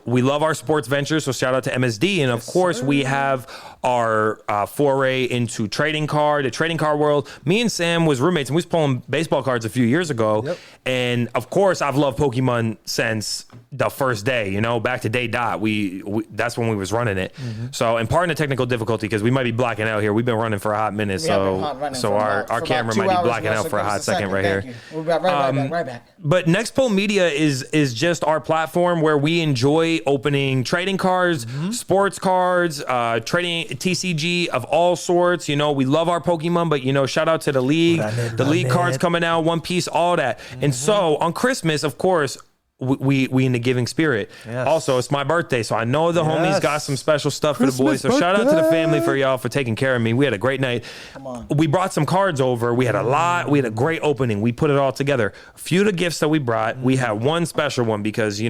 We love our sports ventures, so shout out to MSD. And of course, we have our foray into the trading card world. Me and Sam was roommates, and we was pulling baseball cards a few years ago. Yep. And of course, I've loved Pokemon since the first day. Back to day dot. We that's when we was running it. Mm-hmm. So, and pardon the technical difficulty because we might be blacking out here. We've been running for a hot minute, our camera might be blacking out for a hot second right here. We'll be right back. But Next Pull Media is just our platform where we enjoy opening trading cards, sports cards, trading TCG of all sorts. We love our Pokemon, but shout out to the league, league cards coming out, One Piece, all that. And so on Christmas, of course, we in the giving spirit. Yes. Also, it's my birthday, so I know the homies got some special stuff for the boys. So shout out to the family for y'all for taking care of me. We had a great night. Come on. We brought some cards over. We had a lot. We had a great opening. We put it all together. A few of the gifts that we brought, we had one special one because,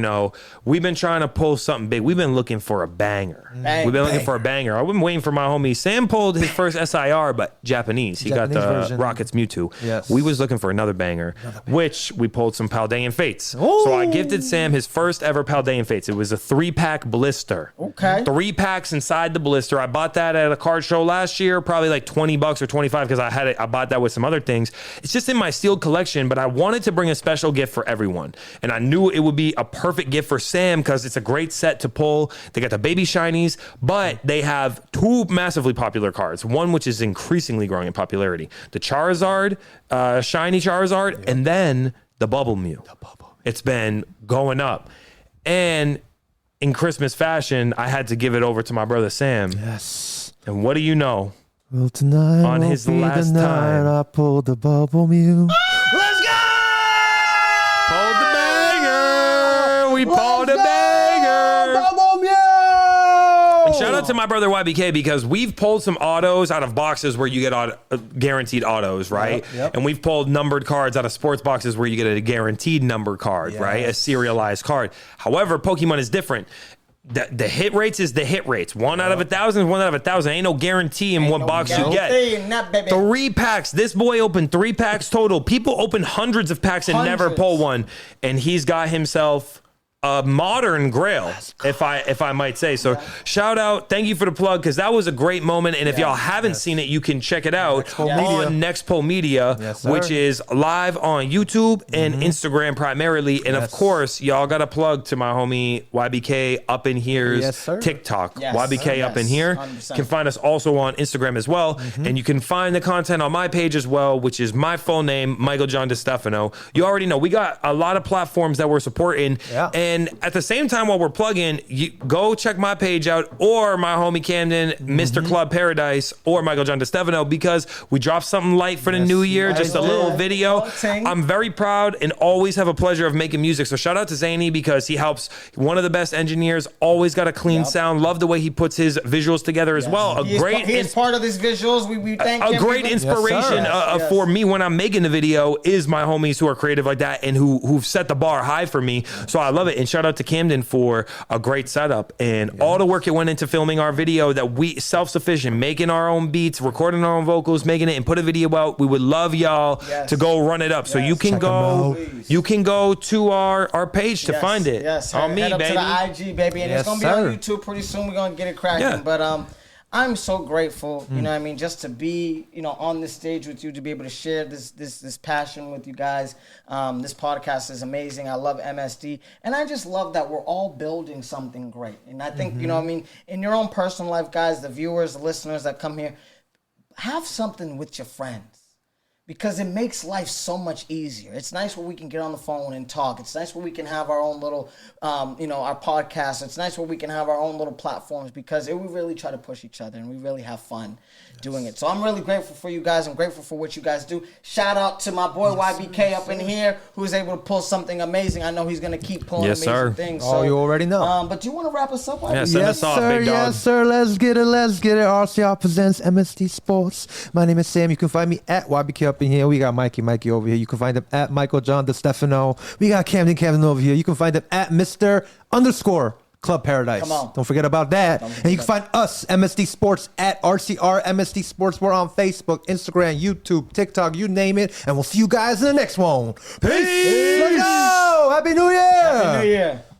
we've been trying to pull something big. We've been looking for a banger. We've been looking for a banger. I've been waiting for my homie. Sam pulled his first SIR, but Japanese. He got the version. Rockets Mewtwo. Yes. We was looking for another banger, which we pulled some Paldean Fates. Ooh. So I gifted Sam his first ever Paldean Fates. It was a 3-pack blister. Okay. 3 packs inside the blister. I bought that at a card show last year, probably like $20 or $25 because I bought that with some other things. It's just in my sealed collection, but I wanted to bring a special gift for everyone. And I knew it would be a perfect gift for Sam because it's a great set to pull. They got the baby shinies, but they have 2 massively popular cards. One which is increasingly growing in popularity. The Charizard, shiny Charizard, and then the Bubble Mew. It's been going up. And in Christmas fashion, I had to give it over to my brother Sam. Yes. And what do you know? Well, tonight on his last time, I pulled the Bubble Mew. Let's go! Pulled the banger! We pulled a banger! Bubble Mew! And shout out to my brother YBK because we've pulled some autos out of boxes where you get guaranteed autos, right? Yep. And we've pulled numbered cards out of sports boxes where you get a guaranteed number card, right? A serialized card. However, Pokemon is different. The hit rates is the hit rates. 1 out of 1,000 is 1 out of 1,000. Ain't no guarantee in what box you get. 3 packs. This boy opened 3 packs total. People open hundreds of packs and never pull one. And he's got himself a modern grail, if I might say. So shout out, thank you for the plug, because that was a great moment. And if y'all haven't seen it, you can check it out on Next Pull Media, which is live on YouTube and Instagram primarily. And of course, y'all got a plug to my homie YBK Up in Here's TikTok. YBK Up in Here. 100%. You can find us also on Instagram as well. And you can find the content on my page as well, which is my full name, Michael John DeStefano. You already know we got a lot of platforms that we're supporting. And And at the same time, while we're plugging, you go check my page out or my homie Camden, Mr. Club Paradise, or Michael John DeStefano, because we dropped something light for the new year, just a little video. I'm very proud and always have a pleasure of making music. So shout out to Zany because he helps. One of the best engineers, always got a clean sound. Love the way he puts his visuals together as well. He is part of his visuals. We thank him. A great inspiration for me when I'm making the video is my homies who are creative like that and who've set the bar high for me. So I love it. And shout out to Camden for a great setup and all the work it went into filming our video, that we self-sufficient, making our own beats, recording our own vocals, making it and put a video out. We would love y'all to go run it up. So you can go to our page to find it. Yes, on me, head up baby. to the IG, baby. And it's going to be on YouTube pretty soon. We're going to get it cracking. Yeah. But I'm so grateful, you know what I mean, just to be, on this stage with you, to be able to share this passion with you guys. This podcast is amazing. I love MSD. And I just love that we're all building something great. And I think, you know what I mean, in your own personal life, guys, the viewers, the listeners that come here, have something with your friends. Because it makes life so much easier. It's nice when we can get on the phone and talk. It's nice when we can have our own little, our podcast. It's nice when we can have our own little platforms because we really try to push each other and we really have fun doing it. So I'm really grateful for you guys. I'm grateful for what you guys do. Shout out to my boy YBK up in here who is able to pull something amazing. I know he's going to keep pulling amazing things. So, you already know. But do you want to wrap us up? Yeah, send us off, big dog. Yes, sir. Let's get it. RCR Presents MSD Sports. My name is Sam. You can find me at YBK up in here. We got Mikey over here. You can find him at Michael John DeStefano. We got Camden over here. You can find him at Mr. Club Paradise. Come on. Don't forget about that. And you can find us, MSD Sports, at RCR MSD Sports. We're on Facebook, Instagram, YouTube, TikTok, you name it. And we'll see you guys in the next one. Peace. Let's go. Happy New Year. Happy New Year.